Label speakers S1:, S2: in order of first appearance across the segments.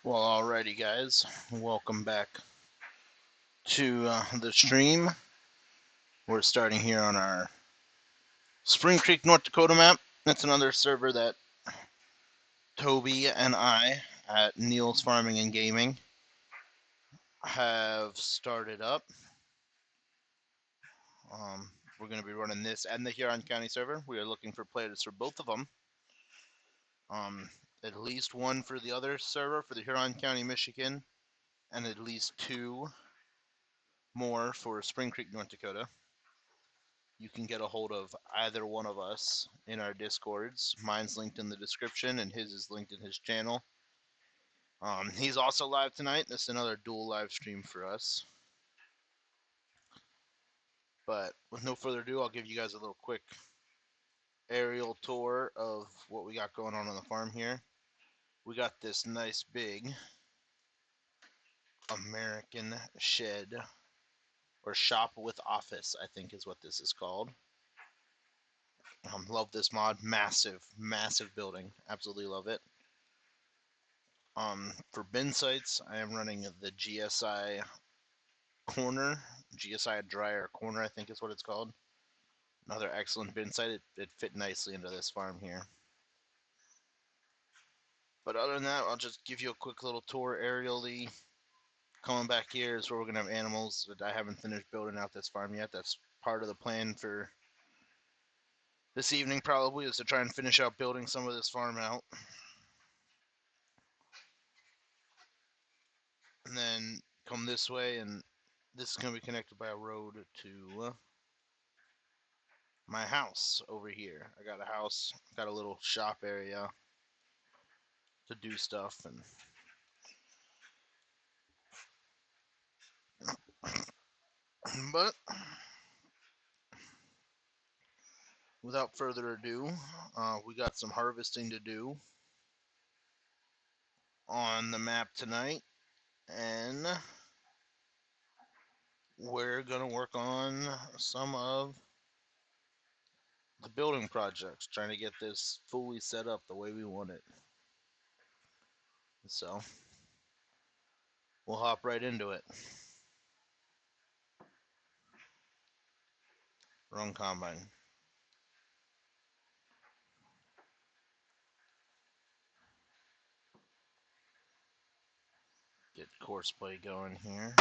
S1: Well, alrighty, guys. Welcome back to the stream. We're starting here on our Springcreek, North Dakota map. That's another server that Toby and I at Neil's Farming and Gaming have started up. We're going to be running this and the Huron County server. We are looking for players for both of them. At least one for the other server, for the Huron County, Michigan, and at least two more for Springcreek, North Dakota. You can get a hold of either one of us in our Discords. Mine's linked in the description, and his is linked in his channel. He's also live tonight. This is another dual live stream for us. But with no further ado, I'll give you guys a little quick aerial tour of what we got going on the farm here. We got this nice big American shed, or shop with office, I think is what this is called. Love this mod. Massive, massive building. Absolutely love it. For bin sites, I am running the GSI corner, GSI dryer corner, I think is what it's called. Another excellent bin site. It fit nicely into this farm here. But other than that, I'll just give you a quick little tour aerially. Coming back here is where we're going to have animals, but I haven't finished building out this farm yet. That's part of the plan for this evening probably, is to try and finish out building some of this farm out. And then come this way, and this is going to be connected by a road to my house over here. I got a house, got a little shop area to do stuff, and but without further ado, we got some harvesting to do on the map tonight, and we're gonna work on some of the building projects, trying to get this fully set up the way we want it. So we'll hop right into it. Wrong combine. Get course play going here.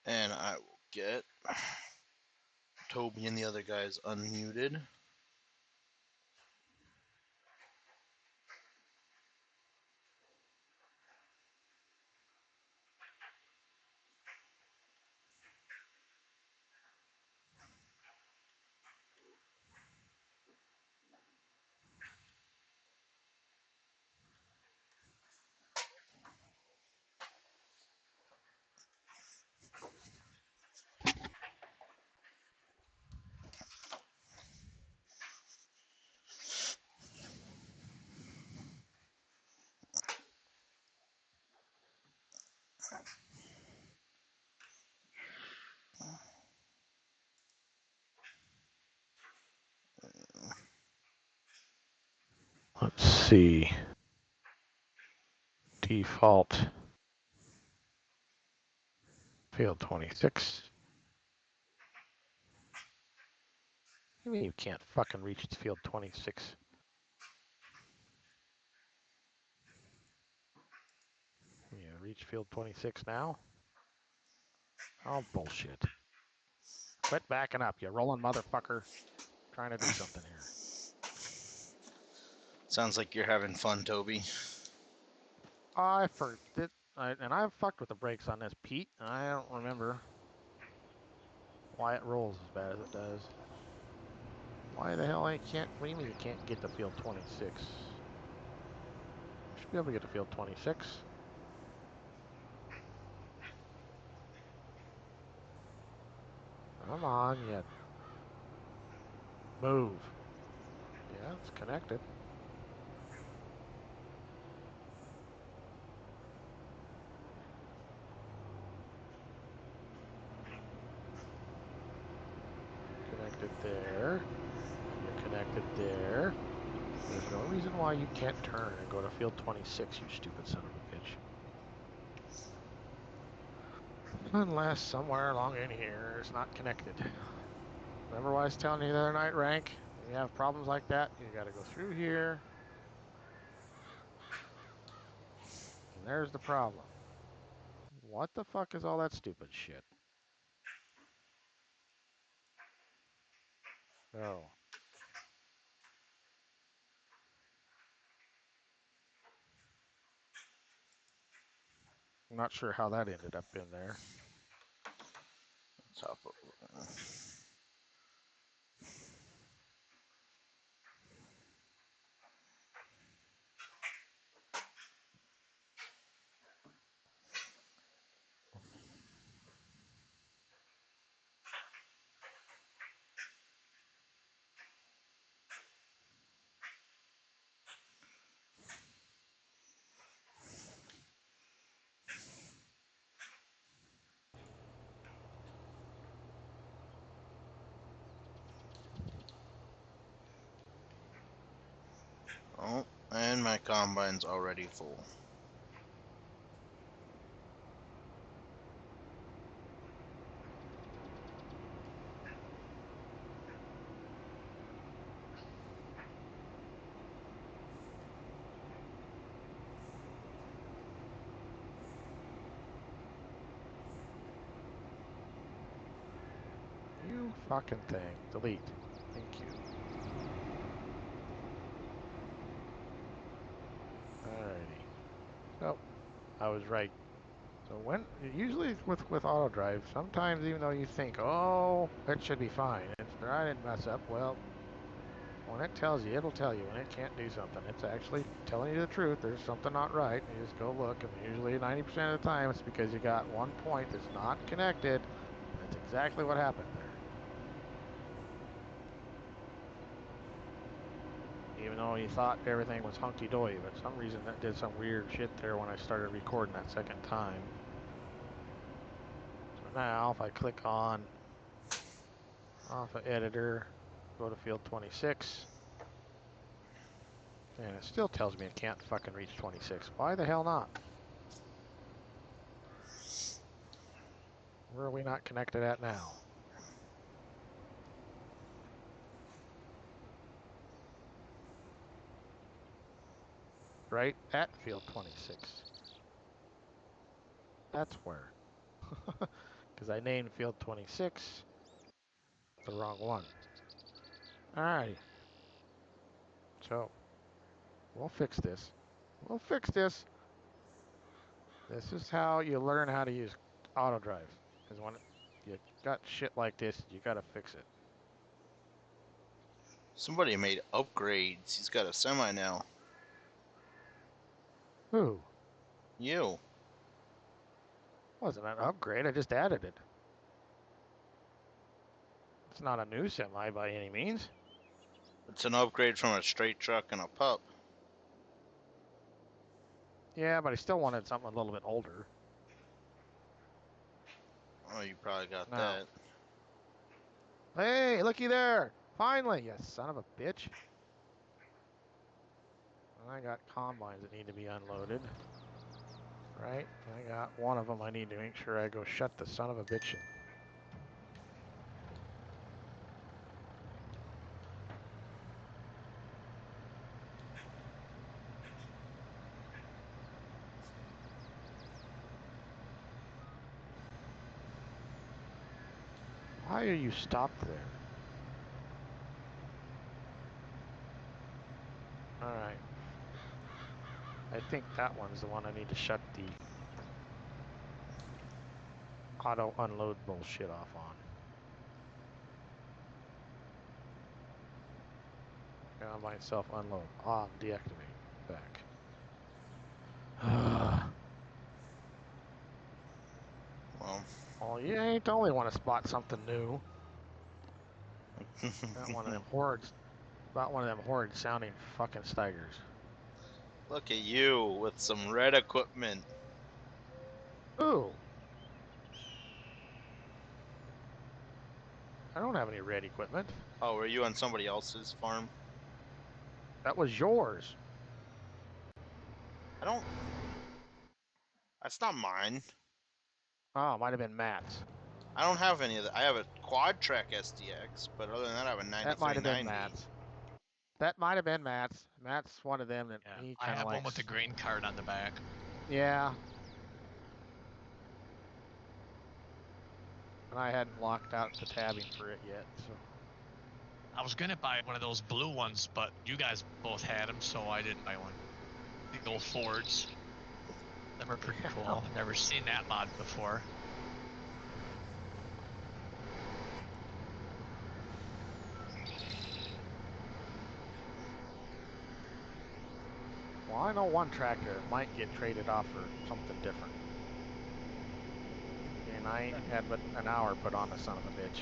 S1: And I will get Toby and the other guys unmuted.
S2: Let's see. Default field 26. You mean you can't fucking reach field 26? You reach field 26 now? Oh, bullshit. Quit backing up, you rolling motherfucker. Trying to do something here.
S1: Sounds like you're having fun, Toby.
S2: I forget. And I've fucked with the brakes on this, Pete. And I don't remember why it rolls as bad as it does. Why the hell I can't? What do you mean you can't get to field 26? You should be able to get to field 26. Come on, you move. Yeah, it's connected. connected there. There's no reason why you can't turn and go to field 26, you stupid son of a bitch. Unless somewhere along in here it's not connected. Remember what I was telling you the other night, Rank? When you have problems like that, you gotta go through here. And there's the problem. What the fuck is all that stupid shit? Oh. I'm not sure how that ended up in there.
S1: Top of. Oh, and my combine's already full.
S2: You fucking thing. Delete. Thank you. Alrighty. So, I was right. So when, usually with auto drive, sometimes even though you think, oh, it should be fine, I didn't mess up, well, when it tells you, it'll tell you when it can't do something. It's actually telling you the truth. There's something not right. And you just go look, and usually 90% of the time it's because you got one point that's not connected. And that's exactly what happened there. Even though you thought everything was hunky-dory, but for some reason that did some weird shit there when I started recording that second time. So now if I click on off of editor, go to field 26, and it still tells me it can't fucking reach 26. Why the hell not? Where are we not connected at now? Right at field 26. That's where. Because I named field 26 the wrong one. Alright. So, we'll fix this. We'll fix this. This is how you learn how to use auto drive. Because when you got shit like this, you gotta fix it.
S1: Somebody made upgrades. He's got a semi now.
S2: Who?
S1: You.
S2: Wasn't an upgrade, I just added it. It's not a new semi by any means.
S1: It's an upgrade from a straight truck and a pup.
S2: Yeah, but I still wanted something a little bit older.
S1: Oh, you probably got
S2: Now.
S1: that.
S2: Hey, looky there! Finally, you son of a bitch. I got combines that need to be unloaded. Right? I got one of them I need to make sure I go shut the son of a bitch in. Why are you stopped there? Alright. I think that one's the one I need to shut the auto unload bullshit off on. Combine self unload. On, deactivate. Back. Well, you ain't the only one to spot something new. Got one of them horrid, about one of them horrid sounding fucking Steigers.
S1: Look at you with some red equipment.
S2: Ooh. I don't have any red equipment.
S1: Oh, were you on somebody else's farm?
S2: That was yours.
S1: I don't. That's not mine.
S2: Oh, it might have been Matt's.
S1: I don't have any of that. I have a quad track SDX, but other than that, I have a
S2: That might have been
S1: 9390.
S2: Matt's. That might have been Matt's. Matt's one of them that
S3: Yeah,
S2: he
S3: I
S2: kind of
S3: have
S2: likes.
S3: one with the green card on the back.
S2: Yeah. And I hadn't locked out the tabbing for it yet, so.
S3: I was gonna buy one of those blue ones, but you guys both had them, so I didn't buy one. The old Fords. Them are pretty cool. I've never seen that mod before.
S2: Well, I know one tractor that might get traded off for something different. And I ain't had but an hour put on the son of a bitch.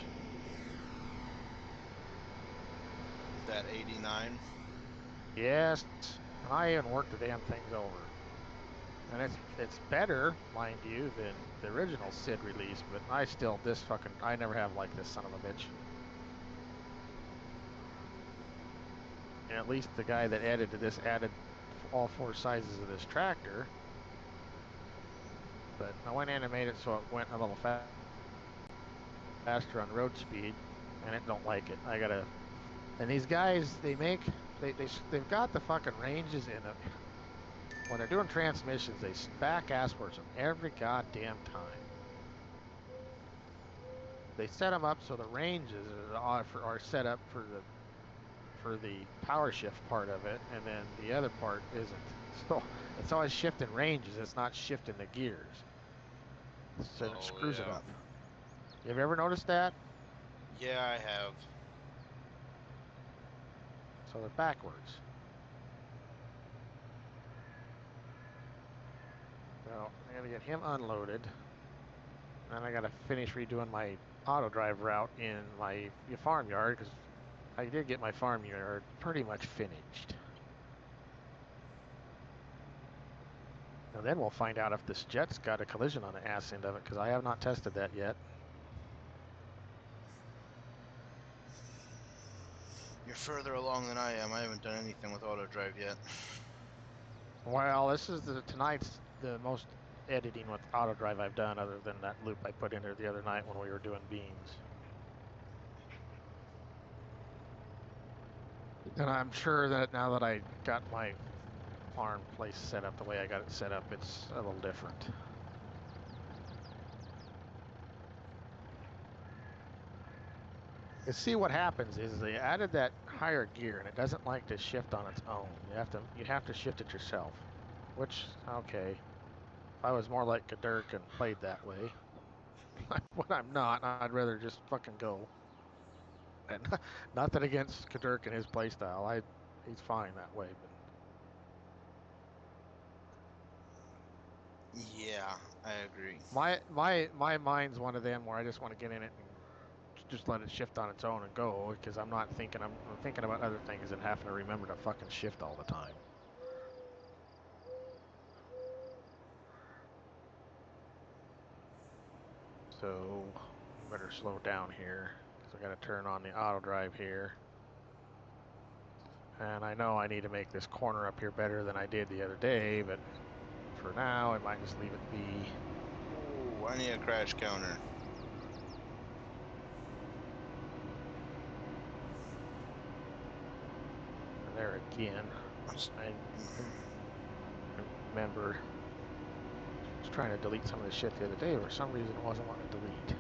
S1: That 89.
S2: Yes, and I even worked the damn things over. And it's better, mind you, than the original SID release, but I never have liked this son of a bitch. And at least the guy that added to this added all 4 sizes of this tractor. But I went in and made it so it went a little faster on road speed, and it don't like it. And these guys, they've got the fucking ranges in it. When they're doing transmissions, they back asswards them every goddamn time. They set them up so the ranges are set up for the power shift part of it, and then the other part isn't. So it's always shifting ranges. It's not shifting the gears. So it screws it up. You have ever noticed that?
S1: Yeah, I have.
S2: So they're backwards. So I gotta get him unloaded. And I gotta finish redoing my auto drive route in my farmyard, because I did get my farmyard pretty much finished. And then we'll find out if this jet's got a collision on the ass end of it, because I have not tested that yet.
S1: You're further along than I am. I haven't done anything with auto drive yet.
S2: Well, this is tonight's the most editing with auto drive I've done, other than that loop I put in there the other night when we were doing beans. And I'm sure that now that I got my farm place set up the way I got it set up, it's a little different. You see, what happens is they added that higher gear, and it doesn't like to shift on its own. You have to shift it yourself. Which, okay, if I was more like Kadurk and played that way, but I'm not. I'd rather just fucking go. And nothing against Kadurk and his playstyle. He's fine that way. But
S1: Yeah, I agree.
S2: my mind's one of them where I just want to get in it and just let it shift on its own and go, because I'm thinking about other things and having to remember to fucking shift all the time. So better slow down here, because I got to turn on the auto drive here. And I know I need to make this corner up here better than I did the other day, but for now I might just leave it be.
S1: Ooh, I need a crash counter.
S2: And there again, I remember I was trying to delete some of the shit the other day, but for some reason it wasn't wanting to delete.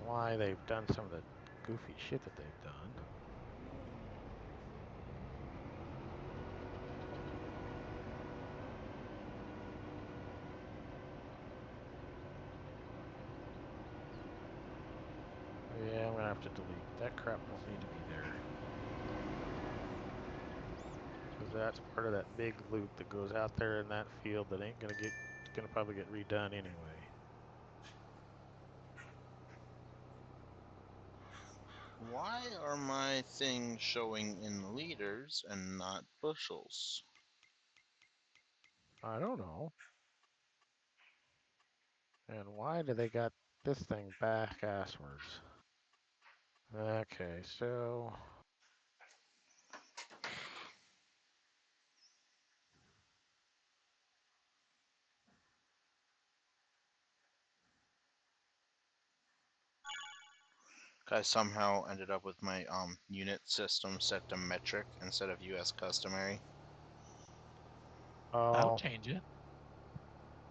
S2: Why they've done some of the goofy shit that they've done. Yeah, I'm gonna have to delete that crap. Don't need to be there, because that's part of that big loop that goes out there in that field that ain't gonna probably get redone anyway.
S1: Why are my things showing in liters and not bushels?
S2: I don't know. And why do they got this thing back asswards? Okay, so
S1: I somehow ended up with my unit system set to metric instead of US customary.
S3: That'll
S2: oh,
S3: change it.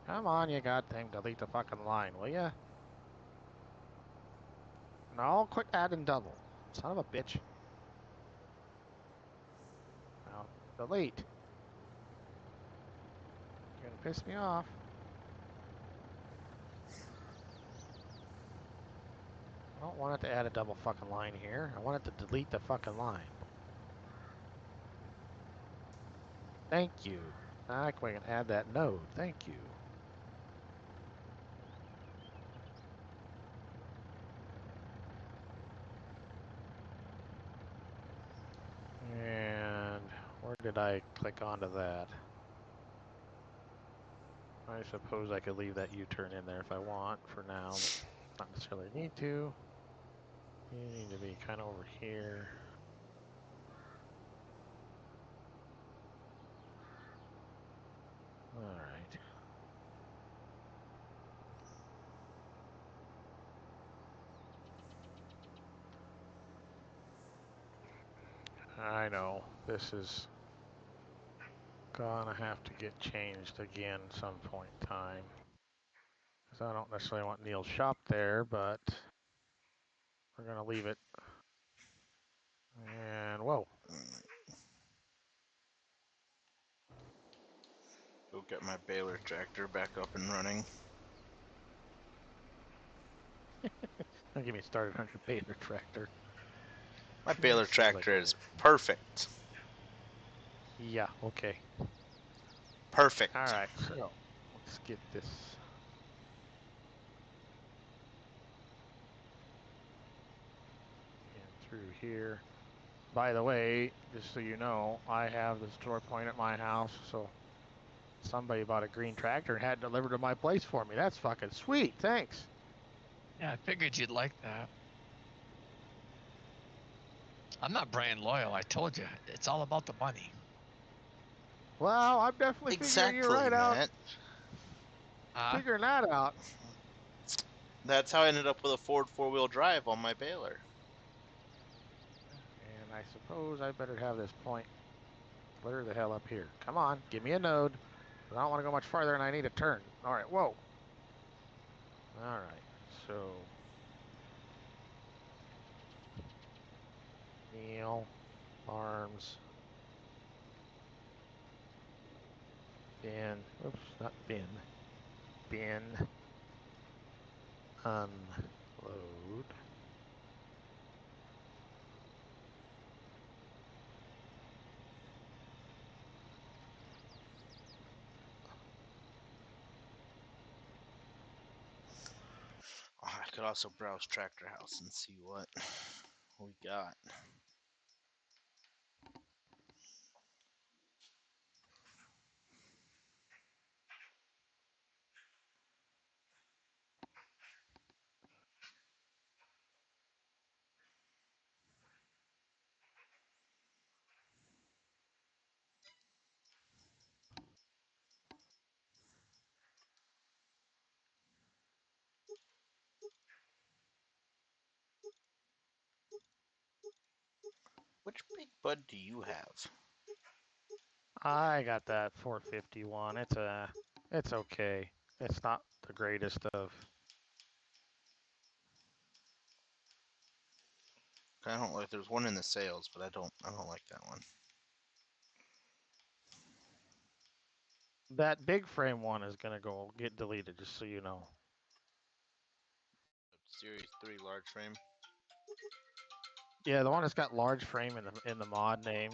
S2: come on, you goddamn delete the fucking line, will ya? No, quit adding double. Son of a bitch. Now, delete. You're gonna piss me off. I don't want it to add a double fucking line here. I want it to delete the fucking line. Thank you. Now we can add that node. Thank you. And where did I click onto that? I suppose I could leave that U-turn in there if I want for now, but not necessarily need to. You need to be kind of over here. All right. I know this is gonna have to get changed again some point in time. Because I don't necessarily want Neil's shop there, but we're gonna leave it. And whoa.
S1: Go get my baler tractor back up and running.
S2: Don't get me started on your baler tractor.
S1: My baler
S2: Sounds
S1: tractor
S2: like
S1: is perfect.
S2: Yeah, okay.
S1: Perfect.
S2: Alright, so let's get this. In through here. By the way, just so you know, I have the store point at my house, so somebody bought a green tractor and had it delivered to my place for me. That's fucking sweet, thanks.
S3: Yeah, I figured you'd like that. I'm not brand loyal. I told you, it's all about the money.
S2: Well, I'm definitely figuring you right out. Figuring that out.
S1: That's how I ended up with a Ford 4-wheel drive on my baler.
S2: And I suppose I better have this point clear the hell up here. Come on, give me a node. I don't want to go much farther and I need a turn. Alright, whoa. Alright, so Neil, arms, bin, oops, not bin, bin, unload.
S1: Oh, I could also browse Tractor House and see what we got. Which big bud do you have?
S2: I got that 451. It's okay. It's not the greatest of.
S1: I don't like. There's one in the sales, but I don't like that one.
S2: That big frame one is gonna get deleted, just so you know.
S1: Series 3 large frame.
S2: Yeah, the one that's got large frame in the mod name.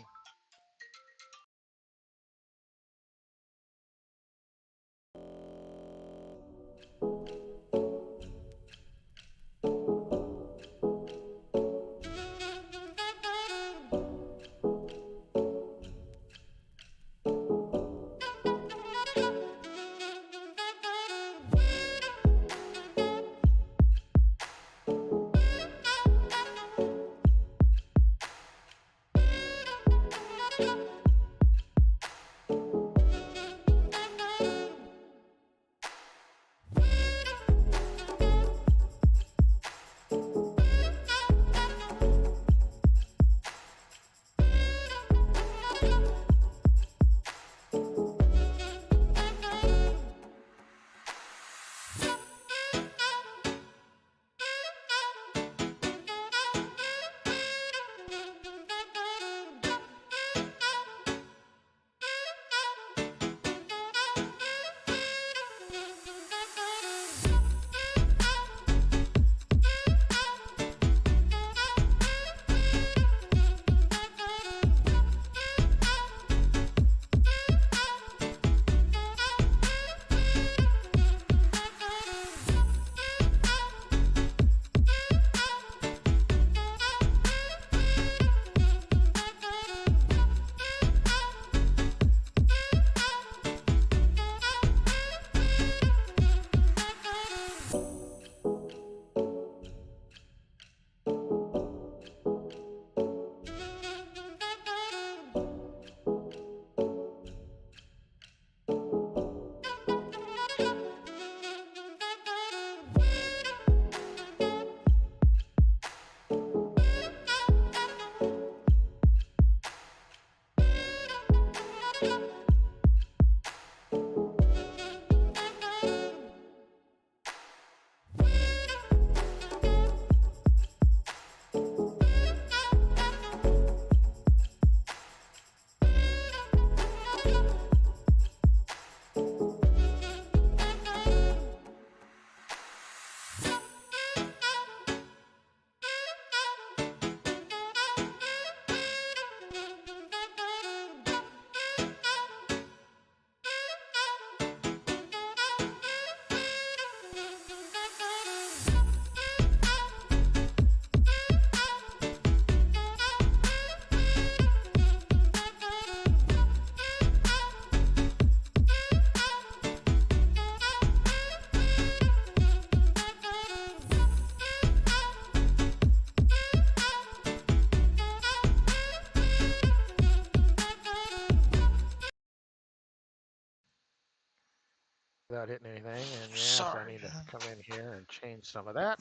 S2: without hitting anything. And yes,
S1: Sorry.
S2: I need to come in here and change some of that.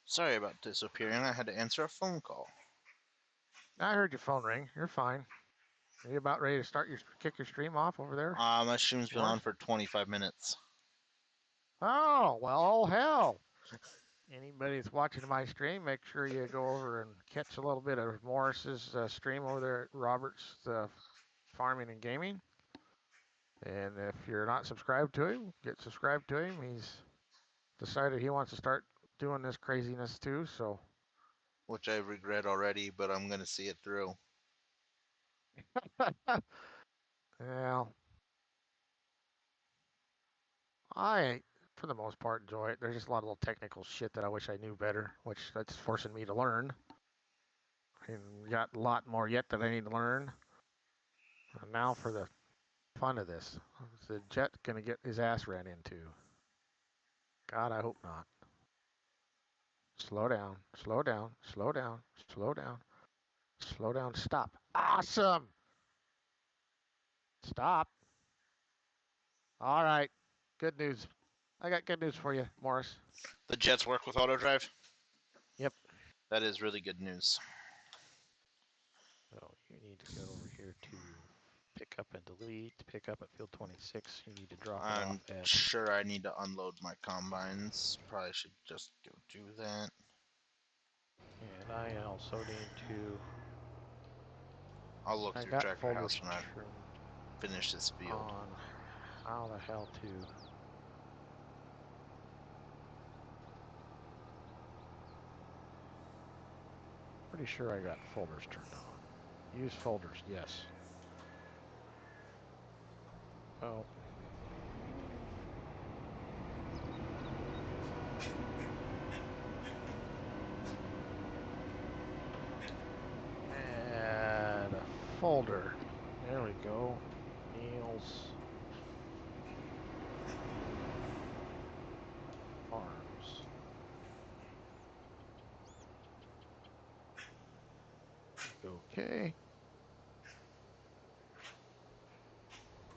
S1: Sorry about disappearing. I had to answer a phone call.
S2: I heard your phone ring. You're fine. Are you about ready to kick your stream off over there?
S1: My stream's been on for 25 minutes.
S2: Oh, well, hell. Anybody that's watching my stream, make sure you go over and catch a little bit of Morris's stream over there at Robert's Farming and Gaming. And if you're not subscribed to him, get subscribed to him. He's decided he wants to start doing this craziness too, so.
S1: Which I regret already, but I'm going to see it through.
S2: Well, I, for the most part, enjoy it. There's just a lot of little technical shit that I wish I knew better, which that's forcing me to learn. And got a lot more yet that I need to learn. And now for the fun of this. Is the Jet gonna get his ass ran into? God, I hope not. Slow down, slow down, slow down, slow down, slow down, stop. Awesome! Stop. All right, good news. I got good news for you, Morris.
S1: The Jets work with auto-drive?
S2: Yep.
S1: That is really good news.
S2: So you need to go over here to pick up and delete, pick up at field 26. You need to drop it
S1: I'm
S2: off at...
S1: sure I need to unload my combines. Probably should just go do that.
S2: And I also need to...
S1: I'll look
S2: I
S1: through
S2: got
S1: Tractor
S2: folders
S1: House when I finish this field.
S2: on how the hell to... Pretty sure I got folders turned on. Use folders, yes. Oh. Add a folder. There we go. Neil's Farms. Okay.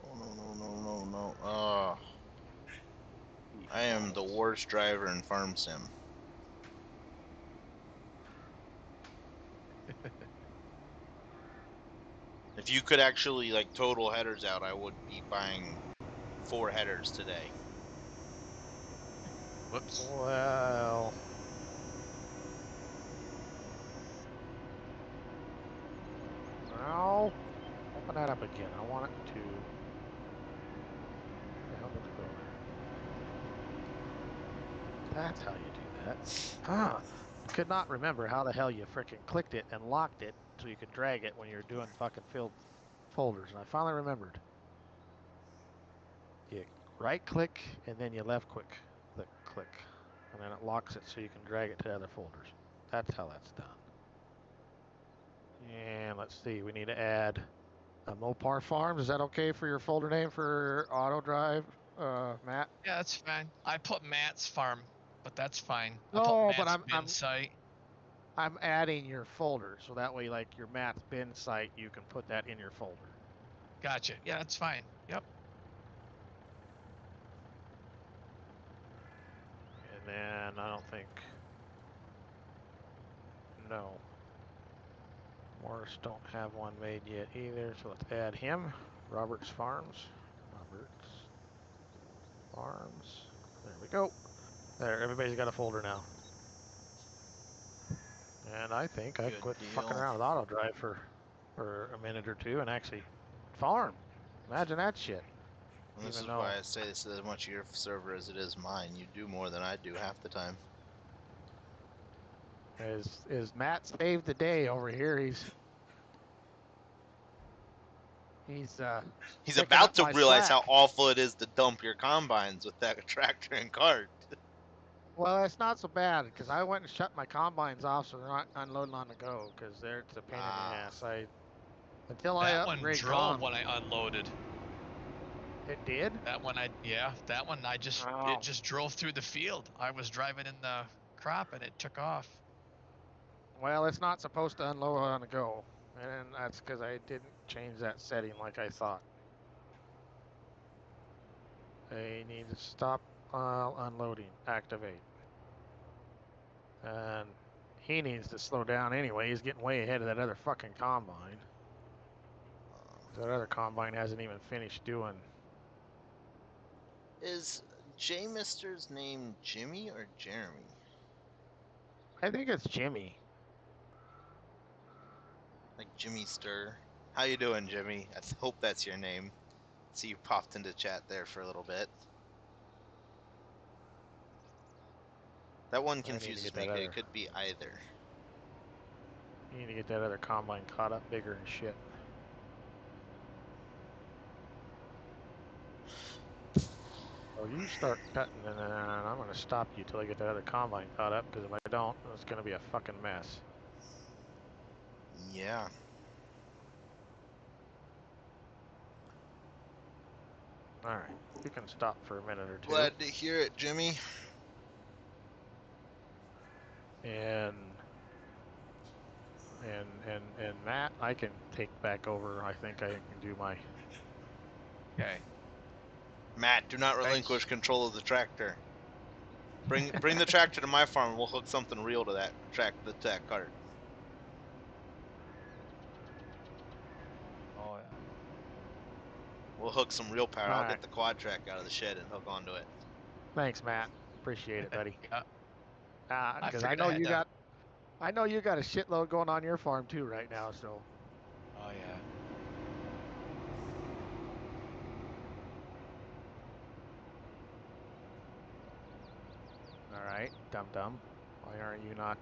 S1: Oh, no. I am the worst driver in Farm Sim. If you could actually, like, total headers out, I would be buying 4 headers today.
S3: Whoops.
S2: Well... Now, open that up again. I want it to... Where the hell did it go there? That's how you do that. Ah, I could not remember how the hell you frickin' clicked it and locked it so you could drag it when you're doing fucking filled folders. And I finally remembered. You right click and then you left click. And then it locks it so you can drag it to other folders. That's how that's done. And let's see, we need to add a Mopar Farms. Is that okay for your folder name for auto drive, Matt?
S3: Yeah, that's fine. I put Matt's farm, but that's fine.
S2: No,
S3: I put
S2: but
S3: Matt's bin site.
S2: I'm adding your folder, so that way, like your Matt's bin site, you can put that in your folder.
S3: Gotcha. Yeah, that's fine. Yep.
S2: And then I don't think... No. Morris don't have one made yet either, so let's add him. Robert's Farms. Robert's Farms. There we go. There, everybody's got a folder now. And I think I quit fucking around with auto drive for a minute or two and actually farm. Imagine that shit.
S1: And this is why I say this is as much your server as it is mine. You do more than I do half the time.
S2: Is Matt saved the day over here? He's
S1: about to realize how awful it is to dump your combines with that tractor and cart.
S2: Well, it's not so bad because I went and shut my combines off so they're not unloading on the go because it's a pain in the ass.
S3: That one drove when I unloaded.
S2: It did?
S3: That one it just drove through the field. I was driving in the crop and it took off.
S2: Well, it's not supposed to unload on the go. And that's because I didn't change that setting like I thought. They need to stop unloading. Activate. And he needs to slow down anyway. He's getting way ahead of that other fucking combine. That other combine hasn't even finished doing.
S1: Is J Mister's name Jimmy or Jeremy?
S2: I think it's Jimmy.
S1: Like Jimmy Stir. How you doing, Jimmy? I hope that's your name. See, you popped into chat there for a little bit. That one confuses me. It could be either.
S2: You need to get that other combine caught up bigger and shit. So you start cutting, and then I'm going to stop you till I get that other combine caught up, because if I don't, it's going to be a fucking mess.
S1: Yeah.
S2: Alright, you can stop for a minute or two.
S1: Glad to hear it, Jimmy.
S2: And Matt, I can take back over. I think I can do my...
S3: Okay.
S1: Matt, do not relinquish control of the tractor. Bring the tractor to my farm and we'll hook something real to that that cart.
S3: Oh yeah.
S1: We'll hook some real power. I'll
S2: Alright.
S1: get the quad track out of the shed and hook onto it.
S2: Thanks, Matt. Appreciate it, buddy.
S3: Yeah.
S2: Because I know you got... I know you got a shitload going on your farm too right now, so...
S3: Oh yeah.
S2: Alright, dum-dum. Why aren't you not,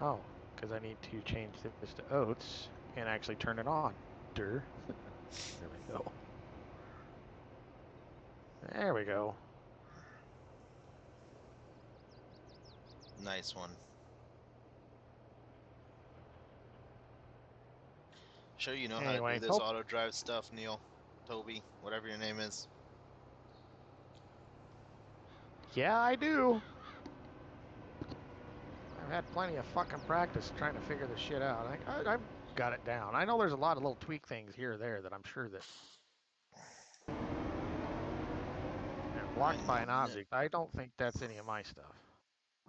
S2: Oh, because I need to change this to oats and actually turn it on. There we go. There we go.
S1: Nice one. Sure you know how to do this auto drive stuff, Neil, Toby, whatever your name is.
S2: Yeah, I do. I've had plenty of fucking practice trying to figure this shit out. I've got it down. I know there's a lot of little tweak things here or there that I'm sure that... blocked by an object. I don't think that's any of my stuff.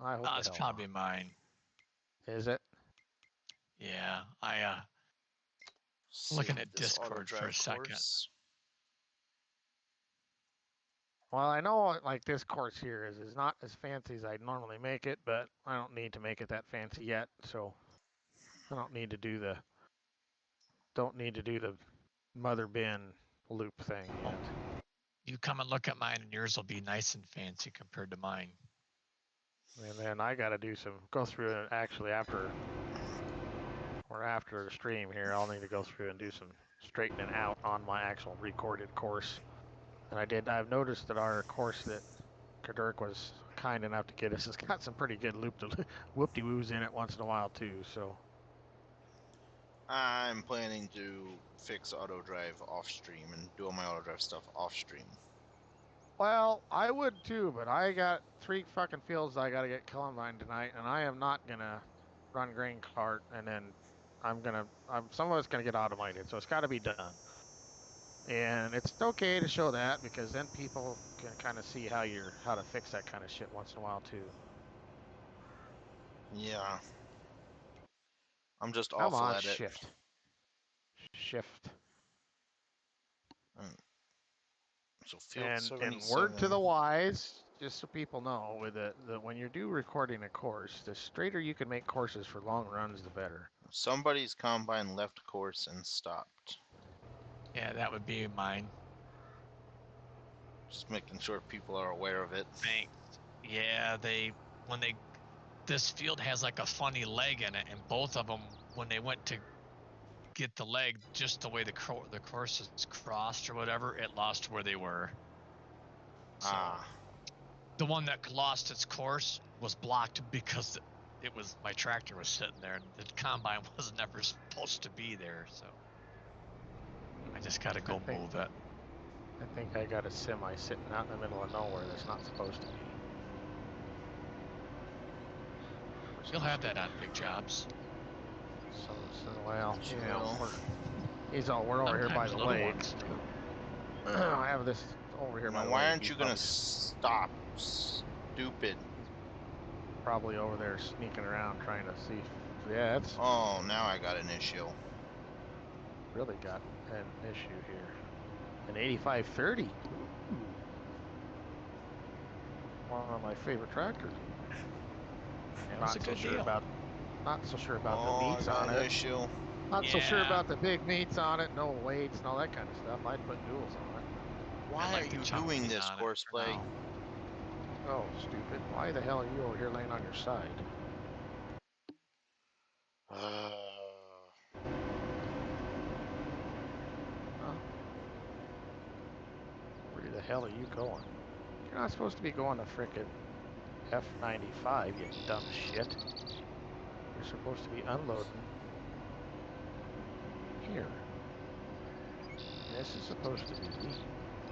S2: I hope
S3: it's probably mine.
S2: Is it?
S3: Yeah, looking at Discord for a second.
S2: Well, I know like this course here is not as fancy as I'd normally make it, but I don't need to make it that fancy yet, so I don't need to do the mother bin loop thing yet.
S3: You come and look at mine and yours will be nice and fancy compared to mine.
S2: And then I got to go through it actually after the stream here. I'll need to go through and do some straightening out on my actual recorded course. And I've noticed that our course that Dirk was kind enough to get us has got some pretty good whoop-de-woos in it once in a while too, so.
S1: I'm planning to fix auto drive off stream and do all my auto drive stuff off stream.
S2: Well, I would too, but I got 3 fucking fields I gotta get combined tonight, and I am not gonna run grain cart, and then some of it's gonna get automated, so it's gotta be done. And it's okay to show that because then people can kind of see how to fix that kind of shit once in a while too.
S1: Yeah. I'm just awful at it.
S2: Shift.
S1: So field
S2: and
S1: 77.
S2: Word to the wise, just so people know, with when you do recording a course, the straighter you can make courses for long runs, the better.
S1: Somebody's combine left course and stopped.
S3: Yeah, that would be mine.
S1: Just making sure people are aware of it.
S3: Thanks. Yeah, this field has like a funny leg in it, and both of them, when they went to get the leg, just the way the course is crossed or whatever, it lost where they were. So, the one that lost its course was blocked because my tractor was sitting there, and the combine was never supposed to be there, so I just gotta go move it.
S2: I think I got a semi sitting out in the middle of nowhere that's not supposed to be.
S3: You'll have that on big jobs.
S2: Well, you know, we're over here by the lake. I have this over here by
S1: Now,
S2: the
S1: why
S2: way.
S1: aren't
S2: He's
S1: you gonna
S2: probably,
S1: stop? Stupid.
S2: probably over there sneaking around trying to see. Yeah, it's
S1: Oh, now I got an issue.
S2: really got an issue here. An 8530. Ooh. One of my favorite tractors.
S3: That was
S2: Not
S3: a
S2: so
S3: good
S2: sure
S3: deal.
S2: about the
S1: Oh,
S2: meats
S1: I got
S2: on
S1: an
S2: it.
S1: issue.
S2: Not so sure
S3: Yeah.
S2: about the big meats on it, no weights and all that kind of stuff. I'd put duals on it.
S1: Why
S3: like
S1: are
S3: the
S1: you
S3: chunk
S1: doing
S3: meat
S1: this,
S3: on it for
S1: Courseplay?
S3: now.
S2: Oh, stupid. Why the hell are you over here laying on your side? Huh? Where the hell are you going? You're not supposed to be going to frickin' F95, you dumb shit. You're supposed to be unloading here. This is supposed to be...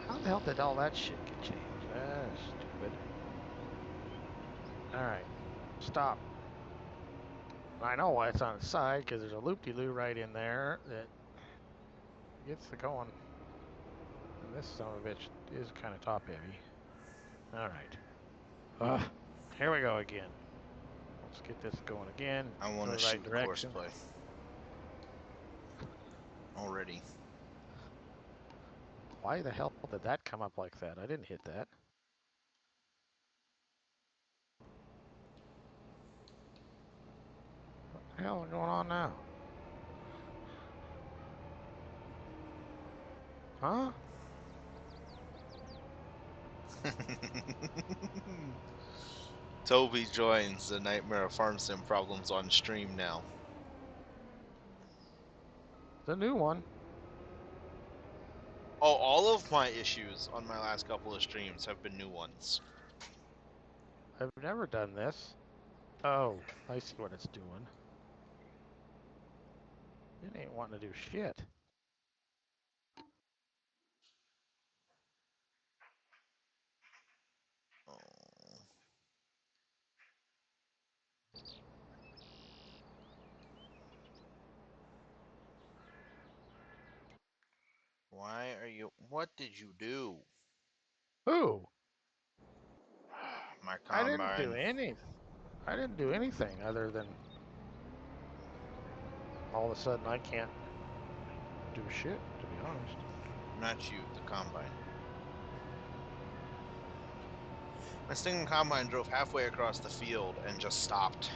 S2: How the hell did all that shit get changed? That's stupid. Alright. Stop. I know why it's on its side, because there's a loop-de-loo right in there that gets the going. And this son of a bitch is kind of top-heavy. Alright. Here we go again. Let's get this going again.
S1: I
S2: Go
S1: want to
S2: the right
S1: shoot
S2: direction.
S1: Courseplay. Already.
S2: Why the hell did that come up like that? I didn't hit that. What the hell is going on now? Huh?
S1: Toby joins the Nightmare of Farm Sim Problems on stream now.
S2: The new one.
S1: Oh, all of my issues on my last couple of streams have been new ones.
S2: I've never done this. Oh, I see what it's doing. It ain't wanting to do shit.
S1: Oh. Why are you... What did you do?
S2: Who?
S1: My
S2: I didn't do
S1: combine.
S2: anything. I didn't do anything other than all of a sudden I can't do shit, to be honest.
S1: Not you, the combine. My stinging combine drove halfway across the field and just stopped.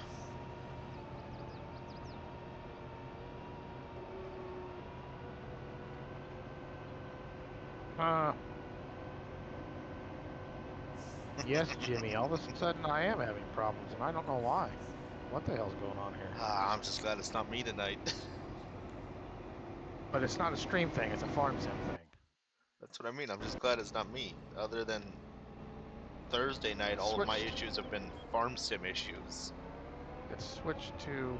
S2: Yes, Jimmy, all of a sudden I am having problems and I don't know why. What the hell's going on here?
S1: I'm just glad it's not me tonight.
S2: But it's not a stream thing, it's a farm sim thing.
S1: That's what I mean. I'm just glad it's not me. Other than Thursday night, all of my issues have been farm sim issues.
S2: Let's switch to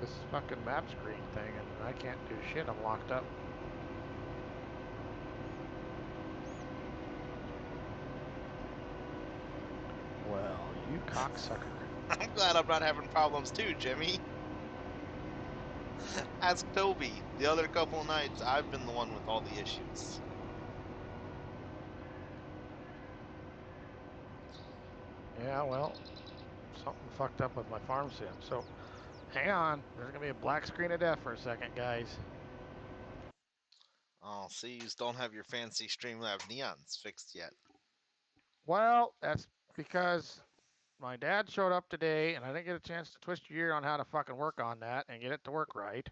S2: this fucking map screen thing and I can't do shit, I'm locked up. Well, you cocksucker.
S1: I'm glad I'm not having problems too, Jimmy. Ask Toby. The other couple nights, I've been the one with all the issues.
S2: Yeah, well, something fucked up with my farm sim. So, hang on. There's going to be a black screen of death for a second, guys.
S1: Oh, see, you don't have your fancy Streamlab neons fixed yet.
S2: Well, that's because my dad showed up today and I didn't get a chance to twist your ear on how to fucking work on that and get it to work right.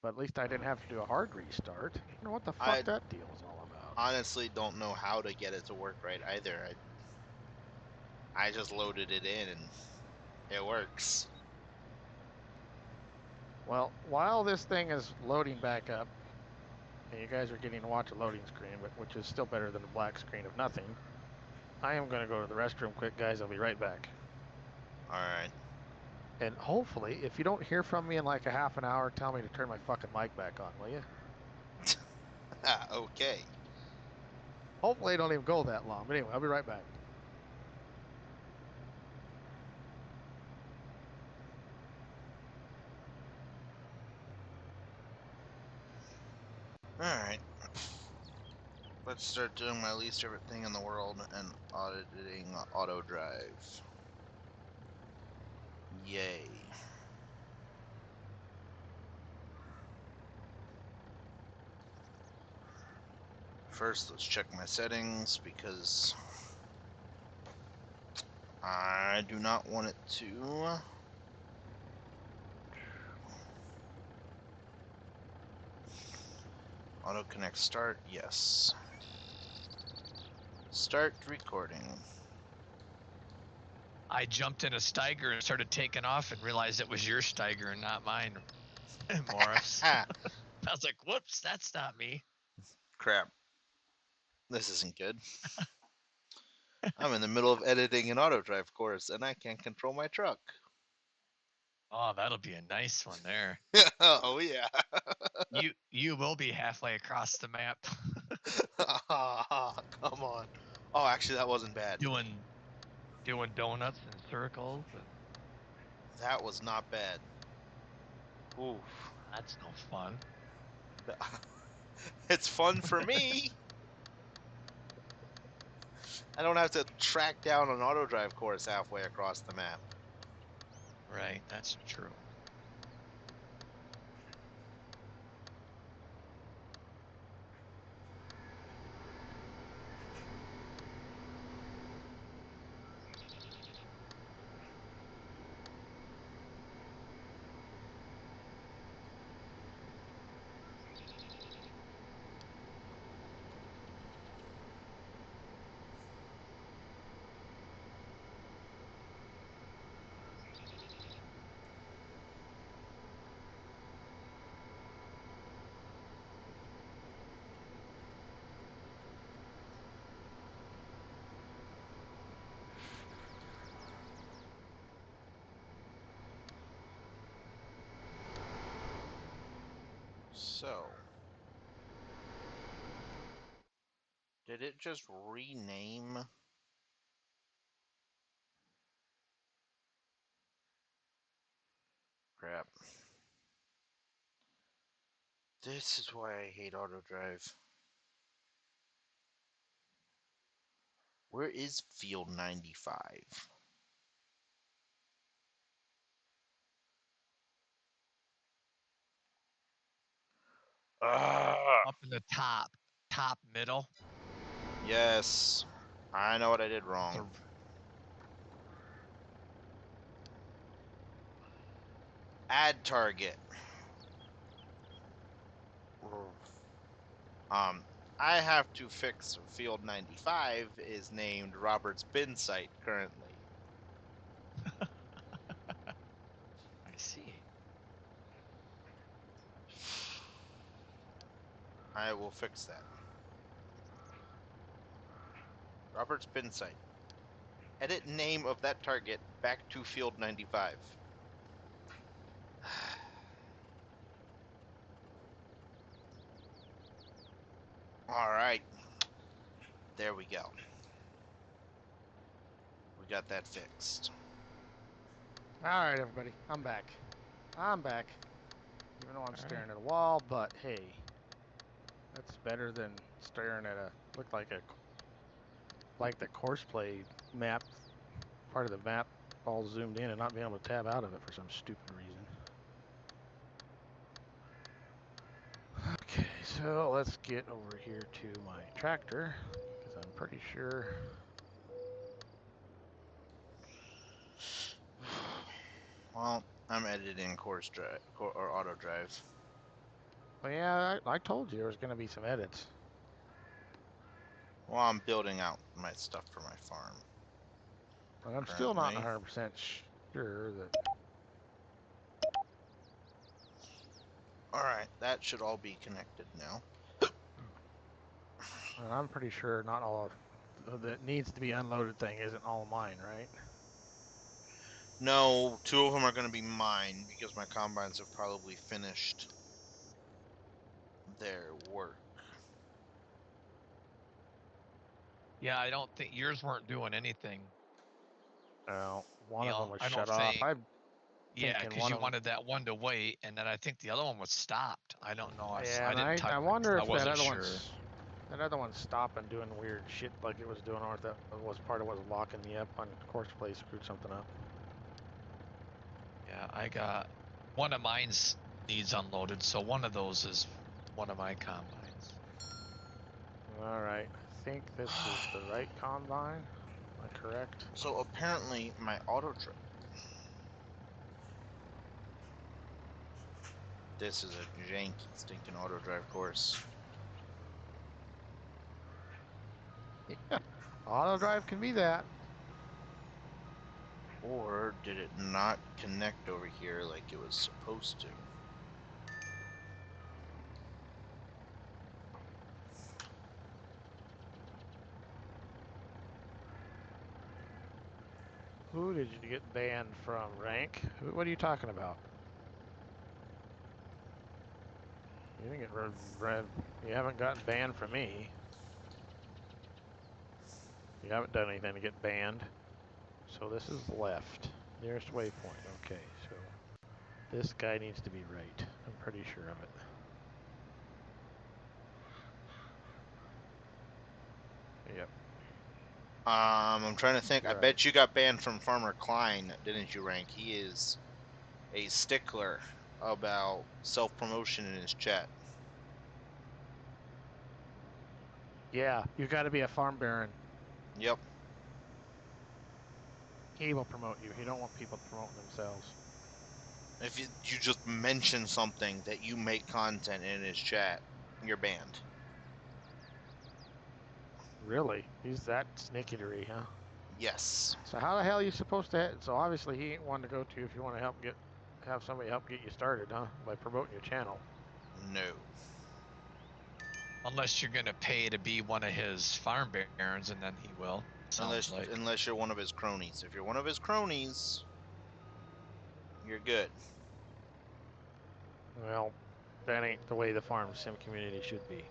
S2: But at least I didn't have to do a hard restart. I don't know what the fuck
S1: I
S2: that deal is all about.
S1: honestly don't know how to get it to work right either. I just loaded it in and it works.
S2: Well, while this thing is loading back up, and you guys are getting to watch a loading screen, which is still better than a black screen of nothing, I am going to go to the restroom quick, guys. I'll be right back.
S1: Alright.
S2: And hopefully, if you don't hear from me in like a half an hour, tell me to turn my fucking mic back on, will you?
S1: Okay.
S2: Hopefully, it don't even go that long. But anyway, I'll be right back.
S1: Alright. Let's start doing my least favorite thing in the world and auditing auto drive. Yay. First, let's check my settings because I do not want it to. Auto connect start, yes. Start recording.
S3: I jumped in a Steiger and started taking off and realized it was your Steiger and not mine, Morris.
S1: Ah,
S3: I was like, whoops, that's not me.
S1: crap. This isn't good. I'm in the middle of editing an auto drive course and I can't control my truck.
S3: Oh, that'll be a nice one there.
S1: Oh yeah.
S3: You will be halfway across the map.
S1: Come on. Oh, actually, that wasn't bad.
S3: doing donuts and circles, and
S1: That was not bad. Oof.
S3: that's no fun.
S1: It's fun for me. I don't have to track down an auto drive course halfway across the map.
S3: Right, that's true.
S1: So, did it just rename? Crap. This is why I hate auto drive. Where is field 95? Ah,
S3: Up in the top middle.
S1: yes. I know what I did wrong.
S3: The,
S1: Add target. I have to fix field 95 is named Robert's bin site currently.
S3: I see.
S1: I will fix that. Robert's bin site. Edit name of that target back to field 95. Alright. There we go. We got that fixed.
S2: All right, everybody, I'm back. I'm back. Even though I'm staring at a wall, but hey, that's better than staring at looked like the course play map, part of the map all zoomed in and not being able to tab out of it for some stupid reason. Okay, so let's get over here to my tractor, because I'm pretty sure.
S1: Well, I'm editing course drive or auto drive.
S2: Well, yeah, I told you there was going to be some edits.
S1: Well, I'm building out my stuff for my farm.
S2: But I'm still not
S1: Currently.
S2: 100% sure that.
S1: Alright, that should all be connected now.
S2: And I'm pretty sure not all of that needs to be unloaded thing isn't all mine, right?
S1: No, 2 of them are going to be mine because my combines have probably finished their work.
S3: Yeah, I don't think yours weren't doing anything.
S2: Well, one of
S3: Neil.
S2: them was
S3: I don't
S2: shut off.
S3: think.
S2: I'm
S3: Yeah,
S2: thinking
S3: because
S2: one
S3: you
S2: of them.
S3: wanted that one to wait, and then I think the other one was stopped. I don't know.
S2: Yeah,
S3: I
S2: and
S3: didn't touch
S2: I
S3: it 'cause
S2: wonder
S3: I
S2: if that
S3: wasn't
S2: other
S3: sure.
S2: one's stopping doing weird shit like it was doing, or if that was part of what was locking me up on course play, screwed something up.
S3: Yeah, I got one of mine's needs unloaded, so one of those is one of my combines.
S2: All right, I think this is the right combine. Am I correct?
S1: So apparently my auto drive. This is a janky stinking auto drive course.
S2: Yeah, auto drive can be that.
S1: Or did it not connect over here like it was supposed to?
S2: Who did you get banned from, Rank? What are you talking about? You didn't get you haven't gotten banned from me. You haven't done anything to get banned. So this is left. Nearest waypoint. Okay, so this guy needs to be right. I'm pretty sure of it. Yep.
S1: I'm trying to think. I
S2: Right.
S1: bet you got banned from Farmer Klein, didn't you, Rank? He is a stickler about self-promotion in his chat.
S2: Yeah, you got to be a farm baron.
S1: Yep.
S2: He will promote you. He don't want people promoting themselves.
S1: If you just mention something that you make content in his chat, you're banned.
S2: Really? He's that sneaky-dery, huh?
S1: Yes.
S2: So how the hell are you supposed to? So obviously he ain't one to go to if you want to have somebody help get you started, huh? By promoting your channel.
S1: No.
S3: Unless you're gonna pay to be one of his farm barons, and then he will. Sounds like.
S1: Unless you're one of his cronies. If you're one of his cronies, you're good.
S2: Well, that ain't the way the farm sim community should be.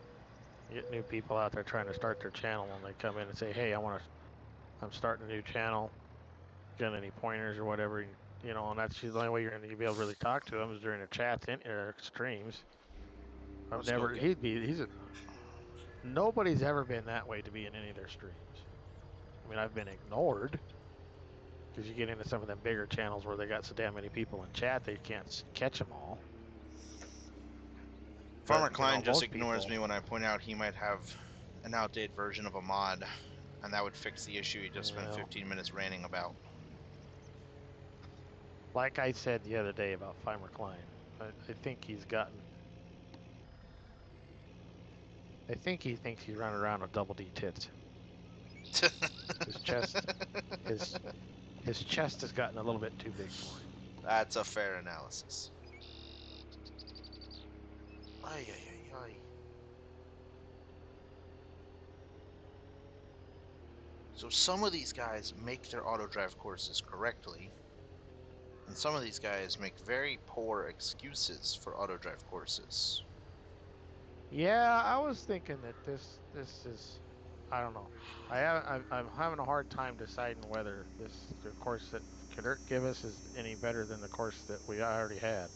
S2: You get new people out there trying to start their channel, and they come in and say, "Hey, I'm starting a new channel. Got any pointers or whatever?" You know, and that's the only way you're going to be able to really talk to them is during the chats or streams. I've never. Nobody's ever been that way to be in any of their streams. I mean, I've been ignored because you get into some of them bigger channels where they got so damn many people in chat they can't catch them all.
S1: Farmer
S2: But,
S1: Klein
S2: you know,
S1: just
S2: most
S1: ignores
S2: people,
S1: me when I point out he might have an outdated version of a mod, and that would fix the issue he just spent
S2: Well,
S1: 15 minutes ranting about.
S2: like I said the other day about Farmer Klein, I think he's gotten. I think he thinks he's running around with double D tits. His chest has gotten a little bit too big for him.
S1: That's a fair analysis. Ay, ay, ay, ay. So some of these guys make their auto drive courses correctly, and some of these guys make very poor excuses for auto drive courses.
S2: Yeah, I was thinking that this is, I don't know. I'm having a hard time deciding whether the course that Kadert give us is any better than the course that we already had.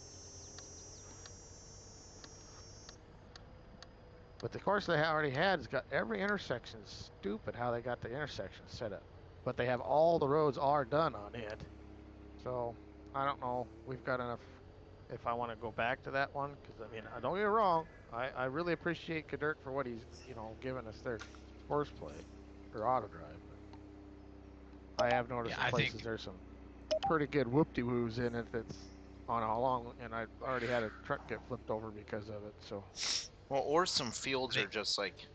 S2: But the course they already had has got every intersection. Stupid how they got the intersections set up. But they have all the roads are done on it. So I don't know. We've got enough. If I want to go back to that one, because I mean, don't get me wrong. I really appreciate Kadert for what he's giving us their course play or auto drive. But I have noticed
S3: Yeah,
S2: in
S3: I
S2: places
S3: think.
S2: there's some pretty good whoop-de-woos in it that's on how long, and I already had a truck get flipped over because of it. So.
S1: Well, or some fields
S3: I
S1: are
S3: think
S1: just like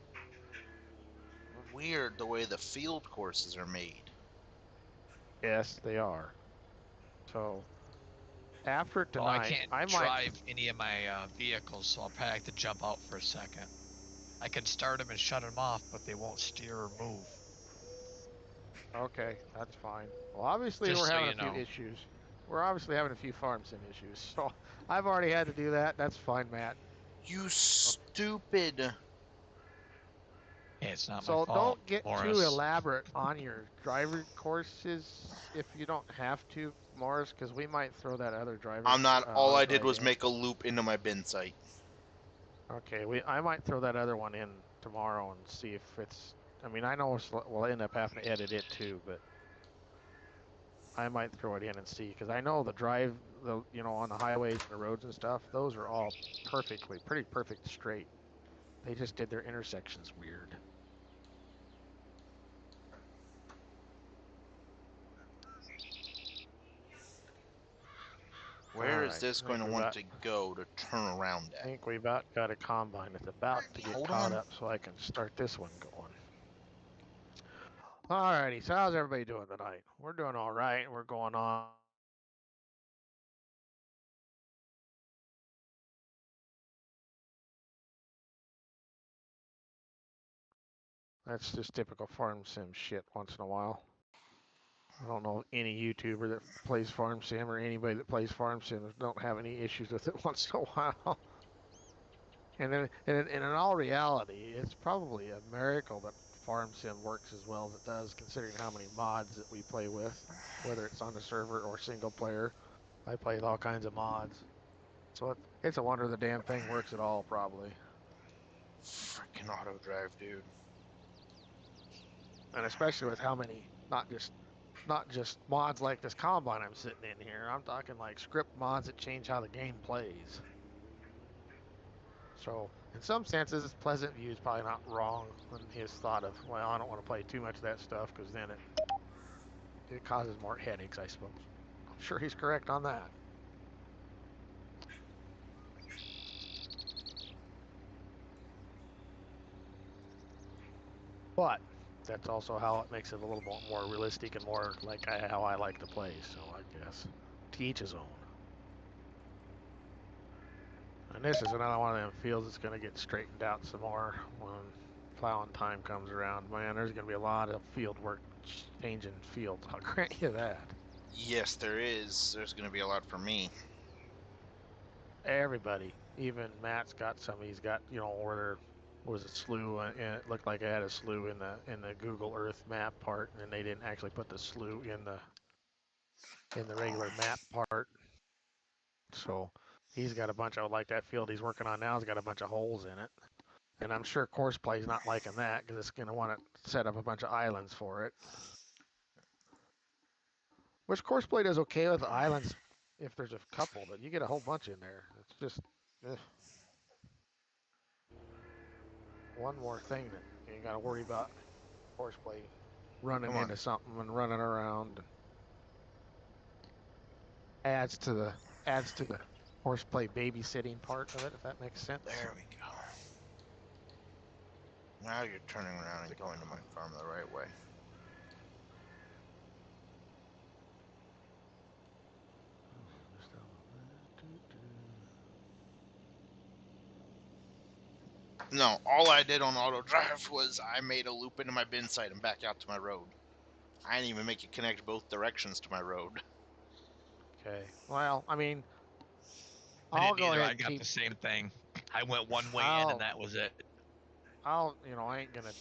S1: weird the way the field courses are made.
S2: Yes, they are. So after
S3: Well, I
S2: tonight,
S3: can't
S2: I might.
S3: drive any of my vehicles, so I'll probably have to jump out for a second. I can start them and shut them off, but they won't steer or move.
S2: Okay, that's fine. Well, obviously
S3: Just
S2: we're
S3: so
S2: having a
S3: you
S2: few
S3: know.
S2: issues. We're obviously having a few farm sim issues, so I've already had to do that. That's fine, Matt.
S1: You stupid.
S3: It's not my
S2: So
S3: fault,
S2: don't get
S3: Morris.
S2: too elaborate on your driver courses if you don't have to, Morris, because we might throw that other driver.
S1: I'm not. All
S2: auto
S1: I did
S2: drive
S1: was
S2: in.
S1: make a loop into my bin site.
S2: Okay, I might throw that other one in tomorrow and see if it's. I mean, I know we'll end up having to edit it too, but I might throw it in and see because I know on the highways and the roads and stuff, those are all pretty perfect straight. They just did their intersections weird.
S1: Where is
S2: Alright,
S1: this
S2: I
S1: going
S2: think
S1: to
S2: we
S1: want
S2: got
S1: to go to turn around
S2: I
S1: at?
S2: think we about got a combine. It's about to get
S1: Hold
S2: caught
S1: on.
S2: up so I can start this one going. Alrighty, so how's everybody doing tonight? We're doing all right. We're going on. That's just typical farm sim shit once in a while. I don't know any YouTuber that plays farm sim or anybody that plays farm sim don't have any issues with it once in a while. And then, in all reality, it's probably a miracle that farm sim works as well as it does, considering how many mods that we play with, whether it's on the server or single player. I play with all kinds of mods, so it's a wonder the damn thing works at all, probably.
S1: Freaking auto drive, dude.
S2: And especially with how many, not just mods like this combine I'm sitting in here. I'm talking like script mods that change how the game plays. So in some senses, Pleasant View is probably not wrong in his thought of, well, I don't want to play too much of that stuff because then it causes more headaches, I suppose. I'm sure he's correct on that. But that's also how it makes it a little more realistic and more like how I like to play. So I guess to each his own. And this is another one of them fields that's going to get straightened out some more when plowing time comes around. Man, there's going to be a lot of field work changing fields. I'll grant you that.
S1: Yes, there is. There's going to be a lot for me.
S2: Everybody, even Matt's got some. He's got, where there was a slough, and it looked like it had a slough in the Google Earth map part, and they didn't actually put the slough in the regular map part. So he's got a bunch of, like that field he's working on now has got a bunch of holes in it. And I'm sure Course Play's not liking that because it's going to want to set up a bunch of islands for it. Which Course Play does okay with the islands if there's a couple, but you get a whole bunch in there. It's just one more thing that you got to worry about. Course Play running into something and running around and adds to the Horseplay babysitting part of it, if that makes sense.
S1: There we go. Now you're turning around and going to my farm the right way. No, all I did on auto drive was I made a loop into my bin site and back out to my road. I didn't even make it connect both directions to my road.
S2: Okay. Well, I mean,
S3: I
S2: I'll
S3: didn't
S2: go
S3: either.
S2: ahead
S3: I
S2: and
S3: got
S2: keep.
S3: the same thing. I went one way in and that was it.
S2: I ain't gonna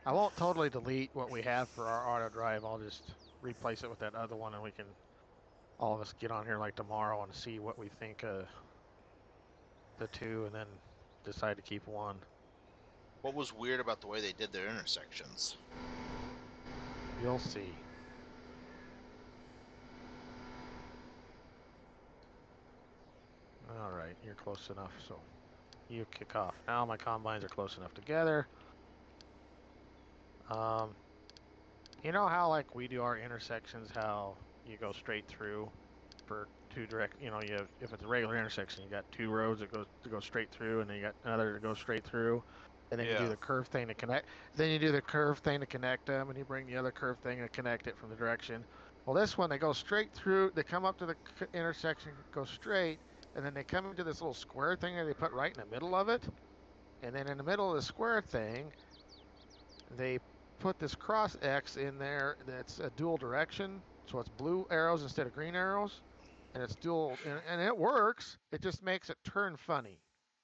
S2: I won't totally delete what we have for our auto drive. I'll just replace it with that other one, and we can all of us get on here like tomorrow and see what we think of the two, and then decide to keep one.
S1: What was weird about the way they did their intersections?
S2: You'll see. All right, you're close enough, so you kick off. Now my combines are close enough together. You know how like we do our intersections, how you go straight through for two direct, if it's a regular intersection, you got two roads that go straight through, and then you got another that goes straight through, and then you do the curve thing to connect. Then you do the curve thing to connect them, and you bring the other curve thing to connect it from the direction. Well, this one, they go straight through, they come up to the intersection, go straight, and then they come into this little square thing that they put right in the middle of it. And then in the middle of the square thing, they put this cross X in there that's a dual direction. So it's blue arrows instead of green arrows. And it's dual, and it works. It just makes it turn funny,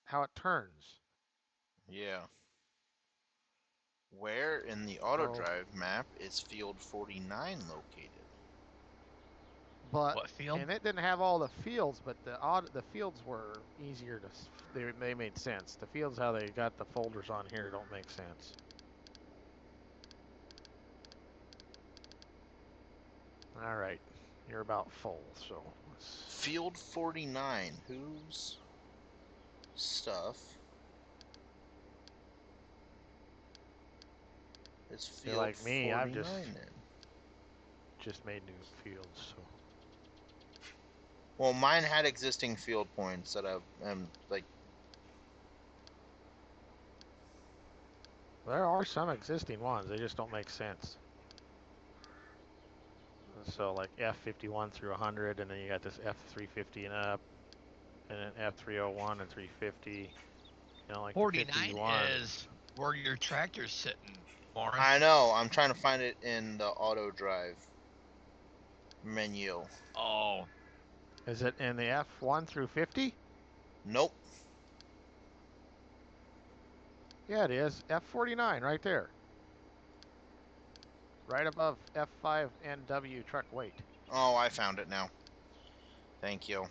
S2: how it turns.
S1: Yeah. Where in the auto
S2: Oh.
S1: drive map is field 49 located?
S2: But
S3: What field?
S2: and it didn't have all the fields, but the fields were easier to. They made sense. The fields, how they got the folders on here, don't make sense. All right, you're about full, so let's...
S1: Field 49. Whose stuff is
S2: See,
S1: field
S2: like me,
S1: 49
S2: I've
S1: then?
S2: just made new fields, so.
S1: Well, mine had existing field points that I've like.
S2: There are some existing ones. They just don't make sense. So like F51 through 100, and then you got this F350 and up, and then F301 and 350. You know, like
S3: 49
S2: 51.
S3: is where your tractor's sitting, Morris.
S1: I know. I'm trying to find it in the auto drive menu.
S3: Oh.
S2: Is it in the F1 through 50?
S1: Nope.
S2: Yeah, it is. F49 right there. Right above F5NW truck weight.
S1: Oh, I found it now. Thank you.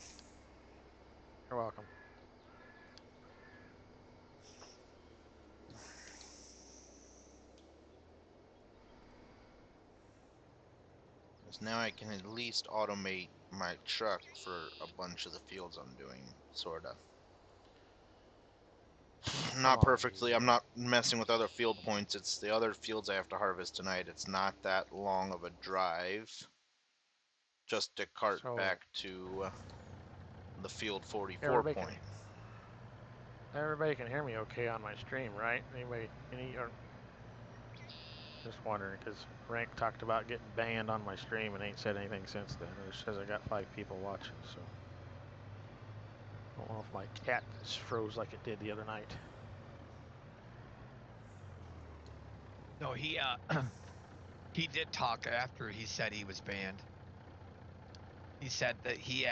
S2: You're welcome.
S1: Because now I can at least automate my truck for a bunch of the fields I'm doing, sorta. Not perfectly. I'm not messing with other field points. It's the other fields I have to harvest tonight. It's not that long of a drive. Just to cart back to the field 44 point.
S2: Everybody can hear me okay on my stream, right? Anybody, just wondering, because Rank talked about getting banned on my stream and ain't said anything since then. It says I got 5 people watching, so. I don't know if my cat just froze like it did the other night.
S3: No, he did talk after he said he was banned. He said that he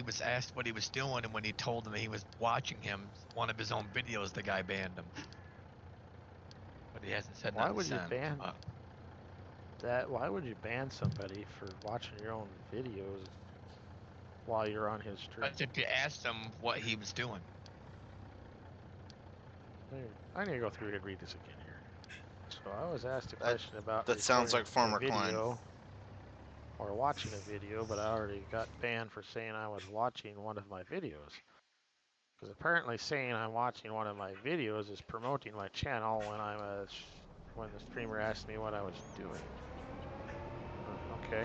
S3: was asked what he was doing, and when he told him he was watching one of his own videos, the guy banned him. But he hasn't said nothing since.
S2: Why would you ban that? Why would you ban somebody for watching your own videos while you're on his stream?
S3: But if you asked him what he was doing.
S2: I need to go through and read this again here. So I was asked a question about
S1: that sounds like Farmer Klein.
S2: Or watching a video, but I already got banned for saying I was watching one of my videos. Because apparently saying I'm watching one of my videos is promoting my channel when the streamer asked me what I was doing. Okay.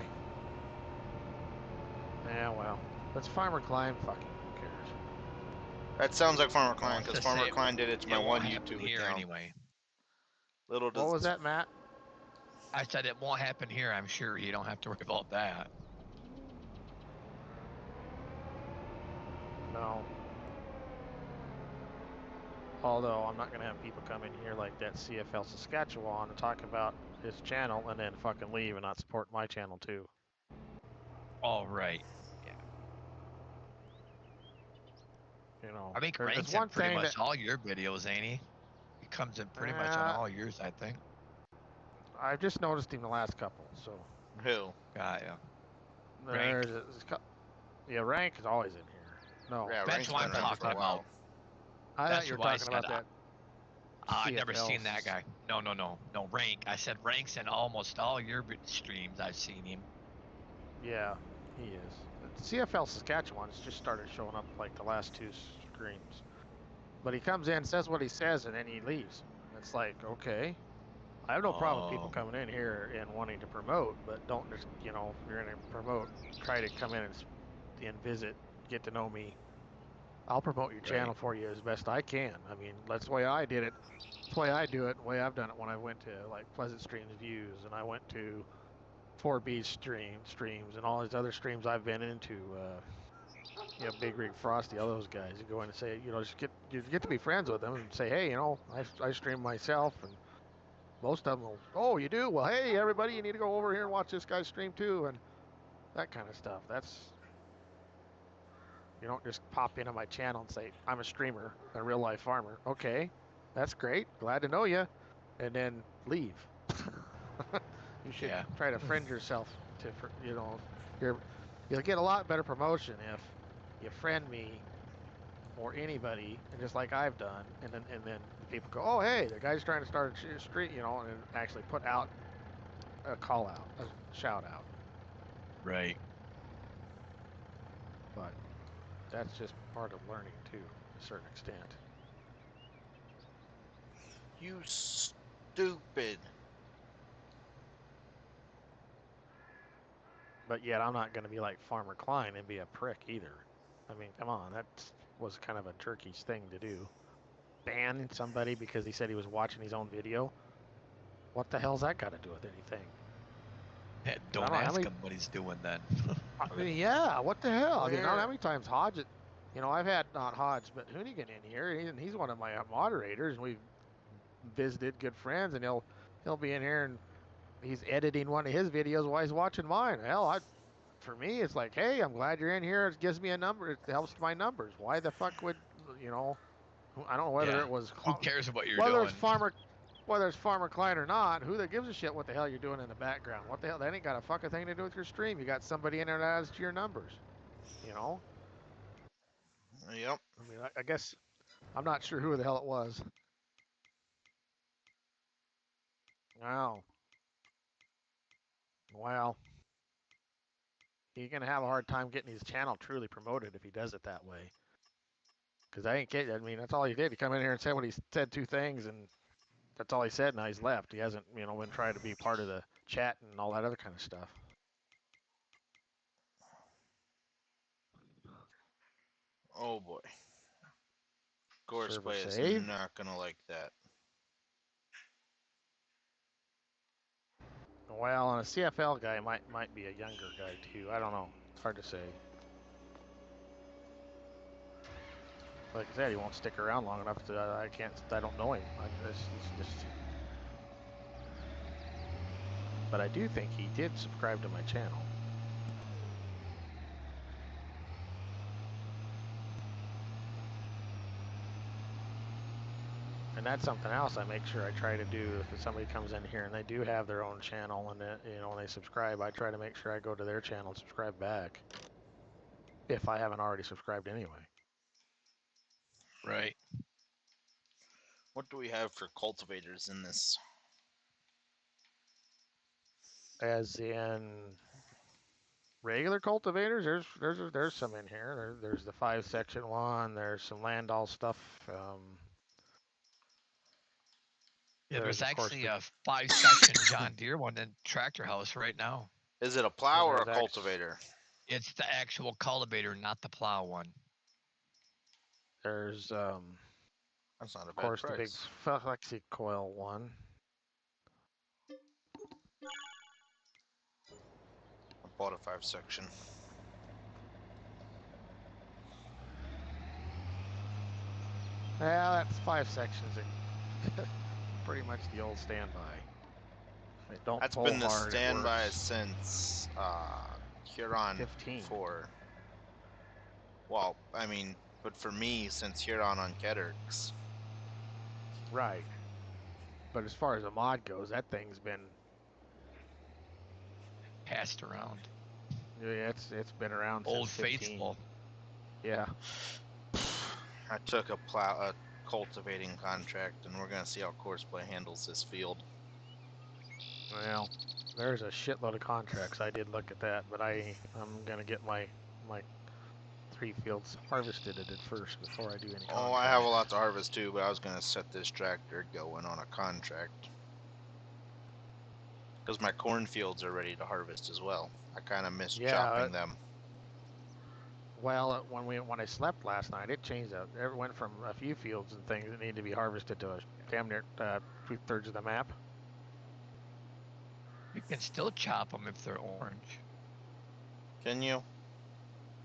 S2: Yeah, well, that's Farmer Klein. Fucking who cares?
S1: That sounds like Farmer Klein, because Farmer Klein did it to my one YouTube
S3: here
S1: account.
S3: Anyway.
S2: What was that, Matt?
S3: I said it won't happen here. I'm sure you don't have to worry about that.
S2: No. Although I'm not going to have people come in here like that CFL Saskatchewan and talk about his channel and then fucking leave and not support my channel too.
S3: All right. Yeah.
S2: You know,
S3: I think Rank's in pretty much all your videos, ain't he? He comes in pretty much on all yours, I think.
S2: I've just noticed him the last couple, so.
S1: Who?
S3: Got ya.
S2: Rank. Yeah, Rank is always in here. No.
S1: Yeah,
S3: that's what I'm talking about.
S2: I thought you were talking about that.
S3: I've never seen that guy. No, Rank. I said Rank's in almost all your streams. I've seen him.
S2: Yeah, he is. CFL Saskatchewan's just started showing up like the last 2 screens. But he comes in, says what he says, and then he leaves. It's like, okay. I have no problem with people coming in here and wanting to promote, but don't just, you know, if you're going to promote, try to come in and visit, get to know me. I'll promote your channel for you as best I can. I mean, that's the way I did it. That's the way I do it, the way I've done it when I went to like Pleasant Streams Views and I went to 4B streams and all these other streams I've been into, you know, Big Rig Frosty, all those guys. You go in and say, you know, you get to be friends with them and say, hey, you know, I stream myself, and most of them will, oh, you do? Well, hey, everybody, you need to go over here and watch this guy stream too, and that kind of stuff. You don't just pop into my channel and say, I'm a streamer, a real life farmer. Okay, that's great. Glad to know you. and then leave. You should
S3: Yeah.
S2: try to friend yourself to, you know, you'll get a lot better promotion if you friend me or anybody, and just like I've done, and then people go, oh hey, the guy's trying to start a street, you know, and actually put out a call out, a shout out.
S3: Right.
S2: But that's just part of learning too, to a certain extent.
S1: You stupid.
S2: But yet I'm not going to be like Farmer Klein and be a prick either. I mean, come on, that was kind of a jerkish thing to do. Ban somebody because he said he was watching his own video. What the hell's that got to do with anything?
S3: Don't ask him what he's doing then.
S2: I mean, yeah, what the hell? I mean, I don't know how many times Hodge, you know, I've had not Hodge, but Hoonigan in here, and he's one of my moderators, and we've visited, good friends, and he'll be in here and he's editing one of his videos while he's watching mine. Hell, for me, it's like, hey, I'm glad you're in here. It gives me a number. It helps my numbers. Why the fuck would, you know, I don't know whether it was
S3: who cares what you're
S2: whether
S3: doing?
S2: Whether it's Farmer Klein or not, who that gives a shit what the hell you're doing in the background? What the hell? That ain't got a fucking thing to do with your stream. You got somebody in there that adds to your numbers, you know?
S1: Yep.
S2: I mean, I guess I'm not sure who the hell it was. Wow. Well, he's gonna have a hard time getting his channel truly promoted if he does it that way. Because I ain't kidding. I mean, that's all he did. He come in here and said what he said, 2 things, and that's all he said. Now he's left. He hasn't, you know, been trying to be part of the chat and all that other kind of stuff.
S1: Oh boy. Gorseplay is
S2: save.
S1: not gonna like that.
S2: Well, and a CFL guy might be a younger guy too. I don't know. It's hard to say. Like I said, he won't stick around long enough to. I don't know him. But I do think he did subscribe to my channel. And that's something else I make sure I try to do. If somebody comes in here and they do have their own channel and you know, when they subscribe, I try to make sure I go to their channel and subscribe back. If I haven't already subscribed anyway.
S3: Right.
S1: What do we have for cultivators in this?
S2: As in regular cultivators, there's some in here. There's the 5-section one. There's some Landall stuff.
S3: Yeah, there's actually a 5-section John Deere one in Tractor House right now.
S1: Is it a plow or a cultivator?
S3: It's the actual cultivator, not the plow one.
S2: There's
S1: that's not a
S2: of course
S1: bad price.
S2: The big flexi coil one.
S1: I bought a 5-section.
S2: Yeah, that's 5 sections. Pretty much the old standby. It don't
S1: That's
S2: pull
S1: been the
S2: hard,
S1: standby since Huron
S2: 15.
S1: 4. Well, I mean, but for me, since Huron on Ketterks.
S2: Right. But as far as a mod goes, that thing's been
S3: passed around.
S2: Yeah, it's been around
S3: Old
S2: since 15.
S3: faithful.
S2: Yeah.
S1: I took a cultivating contract, and we're gonna see how Courseplay handles this field.
S2: Well, there's a shitload of contracts. I did look at that, but I'm gonna get my 3 fields harvested at it first before I do any contracts.
S1: Oh, I have a lot to harvest too, but I was gonna set this tractor going on a contract because my cornfields are ready to harvest as well. I kind of miss chopping them.
S2: Well, when I slept last night, it changed. It went from a few fields and things that need to be harvested to damn near 2/3 of the map.
S3: You can still chop them if they're orange.
S1: Can you?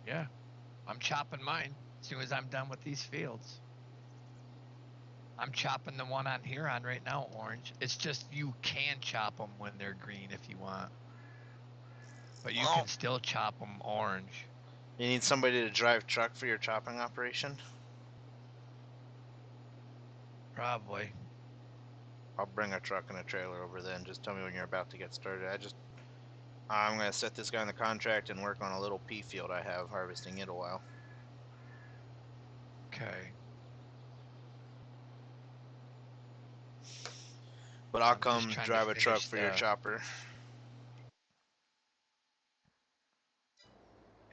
S3: Yeah. I'm chopping mine as soon as I'm done with these fields. I'm chopping the one on Huron right now orange. It's just you can chop them when they're green if you want. But you can still chop them orange.
S1: You need somebody to drive truck for your chopping operation?
S3: Probably.
S1: I'll bring a truck and a trailer over then. Just tell me when you're about to get started. I'm gonna set this guy in the contract and work on a little pea field I have harvesting it a while.
S3: Okay.
S1: But I'll
S3: I'm just
S1: come
S3: trying to
S1: drive a truck
S3: finish
S1: for your chopper.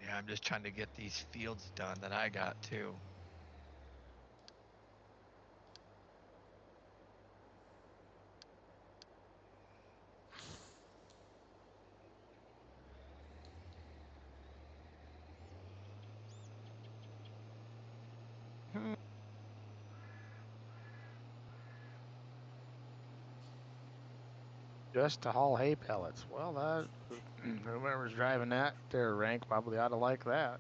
S3: Yeah, I'm just trying to get these fields done that I got too.
S2: Just to haul hay pellets. Well, that whoever's driving that their rank probably ought to like that.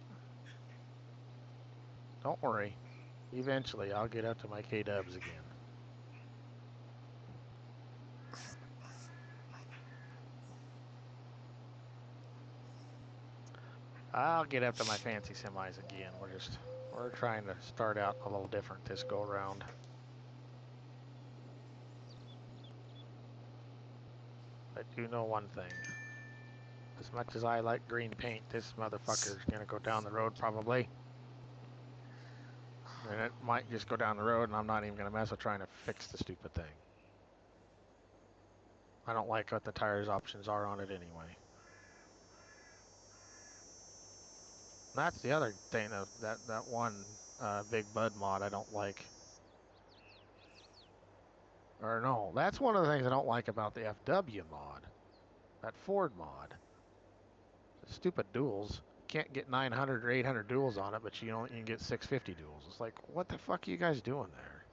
S2: Don't worry. Eventually, I'll get up to my K-dubs again. I'll get up to my fancy semis again. We're trying to start out a little different this go around. I do know one thing. As much as I like green paint, this motherfucker's gonna go down the road probably. And it might just go down the road and I'm not even gonna mess with trying to fix the stupid thing. I don't like what the tires options are on it anyway. And that's the other thing, that one Big Bud mod I don't like. Or no, that's one of the things I don't like about the FW mod. That Ford mod. The stupid duals. Can't get 900 or 800 duals on it, but you can get 650 duals. It's like, what the fuck are you guys doing there?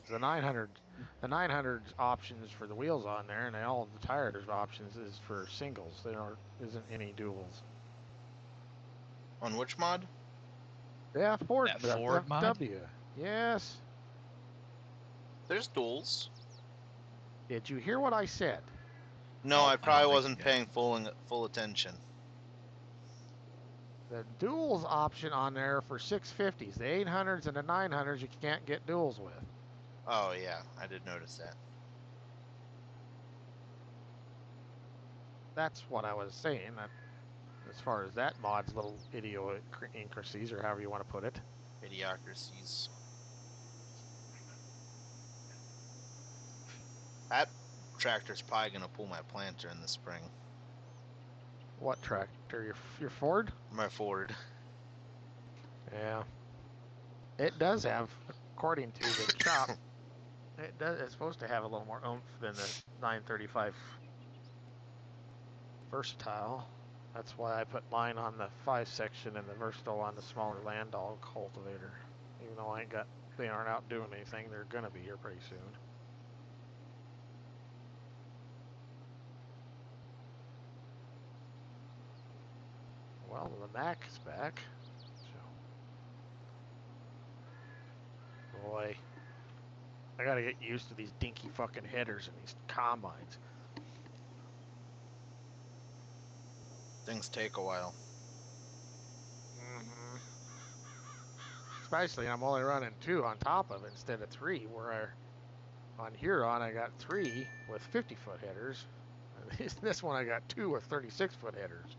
S2: The 900 options for the wheels on there, and all of the tires options is for singles. There isn't any duals.
S1: On which mod?
S2: Yeah, Ford.
S3: That Ford mod?
S2: FW. Yes.
S1: There's duals.
S2: Did you hear what I said?
S1: No, I
S3: I
S1: probably
S3: don't think
S1: wasn't
S3: you
S1: paying full attention.
S2: The duals option on there for 650s, the 800s and the 900s, you can't get duals with.
S1: Oh yeah, I did notice that.
S2: That's what I was saying. That as far as that mod's little idiosyncrasies, or however you want to put it.
S1: Idiocracies. That tractor's probably gonna pull my planter in the spring.
S2: What tractor? Your Ford?
S1: My Ford.
S2: Yeah. It does have, according to the shop, it's supposed to have a little more oomph than the 935 Versatile. That's why I put mine on the 5 section and the Versatile on the smaller land dog cultivator. Even though they aren't out doing anything, they're gonna be here pretty soon. Well, the Mac is back. So, boy, I gotta get used to these dinky fucking headers and these combines.
S1: Things take a while.
S2: Mm-hmm. Especially, I'm only running 2 on top of it instead of 3, where on Huron I got 3 with 50-foot headers. This one I got 2 with 36-foot headers.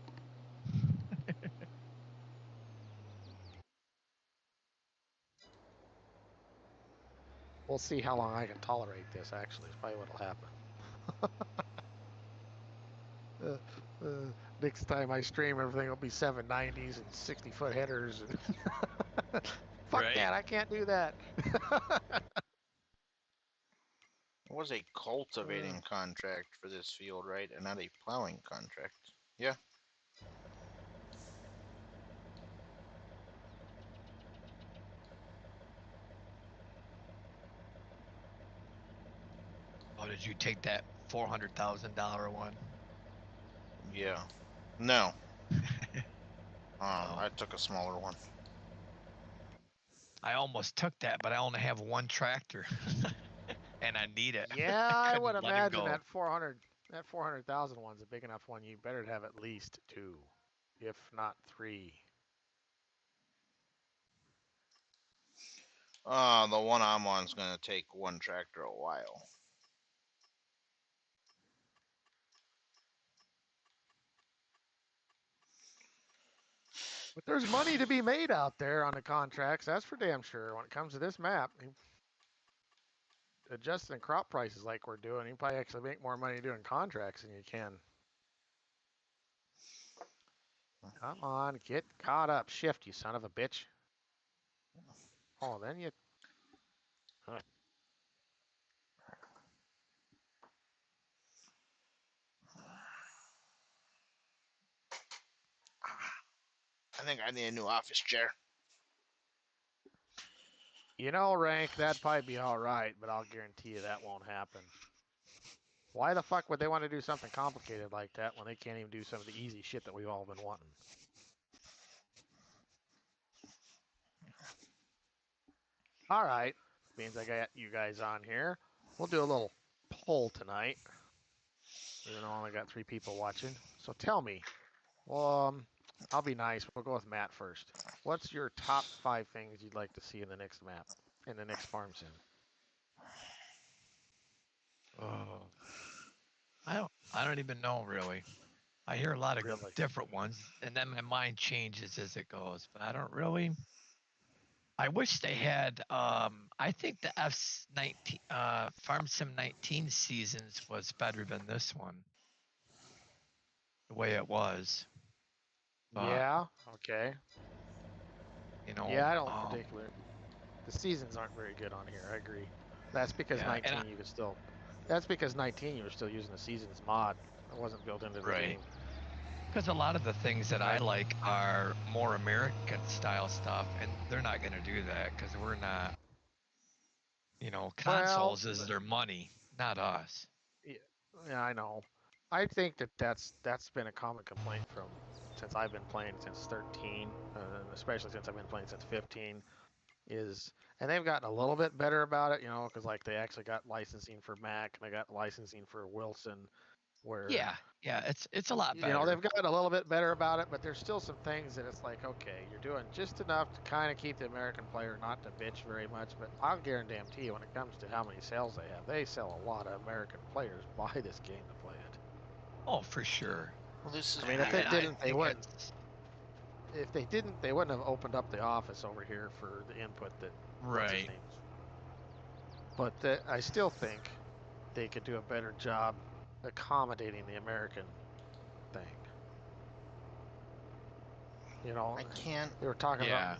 S2: We'll see how long I can tolerate this, actually, is probably what'll happen. Next time I stream, everything will be 790s and 60-foot headers. And fuck
S3: Right.
S2: that, I can't do that.
S1: It was a cultivating contract for this field, right? And not a plowing contract. Yeah.
S3: Oh, did you take that $400,000 one?
S1: Yeah. No.
S3: Oh.
S1: I took a smaller one.
S3: I almost took that, but I only have one tractor, and I need it.
S2: Yeah, I would
S3: couldn't let him
S2: imagine
S3: go.
S2: that 400,000 one's a big enough one. You better have at least 2, if not 3.
S1: The one I'm on is going to take one tractor a while.
S2: But there's money to be made out there on the contracts. That's for damn sure. When it comes to this map, adjusting crop prices like we're doing, you probably actually make more money doing contracts than you can. Come on, get caught up. Shift, you son of a bitch. Oh, then you...
S1: I think I need a new office chair.
S2: You know, Rank, that'd probably be all right, but I'll guarantee you that won't happen. Why the fuck would they want to do something complicated like that when they can't even do some of the easy shit that we've all been wanting? All right, means I got you guys on here. We'll do a little poll tonight, even though I only got 3 people watching. So tell me, well, I'll be nice. We'll go with Matt first. What's your top 5 things you'd like to see in the next map, in the next farm sim?
S3: Oh, I don't even know really. I hear a lot of
S2: Really?
S3: different ones, and then my mind changes as it goes. But I don't really. I wish they had. I think the F19 Farm Sim 19 seasons was better than this one. The way it was. But,
S2: Yeah. Okay.
S3: you know.
S2: Yeah, I don't particularly. The seasons aren't very good on here. I agree. That's because
S3: Yeah,
S2: 19 you could still. That's because 19 you were still using the seasons mod. It wasn't built into the
S3: Right.
S2: game.
S3: Because a lot of the things that I like are more American style stuff, and they're not going to do that because we're not. You know, consoles is their money, not us.
S2: Yeah, I know. I think that's been a common complaint from since I've been playing since 13, especially since I've been playing since 15. And they've gotten a little bit better about it, you know, because like they actually got licensing for Mac and they got licensing for Wilson. Where
S3: yeah, it's a lot better.
S2: You know, they've gotten a little bit better about it, but there's still some things that it's like, okay, you're doing just enough to kind of keep the American player not to bitch very much. But I'll guarantee you, when it comes to how many sales they sell a lot of American players buy this game to play it.
S3: Oh, for sure.
S1: Well, this is
S2: I mean, if they didn't, they wouldn't. If they didn't, they wouldn't have opened up the office over here for the input that.
S3: Right.
S2: But I still think they could do a better job accommodating the American thing. You know,
S1: I can't.
S2: They were talking about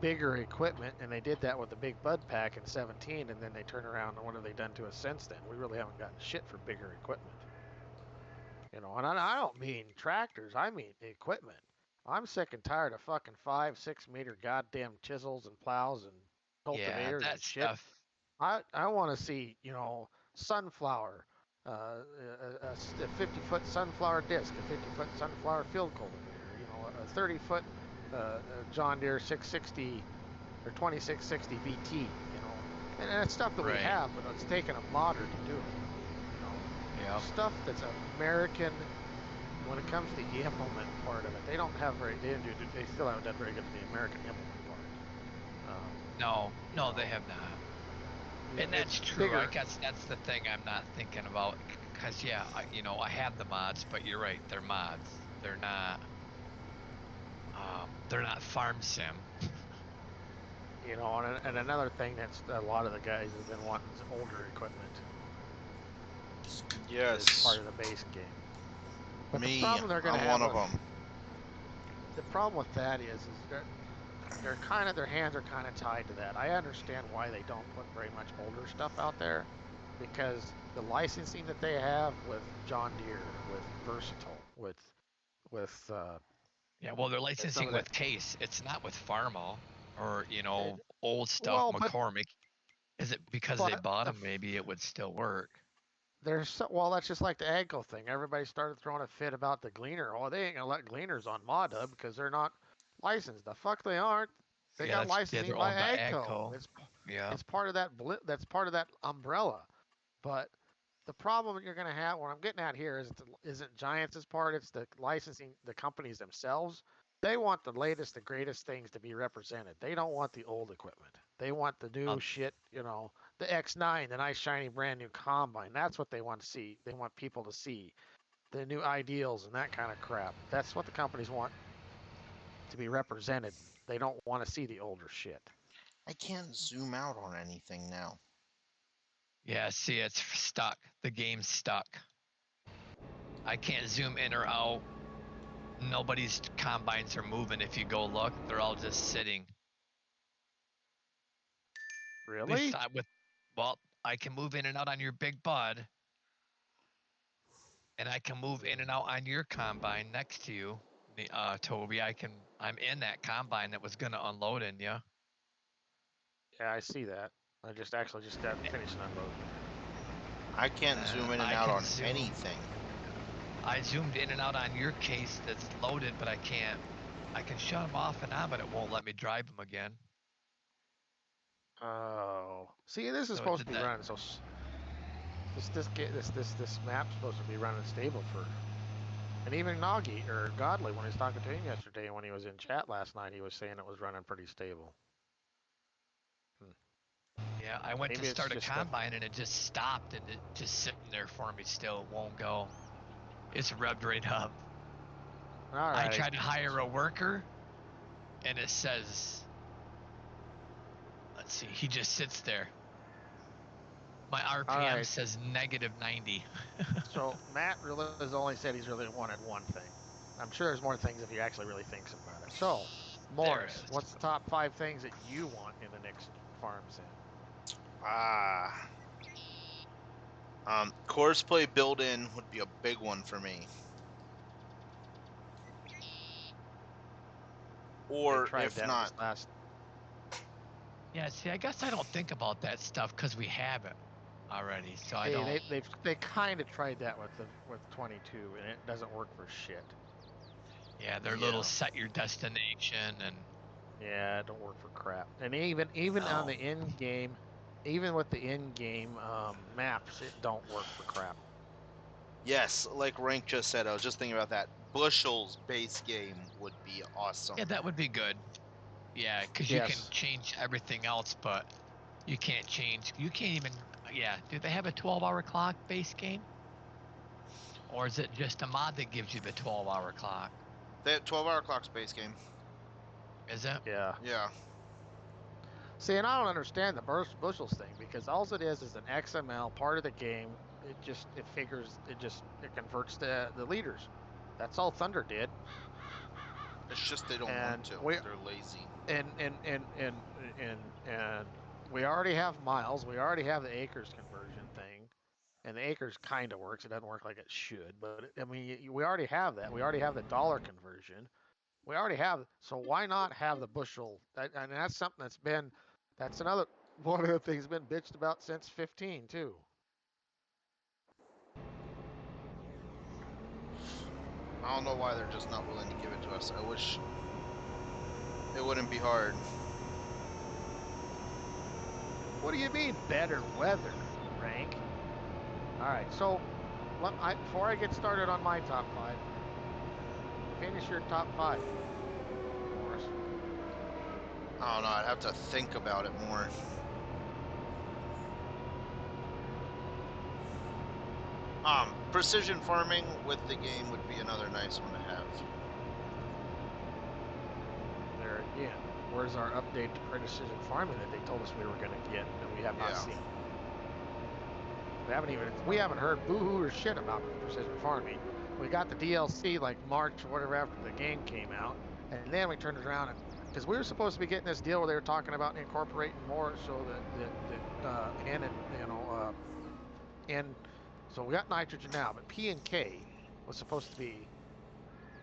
S2: bigger equipment, and they did that with the big Bud Pack in 17, and then they turn around and what have they done to us since then? We really haven't gotten shit for bigger equipment. You know, and I don't mean tractors, I mean equipment. I'm sick and tired of fucking 5-6 meter goddamn chisels and plows and cultivators and shit.
S3: Stuff.
S2: I want to see, you know, sunflower, a 50-foot sunflower disc, a 50-foot sunflower field cultivator, you know, a 30-foot John Deere 660 or 2660 VT, you know, and that's stuff that we have, but it's taken a modder to do it. You know, stuff that's American. When it comes to the implement part of it, they don't have very. They still haven't done very good with the American implement part.
S3: No, they have not. And that's true. I guess that's the thing I'm not thinking about. Because I have the mods, but you're right. They're mods. They're not. They're not farm sim.
S2: You know, and another thing that's a lot of the guys have been wanting is older equipment.
S1: Yes.
S2: As part of the base game. But
S1: Me,
S2: the problem they're going to
S1: I'm
S2: have
S1: one of them.
S2: The problem with that is they're kind of, their hands are kind of tied to that. I understand why they don't put very much older stuff out there, because the licensing that they have with John Deere, with Versatile, with
S3: well, they're licensing with Case. It's not with Farmall or old stuff.
S2: Well,
S3: McCormick. Is it because they bought them? Maybe it would still work.
S2: Well, that's just like the AGCO thing. Everybody started throwing a fit about the Gleaner. Oh, they ain't gonna let Gleaners on ModHub because they're not licensed. The fuck they aren't. They got licensing by AGCO. It's part of that. That's part of that umbrella. But the problem you're gonna have, what I'm getting at here, isn't Giants' part. It's the licensing, the companies themselves. They want the latest, the greatest things to be represented. They don't want the old equipment. They want the new shit, you know, the X9, the nice shiny brand new combine. That's what they want to see. They want people to see the new ideals and that kind of crap. That's what the companies want to be represented. They don't want to see the older shit.
S1: I can't zoom out on anything now.
S3: Yeah, see, it's stuck. The game's stuck. I can't zoom in or out. Nobody's combines are moving. If you go look, they're all just sitting.
S2: Really?
S3: Well, I can move in and out on your big bud, and I can move in and out on your combine next to you, Toby. I'm in that combine that was gonna unload in you.
S2: Yeah, I see that. I just got finished unloading.
S1: I can't zoom in and out on anything.
S3: I zoomed in and out on your case that's loaded, but I can't. I can shut them off and on, but it won't let me drive them again.
S2: Oh, see, this is supposed to be running. So this map's supposed to be running stable for. And even Noggy or Godly, when I was talking to him yesterday, when he was in chat last night, he was saying it was running pretty stable.
S3: Yeah, I went to start a combine and it just stopped and it just sitting there for me still. It won't go. It's revved right up.
S2: All right.
S3: I tried to hire a worker and it says, let's see, he just sits there. My RPM says -90.
S2: So Matt really has only said he's really wanted one thing. I'm sure there's more things if he actually really thinks about it. So, Morris, what's the top 5 things that you want in the next farm sim?
S1: Courseplay build-in would be a big one for me. Or if not,
S3: yeah. See, I guess I don't think about that stuff because we have it already. So I don't.
S2: They kind of tried that with 22, and it doesn't work for shit.
S3: Yeah, their little set your destination and.
S2: Yeah, it don't work for crap. And even on the in-game, even with the in-game maps, it don't work for crap.
S1: Yes, like Rank just said, I was just thinking about that. Bushels base game would be awesome.
S3: Yeah, that would be good. Yeah, because you can change everything else, but you can't change. You can't even. Yeah, do they have a 12-hour clock base game? Or is it just a mod that gives you the 12-hour clock?
S1: They have 12-hour clock's base game.
S3: Is it?
S2: Yeah.
S1: Yeah.
S2: See, and I don't understand the bushels thing because all it is an XML part of the game. It converts the leaders. That's all Thunder did.
S1: It's just they don't want to. They're lazy.
S2: And we already have miles. We already have the acres conversion thing, and the acres kind of works. It doesn't work like it should, but I mean, we already have that. We already have the dollar conversion. We already have. So why not have the bushel? And that's something that's another one of the things been bitched about since 15 too.
S1: I don't know why they're just not willing to give it to us. I wish it wouldn't be hard.
S2: What do you mean better weather, Rank? All right, so before I get started on my top 5, finish your top 5, Morris.
S1: I don't know. I'd have to think about it more. Precision farming with the game would be another nice one to have.
S2: There again, where's our update to precision farming that they told us we were going to get that we have not seen? We haven't heard boo-hoo or shit about precision farming. We got the DLC like March or whatever after the game came out, and then we turned it around and because we were supposed to be getting this deal where they were talking about incorporating more so so we got nitrogen now, but P and K was supposed to be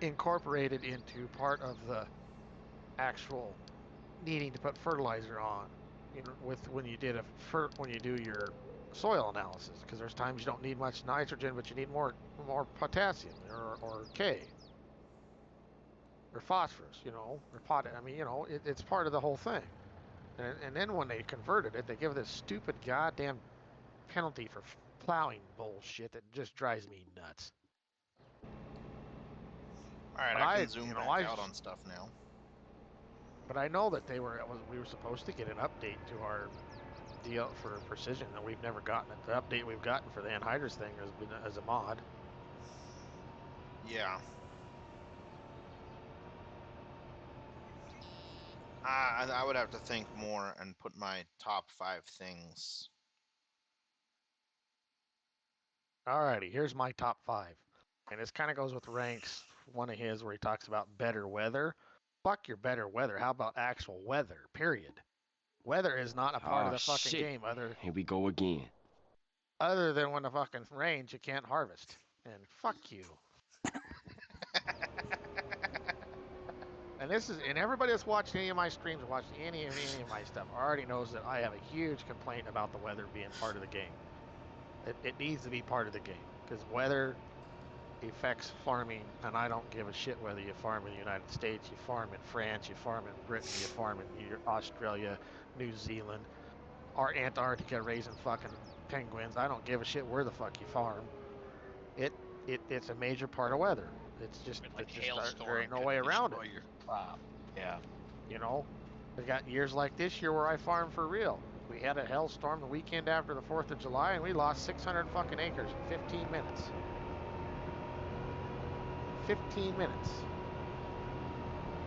S2: incorporated into part of the actual needing to put fertilizer on, when you do your soil analysis, because there's times you don't need much nitrogen, but you need more potassium or K or phosphorus, or potash. I mean, it's part of the whole thing. And then when they converted it, they give this stupid goddamn penalty for plowing bullshit that just drives me nuts.
S1: All right, I can zoom back out on stuff now.
S2: But I know that we were supposed to get an update to our deal for precision that we've never gotten it. The update we've gotten for the anhydrous thing has been as a mod.
S1: Yeah. I would have to think more and put my top 5 things.
S2: Alrighty, here's my top 5. And this kind of goes with Rank's, one of his where he talks about better weather. Fuck your better weather. How about actual weather, period? Weather is not a part of the fucking game
S4: Here we go again.
S2: Other than when the fucking rains, you can't harvest. And fuck you. And everybody that's watched any of my streams, watched any of my stuff, already knows that I have a huge complaint about the weather being part of the game. It needs to be part of the game because weather affects farming, and I don't give a shit whether you farm in the United States, you farm in France, you farm in Britain, you farm in Australia, New Zealand, or Antarctica raising fucking penguins. I don't give a shit where the fuck you farm. It's a major part of weather. It's just, there ain't no way around it.
S3: Your crop. Yeah.
S2: You know, we got years like this year where I farm for real. We had a hailstorm the weekend after the 4th of July, and we lost 600 fucking acres in 15 minutes. 15 minutes.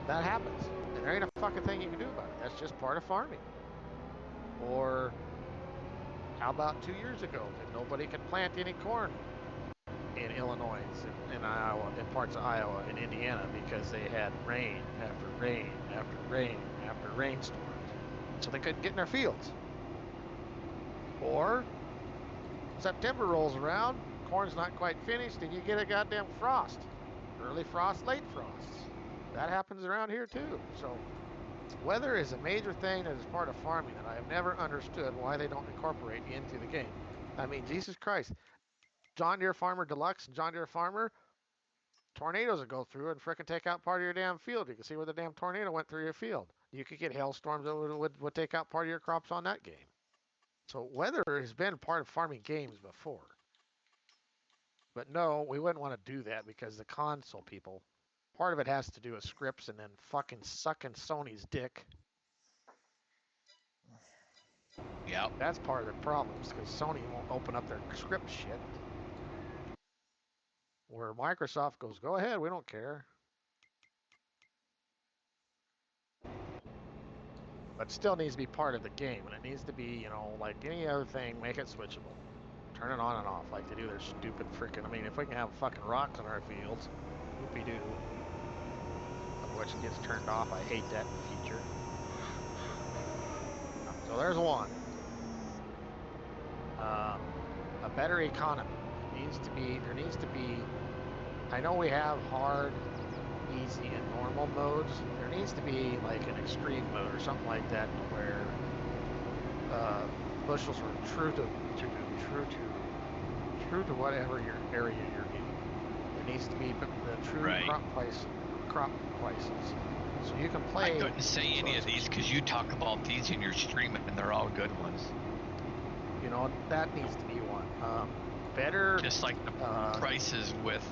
S2: That happens. And there ain't a fucking thing you can do about it. That's just part of farming. Or how about 2 years ago that nobody could plant any corn in Illinois, in Iowa, in parts of Iowa, in Indiana, because they had rain after rain after rain after rainstorms. So they couldn't get in their fields. Or September rolls around, corn's not quite finished, and you get a goddamn frost. Early frost, late frosts. That happens around here too. So weather is a major thing that is part of farming that I have never understood why they don't incorporate into the game. I mean, Jesus Christ. John Deere Farmer Deluxe and John Deere Farmer, tornadoes would go through and frickin' take out part of your damn field. You can see where the damn tornado went through your field. You could get hailstorms that would take out part of your crops on that game. So weather has been part of farming games before. But no, we wouldn't want to do that because the console people, part of it has to do with scripts and then fucking sucking Sony's dick.
S3: Yep.
S2: That's part of the problems because Sony won't open up their script shit. Where Microsoft goes, go ahead, we don't care. But still needs to be part of the game, and it needs to be, you know, like any other thing, make it switchable. Turn it on and off like they do their stupid freaking, I mean, if we can have fucking rocks in our fields, whoopie-doo. Which gets turned off, I hate that feature. So there's one. A better economy. There needs to be, I know we have hard, easy, and normal modes. There needs to be like an extreme mode or something like that where bushels are true to whatever your area you're in. There needs to be the true crop prices. So you can play.
S3: I couldn't say any of these because you talk about these in your stream and they're all good ones.
S2: You know, that needs to be one. Better.
S3: Just like the prices with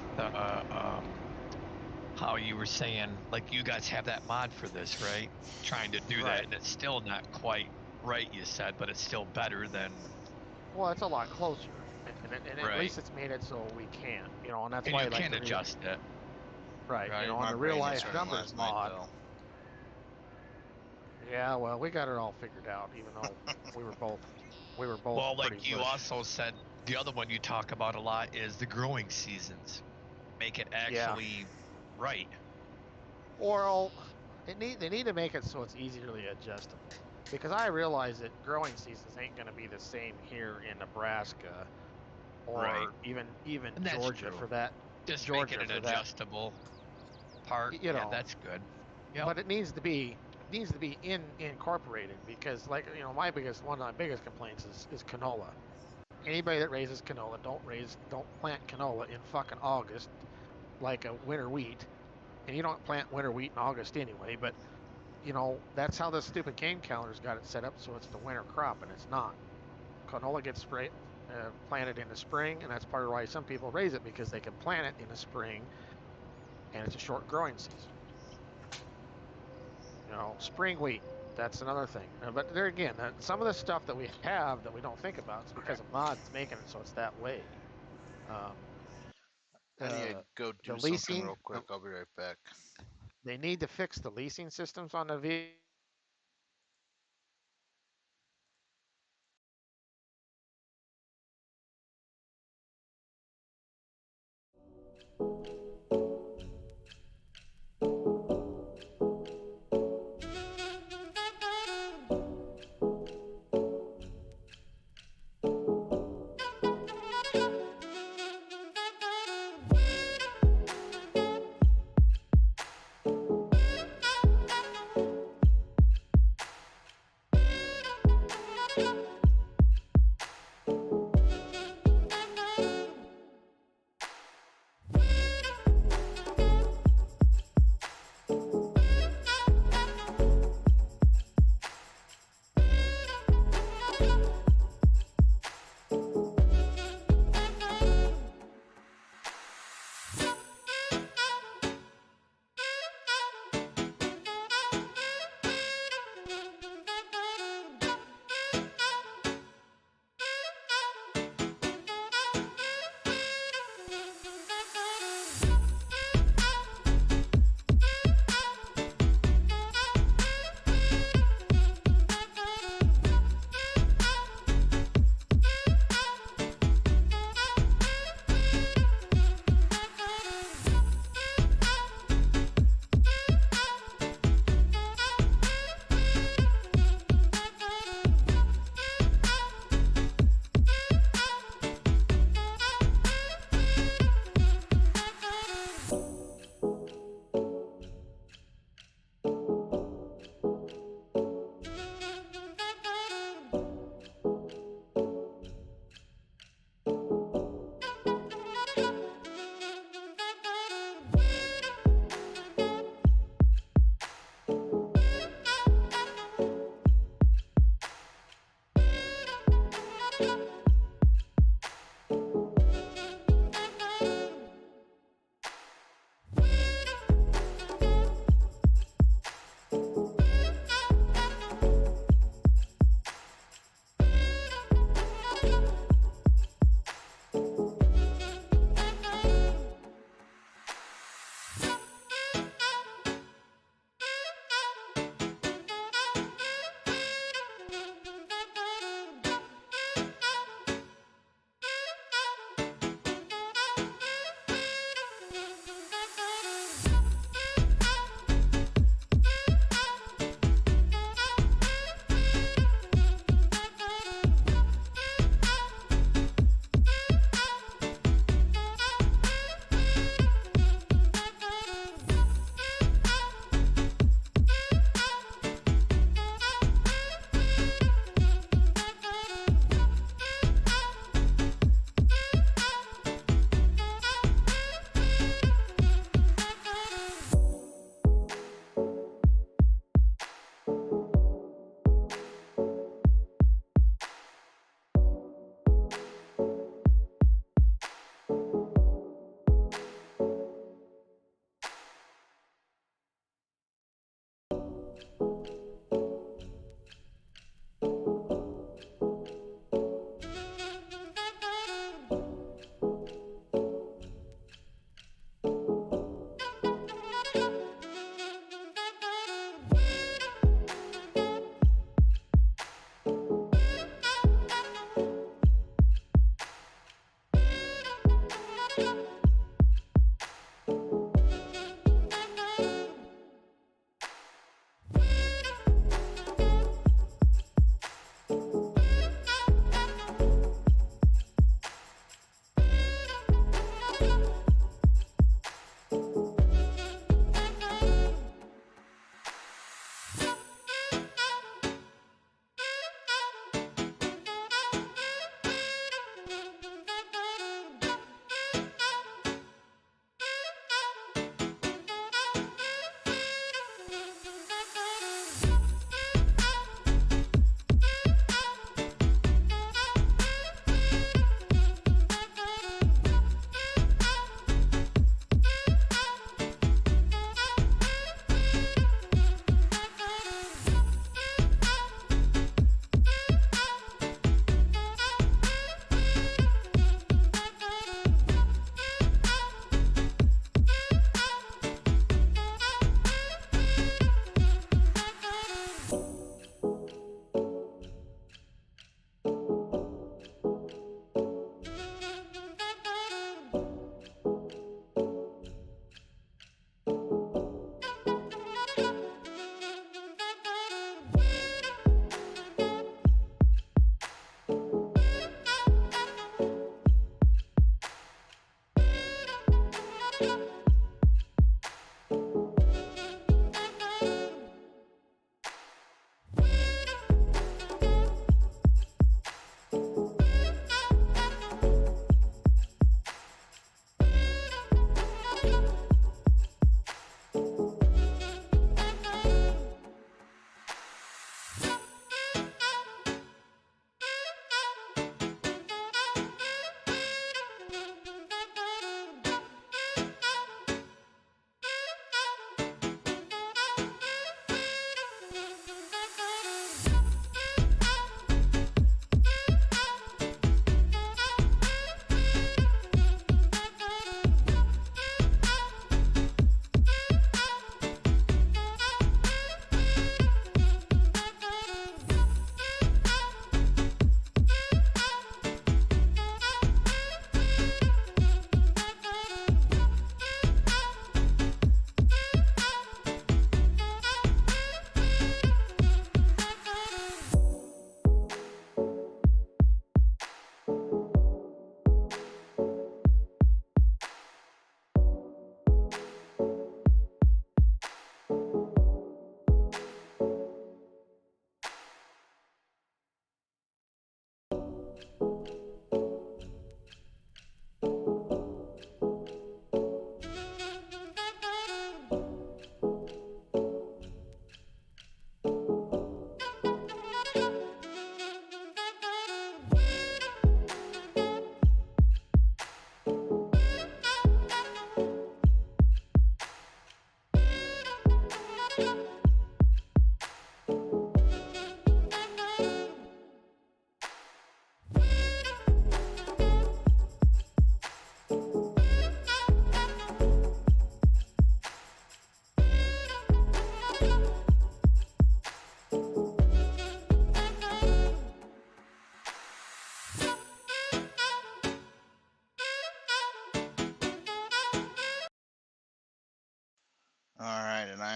S3: how you were saying, like you guys have that mod for this, right? Trying to do that, and it's still not quite right, you said, but it's still better than.
S2: Well, it's a lot closer, and at least it's made it so we can, you know, and that's why
S3: you can adjust it.
S2: Right, you know, on the real life numbers mod. Yeah, well, we got it all figured out, even though we were both.
S3: Well, like you also said, the other one you talk about a lot is the growing seasons. Make it actually right.
S2: Or they need to make it so it's easily adjustable. Because I realize that growing seasons ain't going to be the same here in Nebraska or even Georgia for that.
S3: Just
S2: Georgia
S3: make it an adjustable part.
S2: You know,
S3: yeah, that's good. Yep.
S2: But it needs to be incorporated because, like, you know, one of my biggest complaints is canola. Anybody that raises canola, don't plant canola in fucking August like a winter wheat, and you don't plant winter wheat in August anyway. But you know, that's how the stupid game calendar's got it set up, so it's the winter crop, and it's not. Canola gets planted in the spring, and that's part of why some people raise it, because they can plant it in the spring, and it's a short growing season. spring wheat. That's another thing. But there again, some of the stuff that we have that we don't think about is because of mods making it so it's that way.
S1: I need to go do
S2: The
S1: something
S2: leasing,
S1: real quick. I'll be right back.
S2: they need to fix the leasing systems on the vehicle.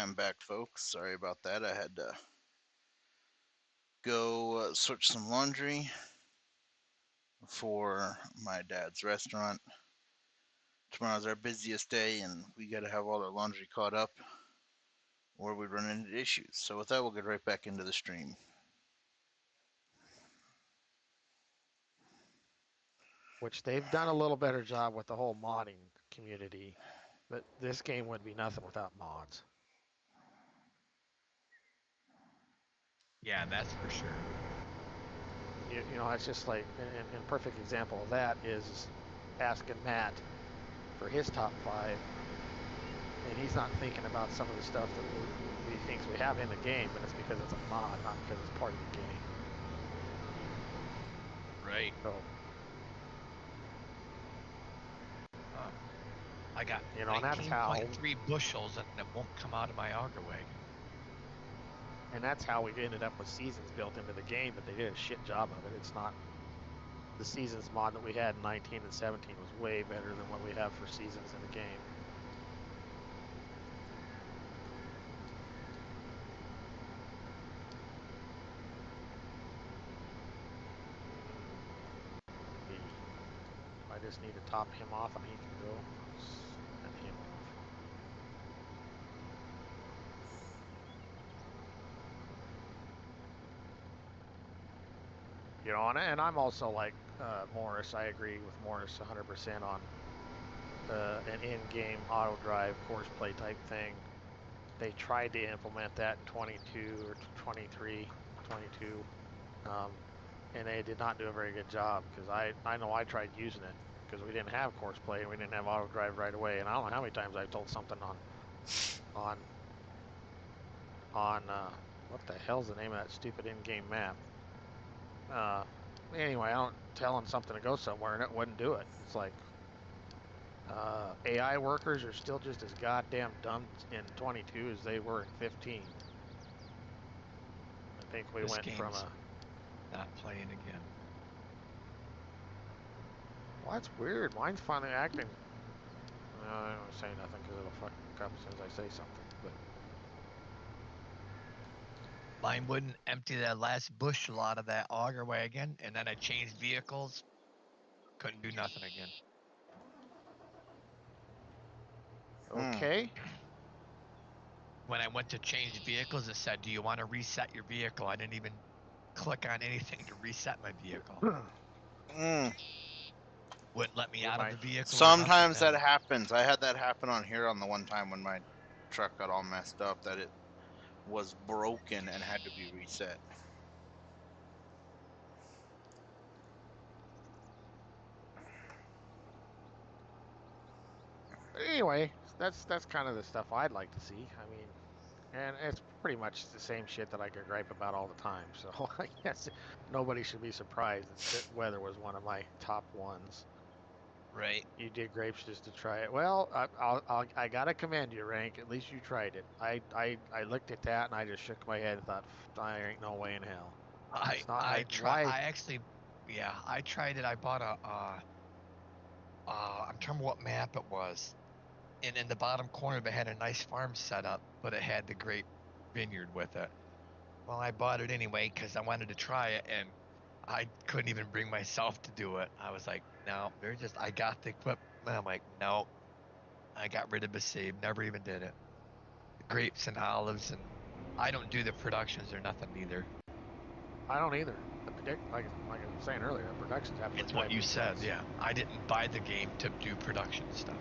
S1: I'm back, folks. Sorry about that. I had to go switch some laundry for my dad's restaurant. Tomorrow's our busiest day, and we got to have all our laundry caught up, or we run into issues. So with that, we'll get right back into the stream.
S2: Which they've done a little better job with the whole modding community, but this game would be nothing without mods.
S3: Yeah, that's for sure.
S2: You know, it's just like, and a perfect example of that is asking Matt for his top 5, and he's not thinking about some of the stuff that he thinks we have in the game, but it's because it's a mod, not because it's part of the game.
S3: Right.
S2: So,
S3: I got,
S2: you know, and that's how
S3: 19.3 bushels, and it won't come out of my auger wagon.
S2: And that's how we ended up with seasons built into the game, but they did a shit job of it. It's not, the seasons mod that we had in 19 and 17 was way better than what we have for seasons in the game. I just need to top him off and he can go. Send him off. You know, and I'm also like Morris. I agree with Morris 100% on an in-game auto drive course play type thing. They tried to implement that in 22 or 23, 22, and they did not do a very good job, because I know I tried using it because we didn't have course play and we didn't have auto drive right away, and I don't know how many times I told something on what the hell's the name of that stupid in-game map? Anyway, I don't telling something to go somewhere and it wouldn't do it. It's like AI workers are still just as goddamn dumb in 22 as they were in 15. I think we went from a...
S3: Not playing again.
S2: Well, that's weird. Mine's finally acting. I don't say nothing because it'll fuck up as soon as I say something. But
S3: Mine wouldn't empty that last bushel out of that auger wagon, and then I changed vehicles. Couldn't do nothing again.
S2: okay.
S3: When I went to change vehicles, it said, "Do you want to reset your vehicle?" I didn't even click on anything to reset my vehicle. Wouldn't let me out of the vehicle.
S1: Sometimes that happens. I had that happen on here on the one time when my truck got all messed up, that it was broken and had to be reset.
S2: Anyway, that's kind of the stuff I'd like to see. I mean, and it's pretty much the same shit that I could gripe about all the time. So I guess nobody should be surprised that weather was one of my top ones.
S3: Right.
S2: You did grapes just to try it. Well, I gotta commend you, Rank. At least you tried it. I looked at that and I just shook my head and thought, there ain't no way in hell.
S3: I actually, yeah, I tried it. I bought I'm trying to remember what map it was. And in the bottom corner, they had a nice farm set up, but it had the grape vineyard with it. Well, I bought it anyway because I wanted to try it, and I couldn't even bring myself to do it. I was like, no, I got the equipment. I'm like, no. I got rid of the save, never even did it. Grapes and olives, and I don't do the productions or nothing either.
S2: I don't either. Like I was saying earlier, the production's absolutely.
S3: It's what you said, yeah. I didn't buy the game to do production stuff.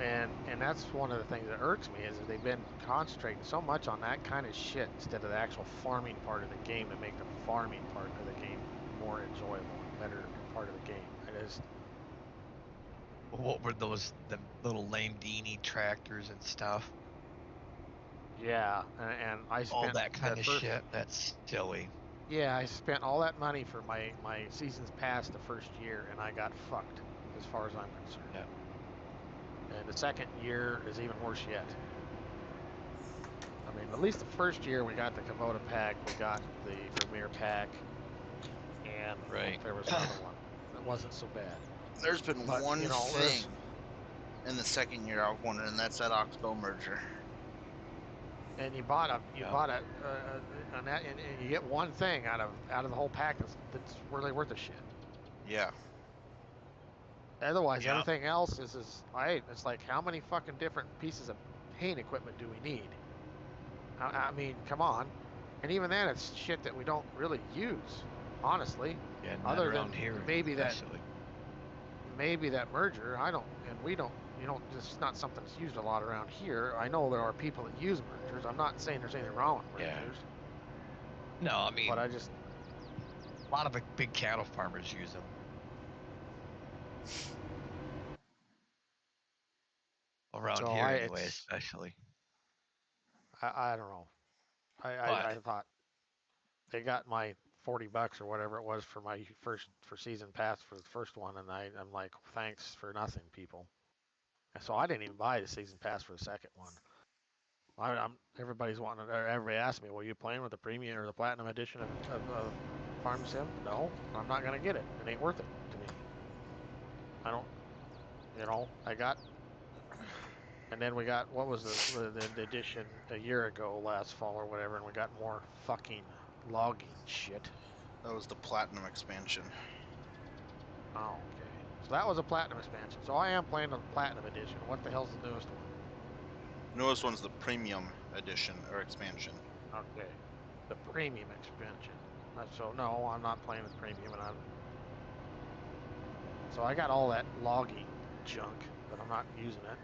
S2: And that's one of the things that irks me is that they've been concentrating so much on that kind of shit instead of the actual farming part of the game to make the farming part of the game more enjoyable and better part of the game. It is.
S3: What were the little lame Dini tractors and stuff?
S2: Yeah, and I spent
S3: all that kind of shit. That's silly.
S2: Yeah, I spent all that money for my seasons pass the first year, and I got fucked as far as I'm concerned.
S3: Yeah.
S2: And the second year is even worse yet. I mean, at least the first year we got the Kubota pack, we got the Vermeer pack, and there was another one that wasn't so bad.
S1: There's been one thing And the second year I was wondering, that's that Oxbow merger.
S2: And you bought a
S3: Yeah.
S2: and you get one thing out of the whole pack that's really worth a shit.
S1: Yeah.
S2: Otherwise,
S3: Yeah.
S2: everything else is it's like, how many fucking different pieces of paint equipment do we need? I mean, come on. And even then, it's shit that we don't really use, honestly.
S3: Yeah, not
S2: Other
S3: around
S2: than
S3: here,
S2: maybe
S3: especially.
S2: that merger. We don't. You don't. It's not something that's used a lot around here. I know there are people that use mergers. I'm not saying there's anything wrong with
S3: Yeah.
S2: mergers.
S3: No, I mean,
S2: But I just,
S3: a lot of big cattle farmers use them. Around
S2: so
S3: here, anyway, especially.
S2: I don't know.
S3: But
S2: I thought they got my $40 or whatever it was for my for season pass for the first one, and I'm like, thanks for nothing, people. And so I didn't even buy the season pass for the second one. Everybody's wanting. Everybody asked me, "Well, you playing with the premium or the platinum edition of Farm Sim?" No, I'm not gonna get it. It ain't worth it to me. I don't. I got. And then we got, what was the edition a year ago, last fall or whatever, and we got more fucking logging shit.
S1: That was the Platinum expansion.
S2: Oh, okay. So that was a platinum expansion. So I am playing the platinum edition. What the hell's the newest one?
S1: Newest one's the Premium edition or expansion.
S2: Okay, the premium expansion. So no, I'm not playing with premium, and so I got all that logging junk, but I'm not using it.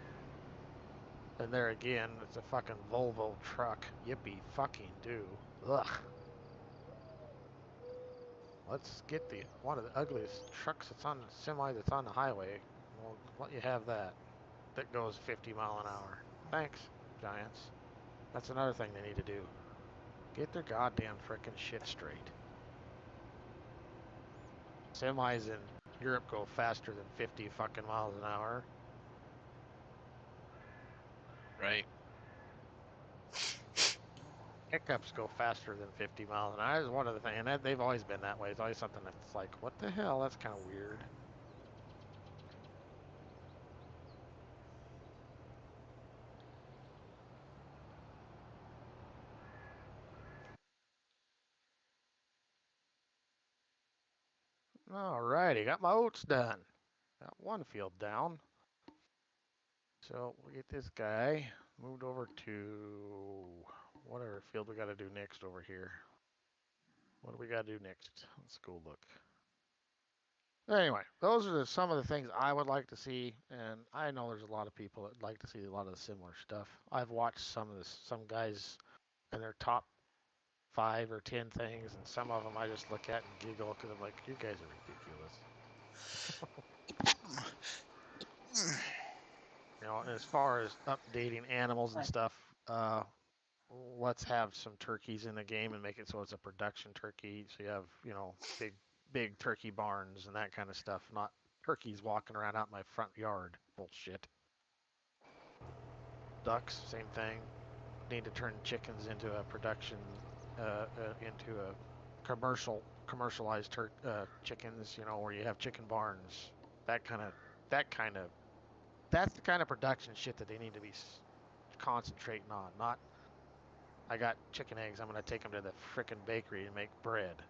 S2: And there again, it's a fucking Volvo truck. Yippee fucking do. Ugh. Let's get one of the ugliest trucks that's on the semi that's on the highway. We'll let you have that. That goes 50 mile an hour. Thanks, Giants. That's another thing they need to do. Get their goddamn frickin' shit straight. Semis in Europe go faster than 50 fucking miles an hour.
S3: right.
S2: Pickups go faster than 50 miles an hour. Is one of the things, and they've always been that way. It's always something that's like, what the hell? That's kind of weird. Alrighty, got my oats done. Got one field down. So we get this guy moved over to whatever field we got to do next over here. What do we got to do next? Let's go look. Anyway, those are some of the things I would like to see, and I know there's a lot of people that like to see a lot of the similar stuff. I've watched some guys and their top 5 or 10 things, and some of them I just look at and giggle because I'm like, you guys are ridiculous. As far as updating animals and stuff, let's have some turkeys in the game and make it so it's a production turkey. So you have, big turkey barns and that kind of stuff, not turkeys walking around out my front yard. Bullshit. Ducks, same thing. Need to turn chickens into a production, into a commercialized chickens. Where you have chicken barns. That's the kind of production shit that they need to be concentrating on. Not, I got chicken eggs, I'm gonna take them to the frickin' bakery and make bread.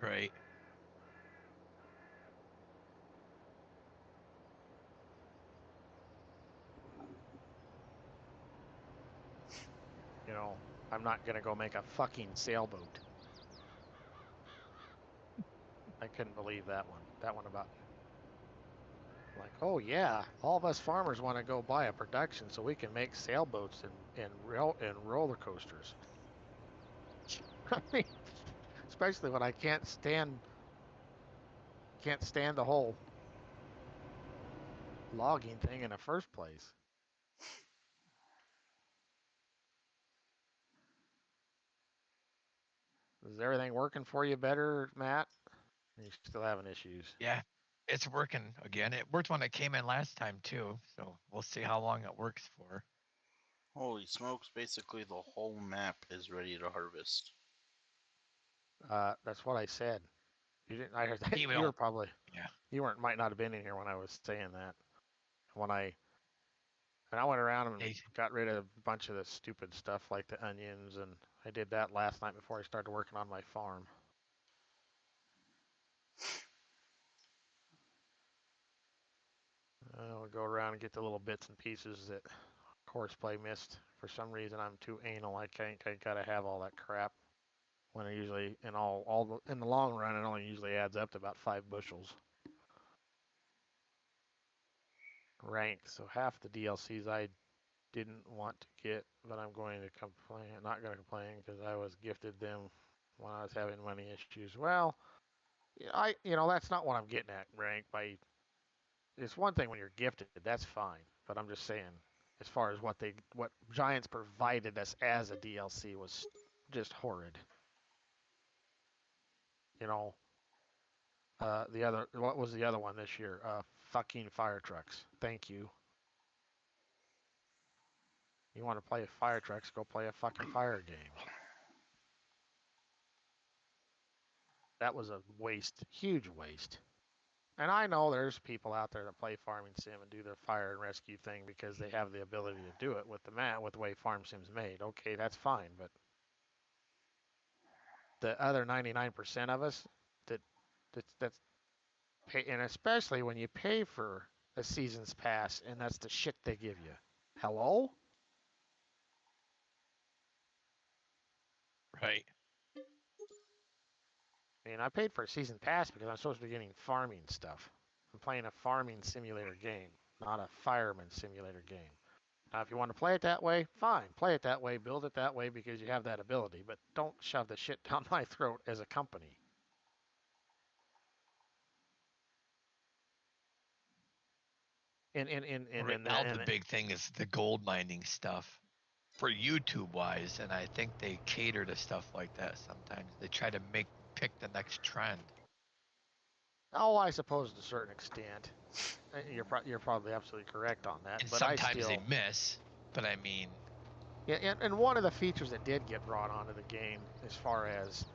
S3: Right.
S2: I'm not gonna go make a fucking sailboat. I couldn't believe that one. That one about, like, oh yeah, all of us farmers want to go buy a production so we can make sailboats and roller coasters. I mean, especially when I can't stand the whole logging thing in the first place. Is everything working for you better, Matt? Are you still having issues?
S3: Yeah, it's working again. It worked when it came in last time too, so we'll see how long it works for.
S1: Holy smokes, basically the whole map is ready to harvest.
S2: That's what I said. You didn't. I heard
S3: You
S2: you were
S3: don't-
S2: probably.
S3: Yeah.
S2: You might not have been in here when I was saying that. When I went around and
S3: Hey,
S2: got rid of a bunch of the stupid stuff like the onions, and I did that last night before I started working on my farm. I'll go around and get the little bits and pieces that Horseplay missed. For some reason, I'm too anal. I gotta have all that crap. When I usually, in the long run, it only usually adds up to about 5 bushels. Ranked, so half the DLCs I didn't want to get, but I'm going to complain. Not going to complain because I was gifted them when I was having money issues. Well, that's not what I'm getting at. Rank by, it's one thing when you're gifted, that's fine. But I'm just saying, as far as what Giants provided us as a DLC was just horrid. What was the other one this year? Fucking fire trucks. Thank you. You want to play fire trucks? Go play a fucking fire game. That was a waste, huge waste. And I know there's people out there that play farming sim and do the fire and rescue thing because they have the ability to do it with the way farm sim's made. Okay, that's fine, but the other 99% of us that's pay, and especially when you pay for a season's pass and that's the shit they give you. Hello?
S3: right.
S2: I mean, I paid for a season pass because I'm supposed to be getting farming stuff. I'm playing a farming simulator game, not a fireman simulator game. Now, if you want to play it that way, fine. Play it that way, build it that way because you have that ability. But don't shove the shit down my throat as a company.
S3: Right now, the big thing is the gold mining stuff for YouTube wise, and I think they cater to stuff like that sometimes. They try to pick the next trend.
S2: Oh, I suppose to a certain extent. You're probably absolutely correct on that.
S3: And
S2: But
S3: sometimes they miss. But I mean,
S2: yeah, and one of the features that did get brought onto the game, as far as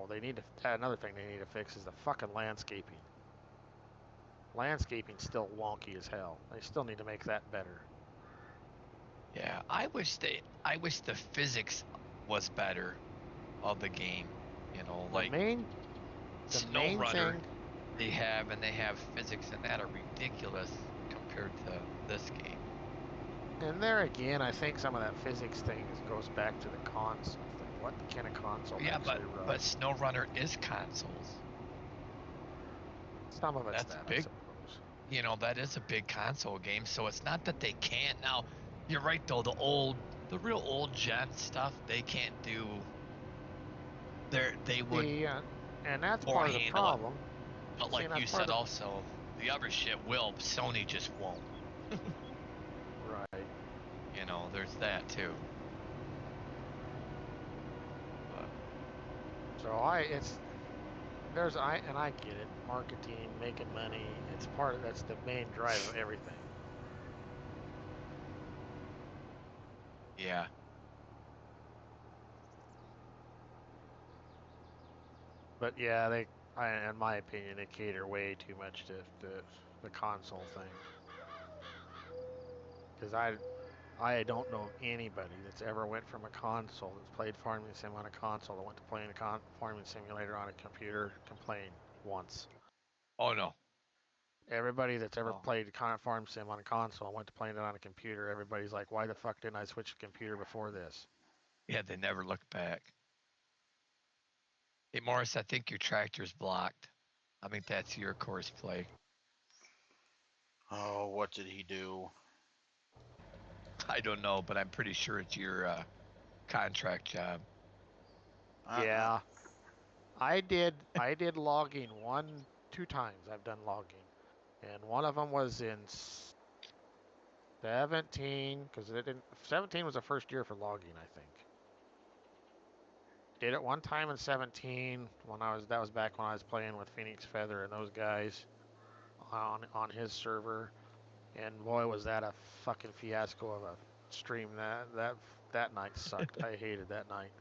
S2: they need to. Another thing they need to fix is the fucking landscaping. Landscaping's still wonky as hell. They still need to make that better.
S3: yeah, I wish the physics was better of the game. Like SnowRunner, they have physics in that are ridiculous compared to this game.
S2: And there again, I think some of that physics thing goes back to the console thing. What can a console actually run?
S3: But SnowRunner is consoles.
S2: Some of it's
S3: That's
S2: that,
S3: big.
S2: I suppose.
S3: That is a big console game, so it's not that they can't. Now, you're right though. The real old gen stuff, they can't do. They would.
S2: And that's part of the problem.
S3: But like you said, also the other shit will. Sony just won't.
S2: Right.
S3: There's that too. But.
S2: So I get it. Marketing, making money. That's the main drive of everything.
S3: Yeah.
S2: But yeah, in my opinion, they cater way too much to the console thing. Because I don't know of anybody that's ever went from a console that's played farming sim on a console that went to playing a farming simulator on a computer complained once.
S3: Oh no.
S2: Everybody that's ever played farm sim on a console and went to playing it on a computer, everybody's like, why the fuck didn't I switch the computer before this?
S3: Yeah, they never look back. Hey Morris, I think your tractor's blocked. I think that's your course play.
S1: Oh, what did he do?
S3: I don't know, but I'm pretty sure it's your contract job.
S2: Yeah. I did logging 2 times. I've done logging. And one of them was in 17, because 17 was the first year for logging, I think. Did it one time in 17 that was back when I was playing with Phoenix Feather and those guys on his server. And boy, was that a fucking fiasco of a stream. That night sucked. I hated that night.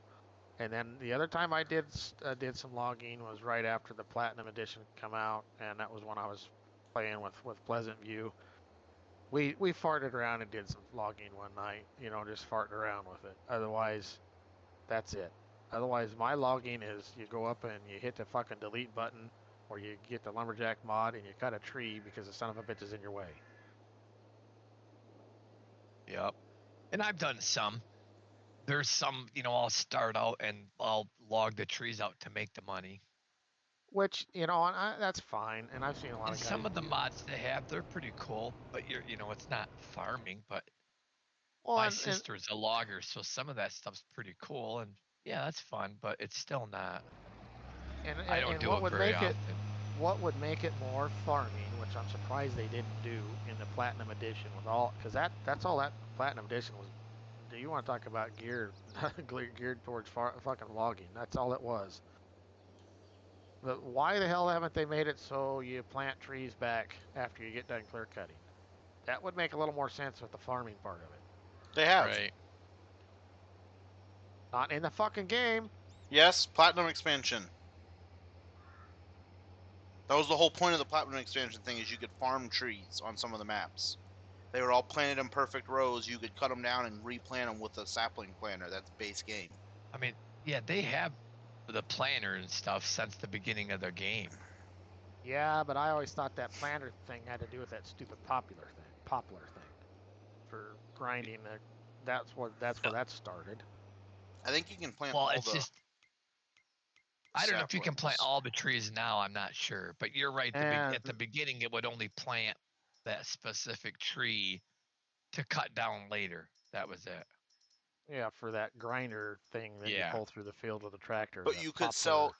S2: And then the other time I did some logging was right after the Platinum Edition come out, and that was when I was playing with Pleasant View. We farted around and did some logging one night, just farting around with it. Otherwise, that's it. Otherwise, my logging is you go up and you hit the fucking delete button, or you get the lumberjack mod and you cut a tree because the son of a bitch is in your way.
S3: Yep. And I've done some. There's some, I'll start out and I'll log the trees out to make the money.
S2: Which, and that's fine. And I've seen a lot
S3: And
S2: of guys.
S3: some of the mods they have, they're pretty cool, but it's not farming. But my sister's a logger, so some of that stuff's pretty cool, and yeah, that's fun. But it's still not. I don't do it very often.
S2: What would make it more farming, which I'm surprised they didn't do in the Platinum Edition with all, because that's all that Platinum Edition was. Do you want to talk about geared towards fucking logging? That's all it was. But why the hell haven't they made it so you plant trees back after you get done clear cutting? That would make a little more sense with the farming part of it.
S1: They have.
S3: Right.
S2: Not in the fucking game.
S1: Yes, Platinum expansion. That was the whole point of the Platinum expansion thing, is you could farm trees on some of the maps. They were all planted in perfect rows. You could cut them down and replant them with a sapling planter. That's base game.
S3: I mean, yeah, they have the planter and stuff since the beginning of their game.
S2: Yeah, but I always thought that planter thing had to do with that stupid poplar thing for grinding. That's where that started.
S1: I think you can plant.
S3: Well, it's just. I don't know if you can plant all the trees now. I'm not sure, but you're right. At the beginning, it would only plant that specific tree to cut down later. That was it.
S2: Yeah, for that grinder thing that you pull through the field with a tractor.
S1: But you could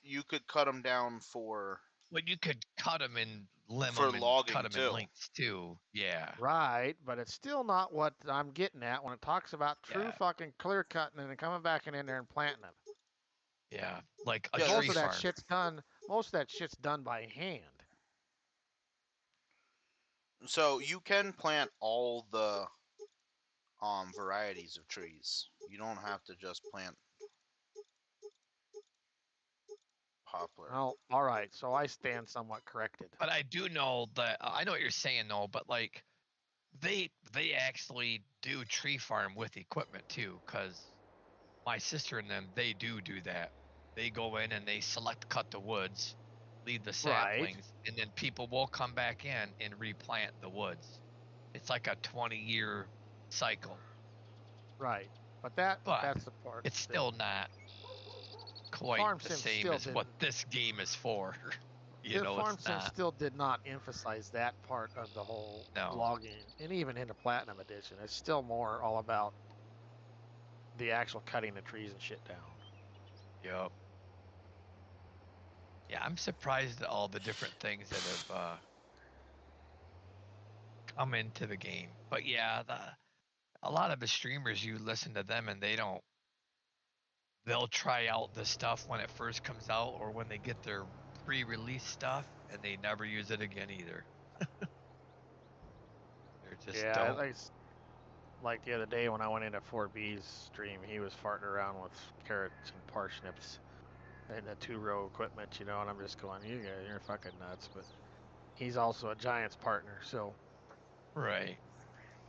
S1: you could cut them down for.
S3: Well, you could cut them and limb
S1: for
S3: them
S1: logging
S3: and cut them in lengths too. Yeah.
S2: Right, but it's still not what I'm getting at when it talks about true fucking clear cutting and then coming back in there and planting them.
S3: Yeah, like a
S2: tree
S3: farm.
S2: Most of that shit's done by hand.
S1: So you can plant all the varieties of trees. You don't have to just plant poplar.
S2: Oh, all right. So I stand somewhat corrected.
S3: But I do know that I know what you're saying though. But like, they actually do tree farm with equipment too, because my sister and them they do that. They go in and they select cut the woods, leave the saplings, and then people will come back in and replant the woods. It's like a 20-year cycle.
S2: Right, but that's the part.
S3: It's still not quite the same as what this game is for.
S2: Farm Sim still did not emphasize that part of the whole logging, and even in the Platinum Edition, it's still more all about the actual cutting the trees and shit down.
S3: Yep. Yeah, I'm surprised at all the different things that have come into the game. But yeah, a lot of the streamers, you listen to them and they'll try out the stuff when it first comes out or when they get their pre-release stuff, and they never use it again either. They're just don't.
S2: Like the other day when I went into 4B's stream, he was farting around with carrots and parsnips and the 2-row equipment, and I'm just going, you're fucking nuts. But he's also a Giants partner, so.
S3: Right.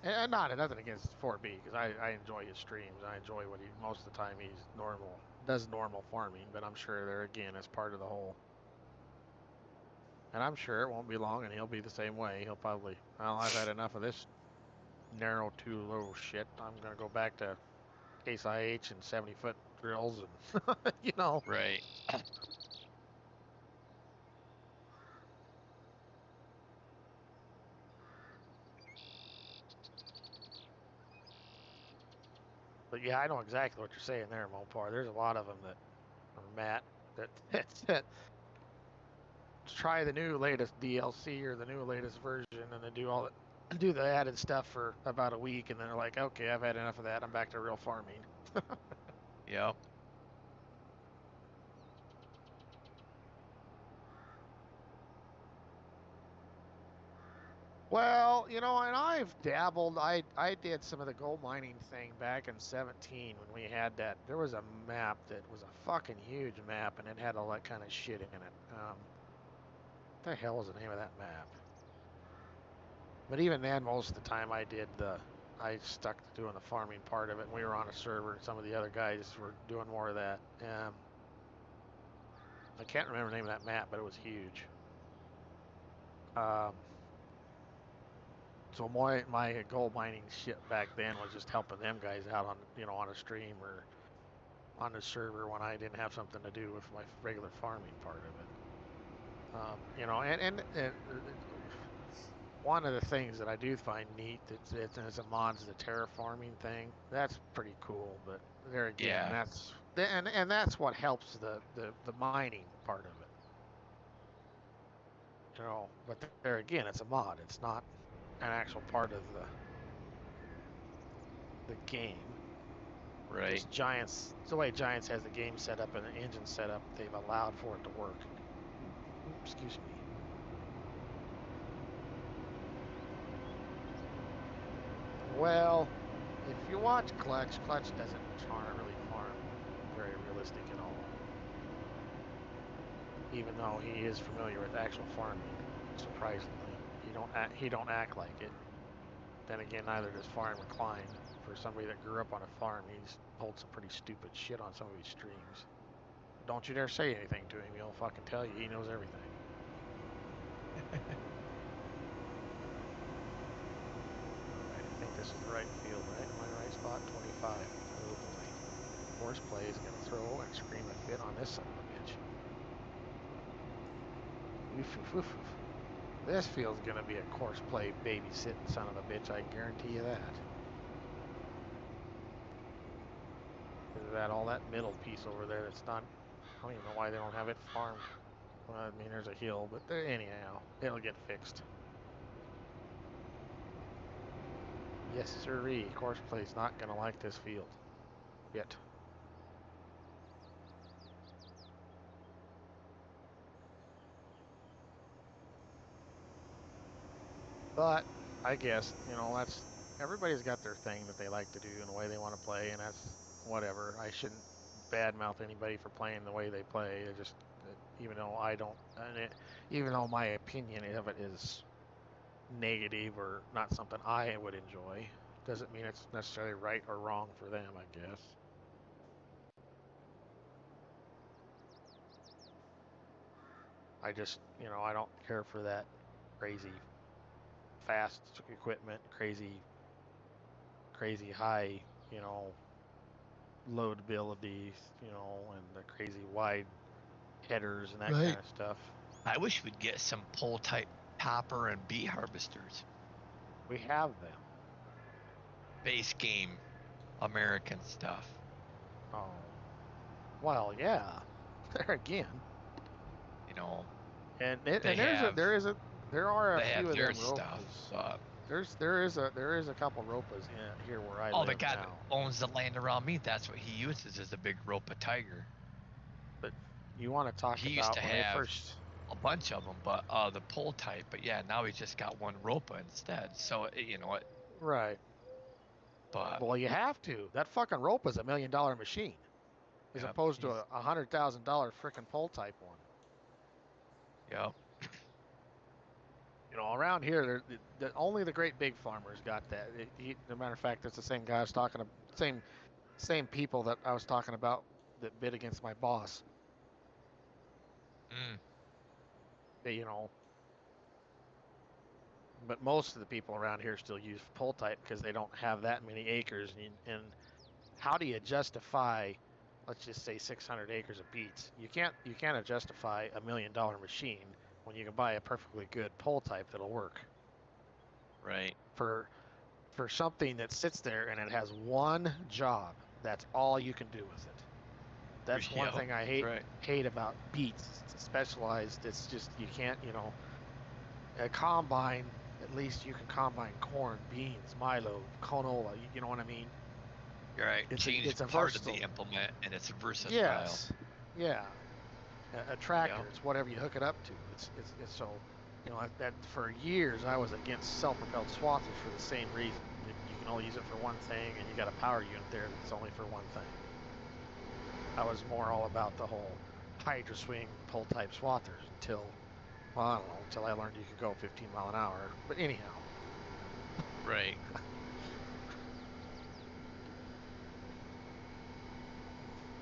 S2: And nothing against 4B, because I enjoy his streams. I enjoy what most of the time does normal farming, but I'm sure there again is part of the whole. And I'm sure it won't be long and he'll be the same way. He'll probably, I've had enough of this narrow 2-row shit. I'm going to go back to Case IH and 70-foot drills and,
S3: Right.
S2: But yeah, I know exactly what you're saying there, Mopar. There's a lot of them that, or Matt, that try the new latest DLC or the new latest version, and they do the added stuff for about a week, and then they're like, okay, I've had enough of that. I'm back to real farming.
S3: Yep.
S2: Well, you know, and I've dabbled. I did some of the gold mining thing back in 17 when we had that. There was a map that was a fucking huge map, and it had all that kind of shit in it. What the hell was the name of that map? But even then, most of the time I stuck to doing the farming part of it. And we were on a server, and some of the other guys were doing more of that. I can't remember the name of that map, but it was huge. So my gold mining shit back then was just helping them guys out on on a stream or on the server when I didn't have something to do with my regular farming part of it. And one of the things that I do find neat as a mods the terraforming thing. That's pretty cool. But there again, that's what helps the mining part of it. But there again, it's a mod. It's not an actual part of the game.
S3: Right.
S2: Just Giants, the way Giants has the game set up and the engine set up, they've allowed for it to work. Excuse me. Well, if you watch Clutch doesn't really farm very realistic at all. Even though he is familiar with actual farming, surprisingly, he don't act like it. Then again, neither does Farm Recline. For somebody that grew up on a farm, he's pulled some pretty stupid shit on some of his streams. Don't you dare say anything to him. He'll fucking tell you he knows everything. I think this is the right field, right? Am I right spot? 25. Oh boy. Horse play is going to throw and scream a fit on this son of a bitch. Oof, oof, oof, oof. This field's going to be a course play babysitting son of a bitch. I guarantee you that. All that middle piece over there that's not, I don't even know why they don't have it farmed. Well, I mean, there's a hill, but anyhow, it'll get fixed. Yes, sirree. Course play's not going to like this field. Yet. But, I guess, everybody's got their thing that they like to do and the way they want to play, and that's whatever. I shouldn't badmouth anybody for playing the way they play. Even though I don't, even though my opinion of it is negative or not something I would enjoy, doesn't mean it's necessarily right or wrong for them, I guess. I just, I don't care for that crazy fast equipment, crazy high, loadability, and the crazy wide headers and that kind of stuff.
S3: I wish we'd get some pole type topper and beet harvesters.
S2: We have them.
S3: Base game American stuff.
S2: Oh. Well, yeah. There again. And there are a few of them ropas. There is a couple ropas here where I live.
S3: Oh, the guy
S2: now.
S3: that owns the land around me, that's what he uses as a big ropa tiger.
S2: But you want to talk
S3: he
S2: about
S3: used to
S2: when
S3: have
S2: first...
S3: a bunch of them, but the pole type. But yeah, now he's just got one ropa instead. So
S2: Right.
S3: But
S2: well, you have to. That fucking ropa is $1 million machine, as opposed to a $100,000 frickin' pole type one.
S3: Yep.
S2: Around here, only the great big farmers got that. As a matter of fact, that's the same guy I was talking about, same people that I was talking about that bid against my boss. But most of the people around here still use pole type because they don't have that many acres. And how do you justify, let's just say 600 acres of beets? You can't justify $1 million machine when you can buy a perfectly good pole type that'll work.
S3: Right.
S2: For something that sits there and it has one job, that's all you can do with it. That's one thing I hate about beets. It's specialized. It's just, you can't, a combine, at least you can combine corn, beans, milo, canola, you know what I mean?
S3: You're right.
S2: It's a
S3: part
S2: versatile.
S3: of the implement, and it's versatile.
S2: Yes. Yeah. A tractor, it's whatever you hook it up to. It's so You know, that for years I was against self-propelled swathers for the same reason. You can only use it for one thing, and you got a power unit there that's only for one thing. I was more all about the whole hydro swing pull type swathers until, well, I don't know, until I learned you could go 15 mile an hour. But anyhow.
S3: Right.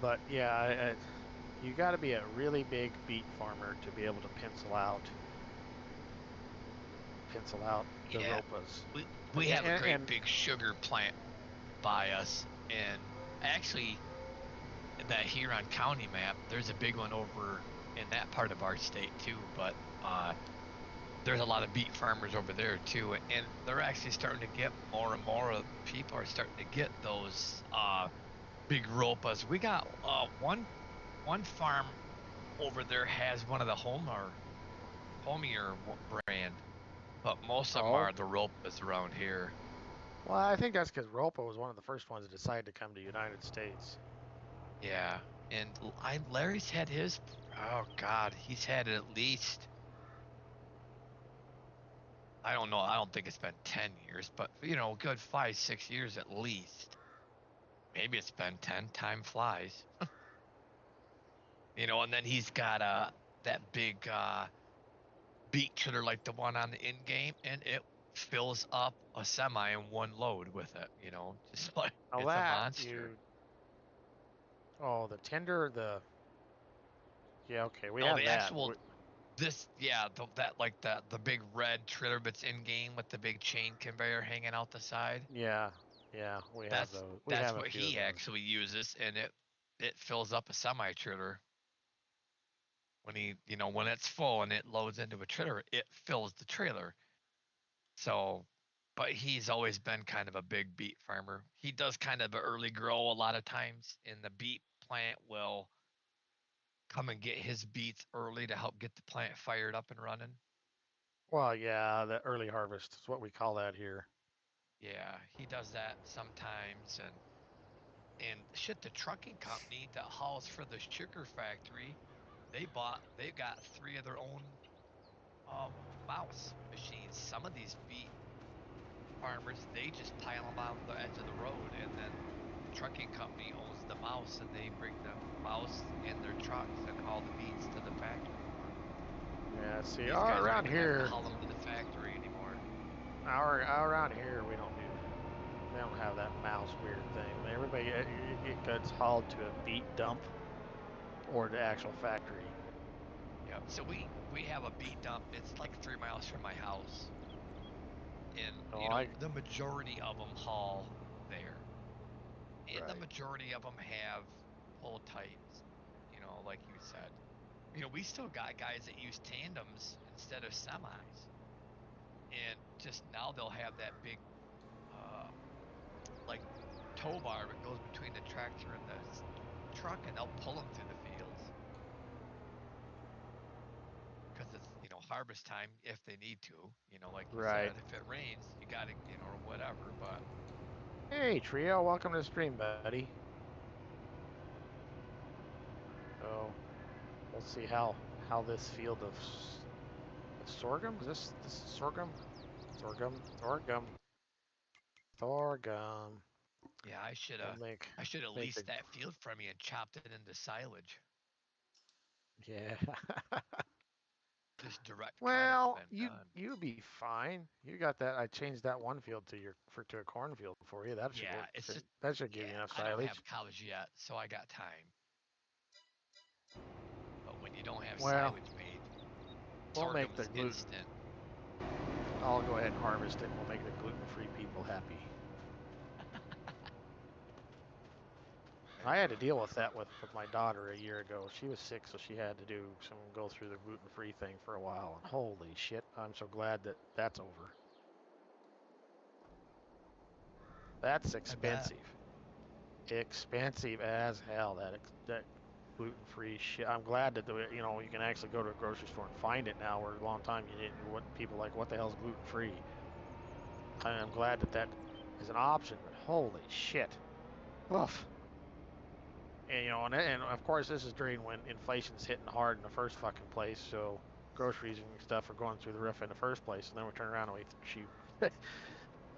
S2: But yeah, you got to be a really big beet farmer to be able to pencil out the ropas.
S3: We have a great big sugar plant by us, and actually that Huron County map, there's a big one over in that part of our state too, but there's a lot of beet farmers over there too, and they're actually starting to get more and more people are starting to get those big ropas. We got one farm over there has one of the Homier brand, but most of them are the ropas around here.
S2: Well, I think that's because ropa was one of the first ones that decided to come to the United States.
S3: Yeah, and Larry's had his. Oh God, he's had it at least. I don't know. I don't think it's been 10 years, but you know, good 5-6 years at least. Maybe it's been 10. Time flies. You know, and then he's got that big beet trailer like the one on the in game, and it fills up a semi in one load with it. You know, just like it's a monster.
S2: The tender, yeah, okay, we
S3: no,
S2: have
S3: the
S2: that.
S3: Actual, that like the big red trailer that's in game with the big chain conveyor hanging out the side.
S2: Yeah, we have those.
S3: That's what he actually uses, and it fills up a semi trailer. When when it's full and it loads into a trailer, it fills the trailer. So, but he's always been kind of a big beet farmer. He does kind of an early grow a lot of times, and the beet plant will come and get his beets early to help get the plant fired up and running.
S2: Well, yeah, the early harvest is what we call that here.
S3: Yeah, he does that sometimes, and shit, the trucking company that hauls for the sugar factory, they've got 3 of their own mouse machines. Some of these beet farmers, they just pile them on the edge of the road, and then the trucking company owns the mouse, and they bring the mouse in their trucks and haul the beets to the factory.
S2: Yeah, see,
S3: these guys
S2: around here,
S3: have to haul them to the factory anymore.
S2: Around here, we don't do that. We don't have that mouse weird thing. Everybody, it gets hauled to a beet dump or the actual factory.
S3: Yeah, so we have a beet dump. It's like 3 miles from my house, and the majority of them haul there, and the majority of them have pull types. Like you said, we still got guys that use tandems instead of semis, and just now they'll have that big like tow bar that goes between the tractor and the truck, and they'll pull them through the fields because it's harvest time if they need to. Like you said, if it rains, you got to or whatever. But
S2: hey, Trio, welcome to the stream, buddy. So we'll see how this field of sorghum, is this sorghum? Sorghum.
S3: Yeah, I should have leased that field from you and chopped it into silage.
S2: Yeah.
S3: Just direct.
S2: Well, you'd be fine. You got that. I changed that one field to a cornfield for you. That should that should give you enough silage.
S3: I don't have cows yet, so I got time. But when you don't have silage made,
S2: we'll make the gluten.
S3: Instant.
S2: I'll go ahead and harvest it. We'll make the gluten-free people happy. I had to deal with that with my daughter a year ago. She was sick, so she had to go through the gluten-free thing for a while. And holy shit, I'm so glad that that's over. That's expensive. Expensive as hell. That gluten-free shit. I'm glad that you can actually go to a grocery store and find it now. Where a long time you didn't. People like, what the hell is gluten-free? I'm glad that is an option. But holy shit. Oof. And and of course this is during when inflation's hitting hard in the first fucking place. So groceries and stuff are going through the roof in the first place, and then we turn around and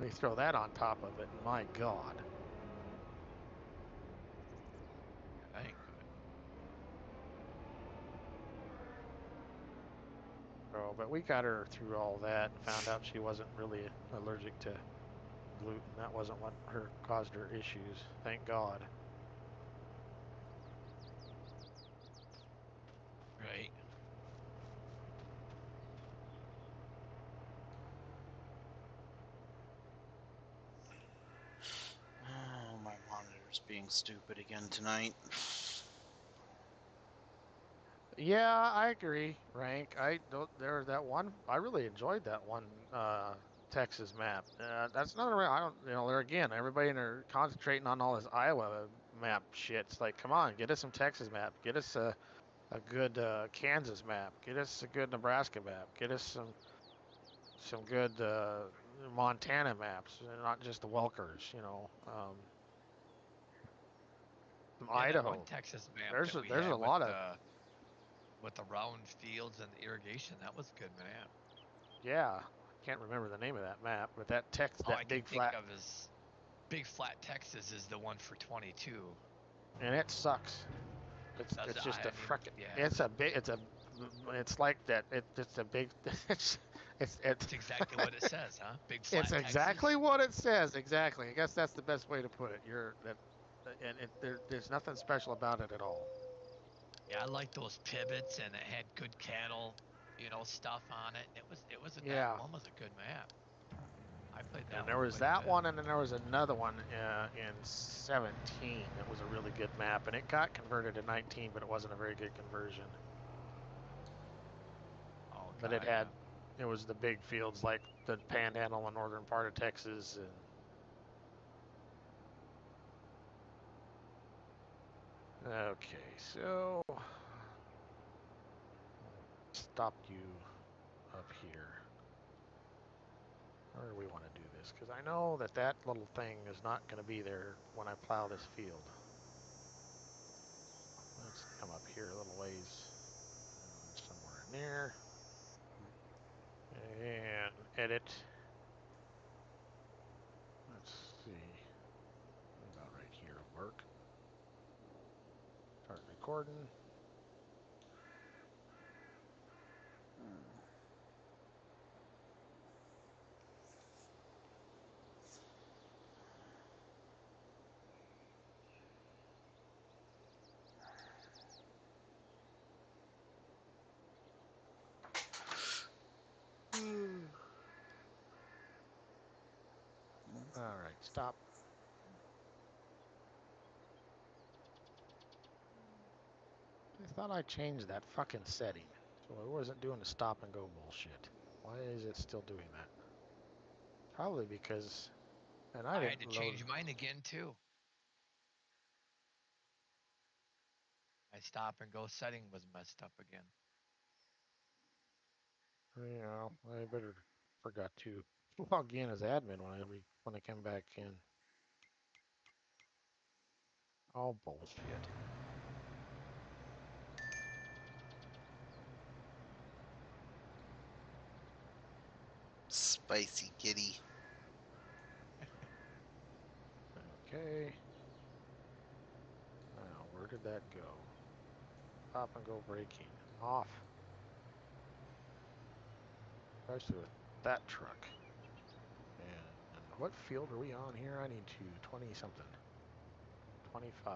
S2: we throw that on top of it, and my God.
S3: That ain't good.
S2: So, but we got her through all that and found out she wasn't really allergic to gluten. That wasn't what caused her issues. Thank God.
S3: Right.
S1: Oh, my monitor's being stupid again tonight.
S2: Yeah, I agree, Rank. There was that one. I really enjoyed that one Texas map. That's another. I don't. There again, everybody they're concentrating on all this Iowa map shit. It's like, come on, get us some Texas map. Get us a good Kansas map. Get us a good Nebraska map. Get us some good Montana maps, not just the Welkers. From
S3: Yeah, that
S2: Idaho.
S3: one Texas map
S2: There's
S3: that we
S2: a
S3: had
S2: lot of
S3: with the round fields and the irrigation. That was a good map.
S2: yeah. I can't remember the name of that map, but that
S3: All I
S2: that
S3: can
S2: big
S3: think
S2: flat
S3: of is Big Flat Texas is the one for 22.
S2: and it sucks.
S3: Does
S2: It's
S3: it?
S2: just
S3: I
S2: a
S3: didn't even,
S2: frickin'
S3: yeah.
S2: it's like that. It's a big it's
S3: It's exactly what it says, huh? Big Flat
S2: it's
S3: Texas.
S2: exactly what it says. Exactly. I guess that's the best way to put it. There's nothing special about it at all.
S3: Yeah, I like those pivots, and it had good cattle, stuff on it. And that
S2: Yeah.
S3: one was a good map. I played that
S2: And
S3: one
S2: there was
S3: quite a
S2: that
S3: bit.
S2: one, and then there was another one in 17 that was a really good map, and it got converted to 19, but it wasn't a very good conversion.
S3: Oh,
S2: But
S3: God,
S2: it was the big fields like the Panhandle and northern part of Texas, and okay, so stop you up here. Where do we want to do this? Because I know that little thing is not going to be there when I plow this field. Let's come up here a little ways, somewhere in there, and edit. Let's see, about right here will work. Start recording. All right, stop. I thought I changed that fucking setting, so it wasn't doing the stop and go bullshit. Why is it still doing that? Probably because, and I
S3: I had
S2: didn't
S3: to
S2: load.
S3: change mine again, too. My stop and go setting was messed up again.
S2: I better forgot to log in as admin when I come back in. Oh bullshit.
S1: Spicy kitty.
S2: Okay. Now, where did that go? Stop and go braking. Off. Especially with that truck. And what field are we on here? I need to 20 something. 25.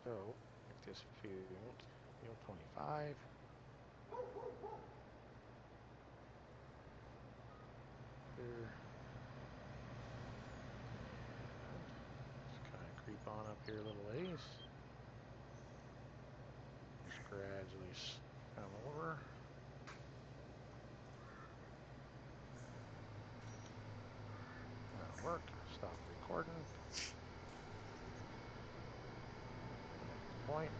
S2: So, make this field 25. Here. Just kind of creep on up here a little ways. Just gradually come over. That'll work. Stop recording. Point.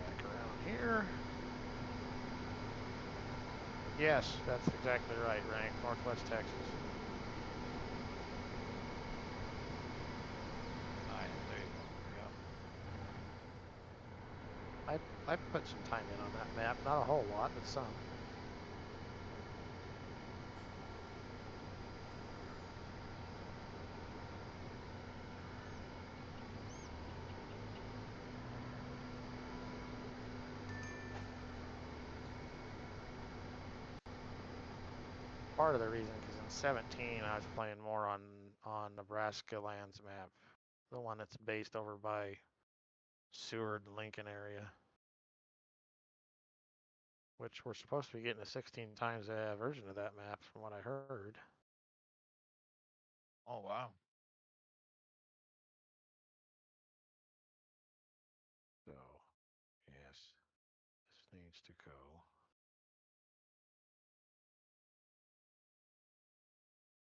S2: Back around here. Yes, that's exactly right, Rank. Northwest Texas.
S3: There you go. Yep.
S2: I I put some time in on that map. Not a whole lot, but some. Part of the reason, because in 17 I was playing more on Nebraska Lands map, the one that's based over by Seward, Lincoln area, which we're supposed to be getting a 16 times version of that map, from what I heard.
S3: Oh wow.
S2: So, yes, this needs to go.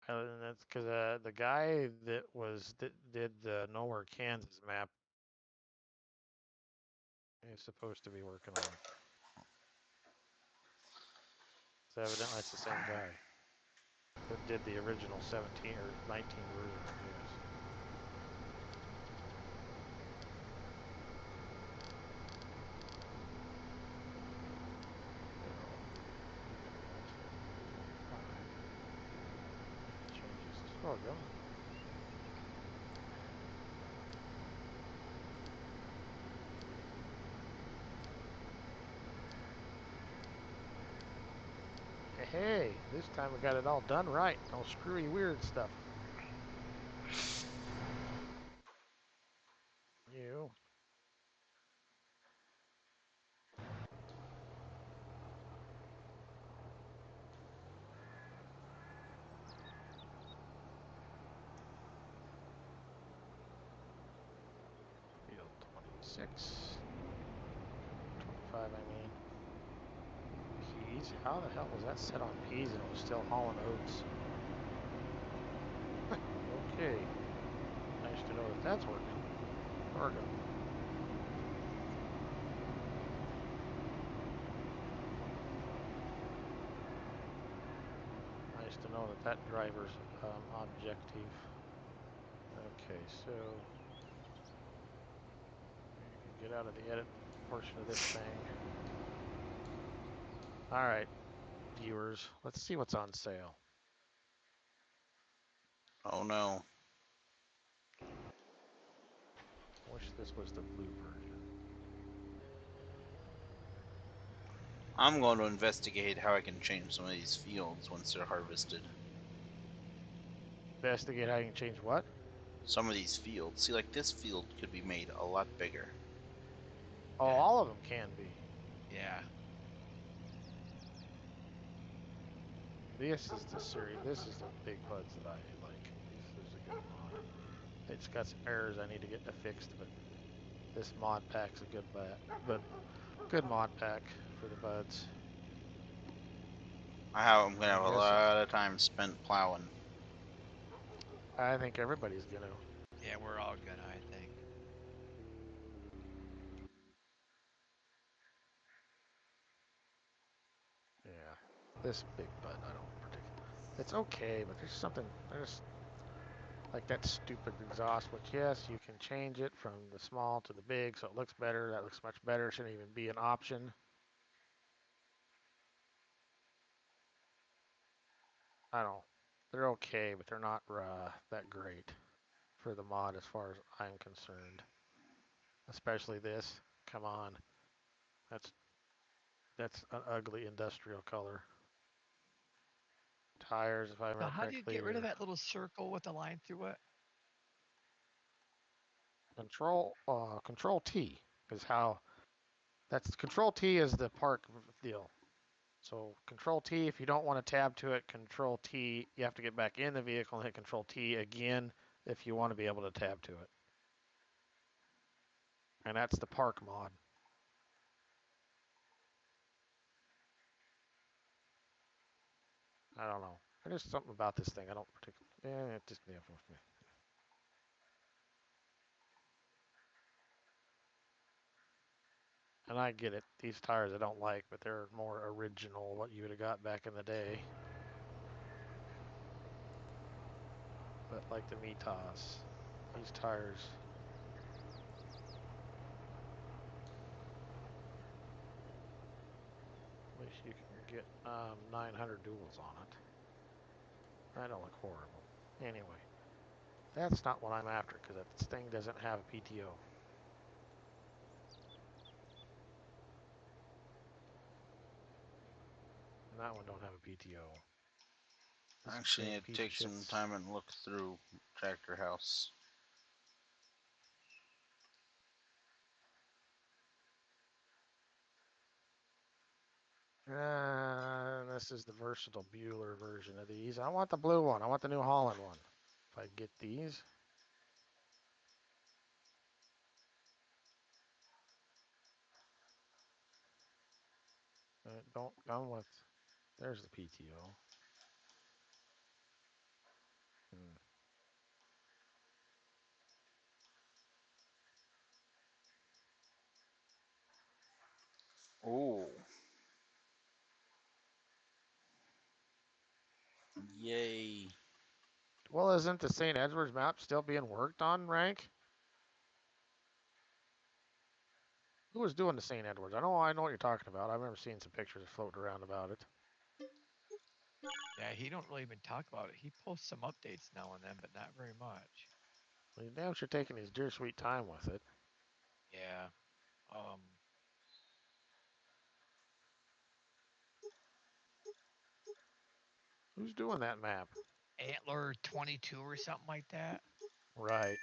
S2: And that's because the guy that did the Nowhere, Kansas map is supposed to be working on it. So evidently it's the same guy that did the original 17 or 19 version, I guess. Changes. Oh, go. Hey, this time we got it all done right. No screwy weird stuff. You. Field 26. 25, I mean. Peas? How the hell was that set on peas and it was still hauling oats? Okay. Nice to know that that's working. Working. Nice to know that that driver's objective. Okay, so we can get out of the edit portion of this thing. All right, viewers, let's see what's on sale.
S1: Oh no.
S2: Wish this was the blue version.
S1: I'm going to investigate how I can change some of these fields once they're harvested.
S2: Investigate how you can change what?
S1: Some of these fields. See, like this field could be made a lot bigger.
S2: Oh,
S3: Yeah.
S2: all of them can be.
S3: Yeah.
S2: This is the series. This is the big buds that I like. This is a good mod. It's got some errors I need to get fixed, but this mod pack's a good mod pack for the buds.
S1: I'm gonna have a
S2: Yes.
S1: lot of time spent plowing.
S2: I think everybody's gonna.
S3: Yeah, we're all gonna, I think.
S2: Yeah. This big bud, I don't particularly. It's okay, but there's like that stupid exhaust, which yes, you can change it from the small to the big so it looks better. That looks much better. Shouldn't even be an option. I don't know. They're okay, but they're not that great for the mod as far as I'm concerned. Especially this. Come on. That's an ugly industrial color. Tires, if I
S3: So
S2: remember
S3: how do you
S2: correctly,
S3: get rid of
S2: are
S3: that little circle with the line through it?
S2: Control T is how. That's Control T is the park deal. So Control T, if you don't want to tab to it, Control T, you have to get back in the vehicle and hit Control T again if you want to be able to tab to it. And that's the park mod. I don't know. There's something about this thing I don't particularly. It just with me. And I get it. These tires I don't like, but they're more original, what you would have got back in the day. But like the Mitas, these tires. least you can get 900 duels on it. That don't look horrible. Anyway, that's not what I'm after because that thing doesn't have a PTO. And that one don't have a PTO.
S1: I actually need to take some time and look through Tractor House.
S2: This is the versatile Bueller version of these. I want the blue one. I want the New Holland one. If I get these. Don't come with. There's the PTO.
S1: Oh. Yay.
S2: Well, isn't the St. Edwards map still being worked on, Rank? Who was doing the St. Edwards? I know what you're talking about. I remember seeing some pictures floating around about it.
S3: Yeah, he don't really even talk about it. He posts some updates now and then, but not very much.
S2: Well, he's damn sure taking his dear sweet time with it.
S3: Yeah.
S2: Who's doing that map?
S3: Antler 22 or something like that.
S2: Right.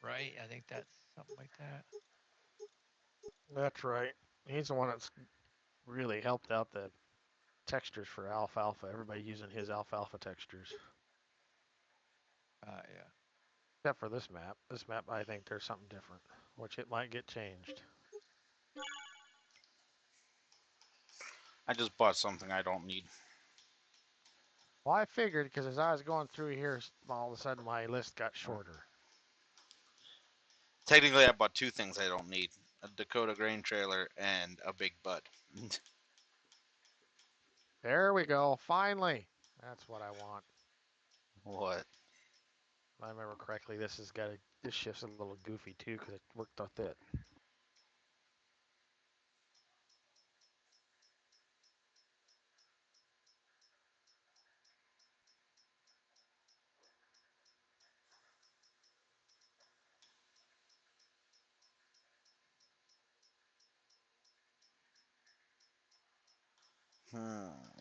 S3: Right? I think that's something like that.
S2: That's right. He's the one that's really helped out the textures for alfalfa. Everybody using his alfalfa textures.
S3: Yeah.
S2: Except for this map. This map, I think there's something different, which it might get changed.
S1: I just bought something I don't need.
S2: Well, I figured because as I was going through here, all of a sudden my list got shorter.
S1: Technically, I bought two things I don't need. A Dakota grain trailer and a big butt.
S2: There we go. Finally. That's what I want.
S1: What?
S2: If I remember correctly, this shift's a little goofy too because it worked with it.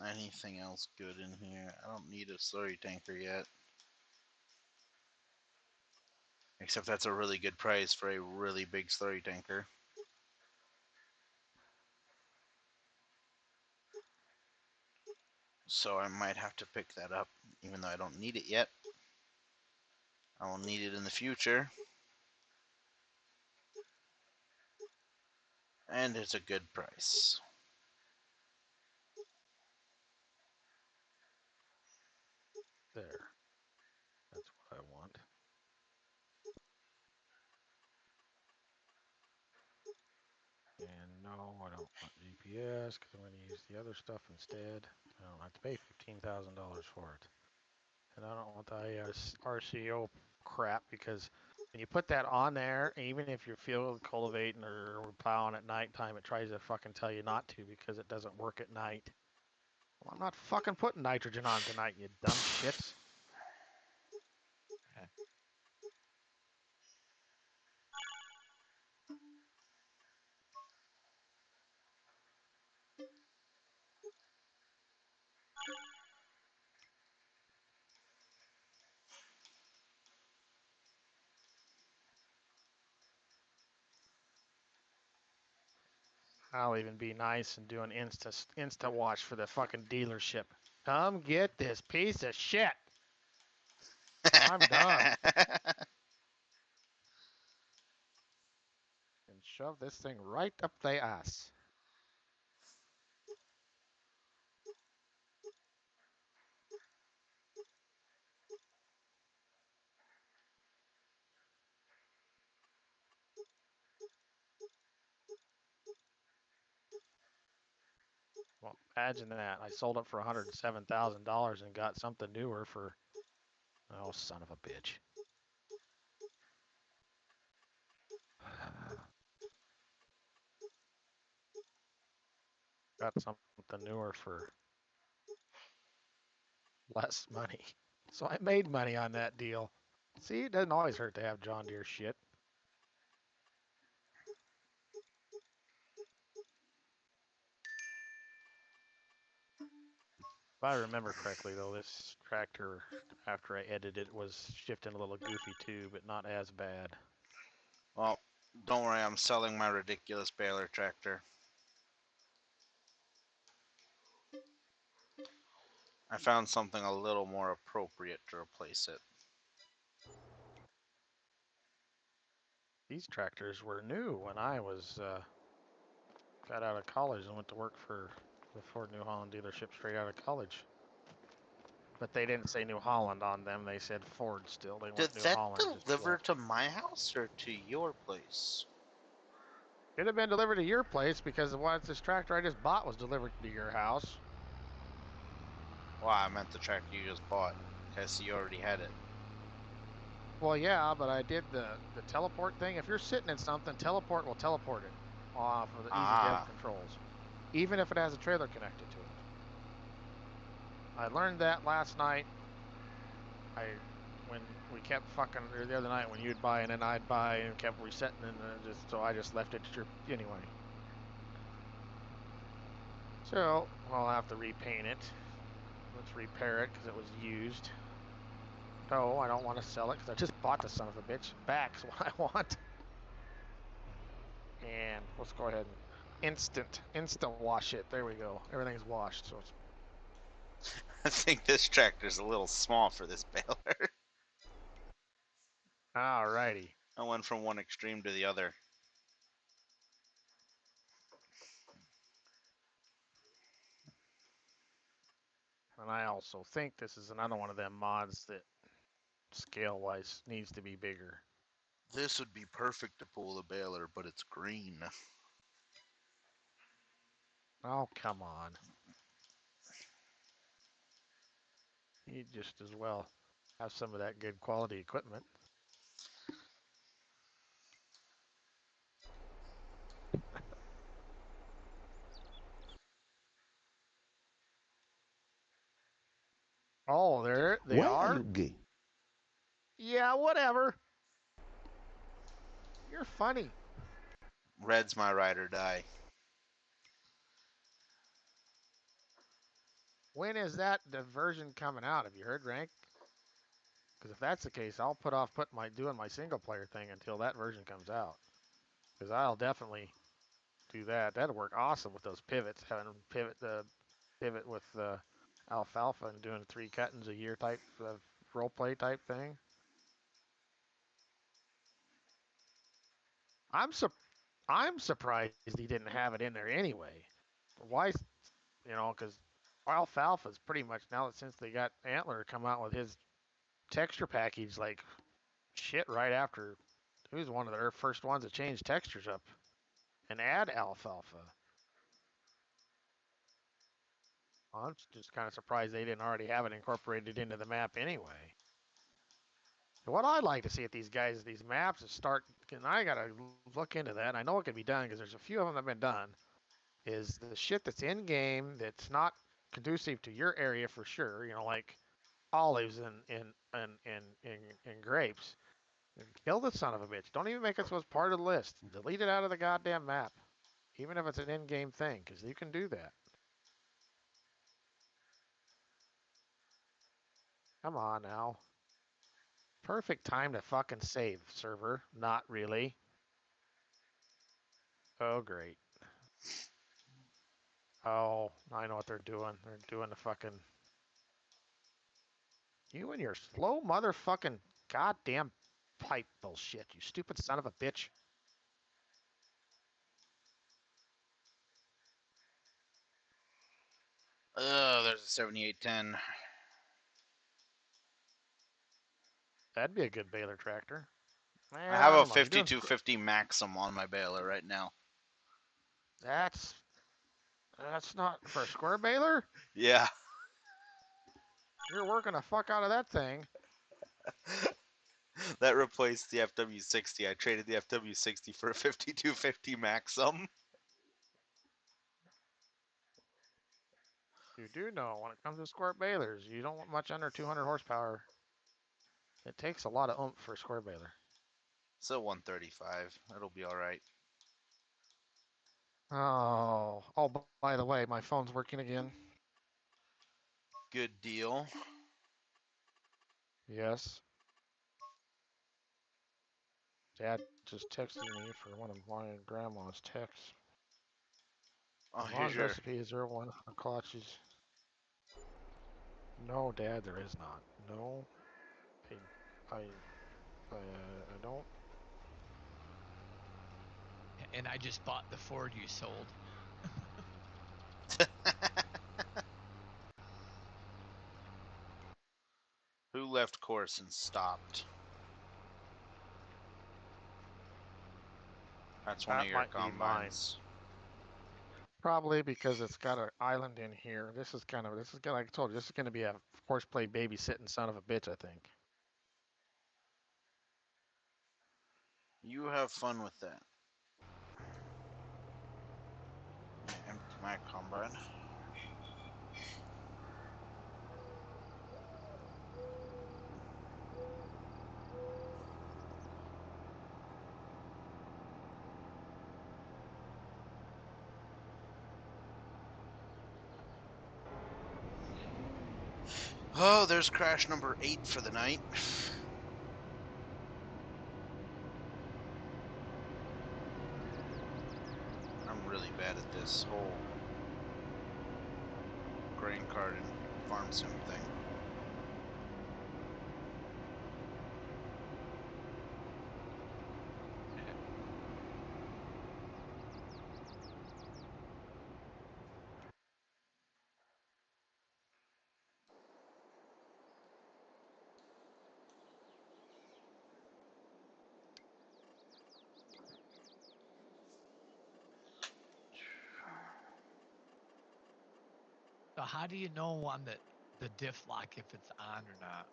S1: Anything else good in here? I don't need a slurry tanker yet. Except that's a really good price for a really big slurry tanker. So I might have to pick that up, even though I don't need it yet. I will need it in the future. And it's a good price.
S2: There. That's what I want. And no, I don't want GPS because I'm going to use the other stuff instead. I don't have to pay $15,000 for it. And I don't want the RCO crap because when you put that on there, even if you're field cultivating or plowing at nighttime, it tries to fucking tell you not to because it doesn't work at night. Well, I'm not fucking putting nitrogen on tonight, you dumb shits. I'll even be nice and do an insta watch for the fucking dealership. Come get this piece of shit. I'm done. And shove this thing right up the ass. Well, imagine that. I sold it for $107,000 and got something newer for, oh, son of a bitch. Got something newer for less money. So I made money on that deal. See, it doesn't always hurt to have John Deere shit. If I remember correctly, though, this tractor, after I edited it, was shifting a little goofy too, but not as bad.
S1: Well, don't worry, I'm selling my ridiculous baler tractor. I found something a little more appropriate to replace it.
S2: These tractors were new when I was got out of college and went to work for the Ford New Holland dealership straight out of college. But they didn't say New Holland on them. They said Ford still. They
S1: Did
S2: weren't New
S1: that
S2: Holland. Just
S1: deliver
S2: flat.
S1: to my house or to your place?
S2: It'd have been delivered to your place because once this tractor I just bought was delivered to your house.
S1: Well, I meant the tractor you just bought. Okay, so you already had it.
S2: Well, yeah, but I did the teleport thing. If you're sitting in something, teleport will teleport it off of the easy dev controls, even if it has a trailer connected to it. I learned that last night. When we kept fucking the other night when you'd buy and then I'd buy and kept resetting and so I just left it to your anyway. So I'll have to repaint it. Let's repair it because it was used. No, I don't want to sell it because I just bought the son of a bitch. Back's what I want. And let's go ahead and instant wash it. There we go. Everything's washed. So it's...
S1: I think this tractor's a little small for this baler.
S2: Alrighty.
S1: I went from one extreme to the other.
S2: And I also think this is another one of them mods that scale-wise needs to be bigger.
S1: This would be perfect to pull the baler, but it's green.
S2: Oh, come on. You'd just as well have some of that good quality equipment. Oh, there they are.
S4: Gay?
S2: Yeah, whatever. You're funny.
S1: Red's my ride or die.
S2: When is that version coming out? Have you heard, Rank? Because if that's the case, I'll put off doing my single player thing until that version comes out. Because I'll definitely do that. That'd work awesome with those pivots, having pivot with alfalfa and doing 3 cuttings a year type of role play type thing. I'm surprised he didn't have it in there anyway. Why? Because alfalfa's pretty much now that since they got Antler come out with his texture package, like shit right after. He was one of their first ones to change textures up and add alfalfa. I'm just kind of surprised they didn't already have it incorporated into the map anyway. What I'd like to see at these maps is and I gotta look into that. I know it can be done because there's a few of them that have been done. Is the shit that's in game that's not conducive to your area for sure. Like olives and grapes. Kill the son of a bitch. Don't even make it so it's part of the list. Delete it out of the goddamn map, even if it's an in-game thing, because you can do that. Come on now. Perfect time to fucking save, server. Not really. Oh, great. Oh, I know what they're doing. They're doing the fucking... You and your slow motherfucking goddamn pipe bullshit, you stupid son of a bitch.
S1: Oh, there's a 7810.
S2: That'd be a good baler tractor.
S1: I have a
S2: don't know.
S1: 5250 Maxim on my baler right now.
S2: That's not for a square baler?
S1: Yeah.
S2: You're working the fuck out of that thing.
S1: That replaced the FW60. I traded the FW60 for a 5250 Maxim.
S2: you do know, when it comes to squirt balers, you don't want much under 200 horsepower. It takes a lot of oomph for a square baler.
S1: So 135. It'll be all right.
S2: Oh, by the way, my phone's working again.
S1: Good deal.
S2: Yes. Dad just texted me for one of my grandma's texts.
S1: Oh, here's
S2: Mom's
S1: your.
S2: recipe is 01 clutches. No, Dad, there is not. No, I, I don't.
S3: And I just bought the Ford you sold.
S1: Who left course and stopped? That's one
S2: That
S1: of your
S2: might be mine.
S1: combines.
S2: Probably because it's got an island in here. This is like I told you, this is gonna be a horseplay babysitting son of a bitch, I think.
S1: You have fun with that. Empty my combine. Oh, there's crash number 8 for the night. I'm really bad at this whole grain cart and farm sim thing.
S3: So how do you know on the diff lock if it's on or not?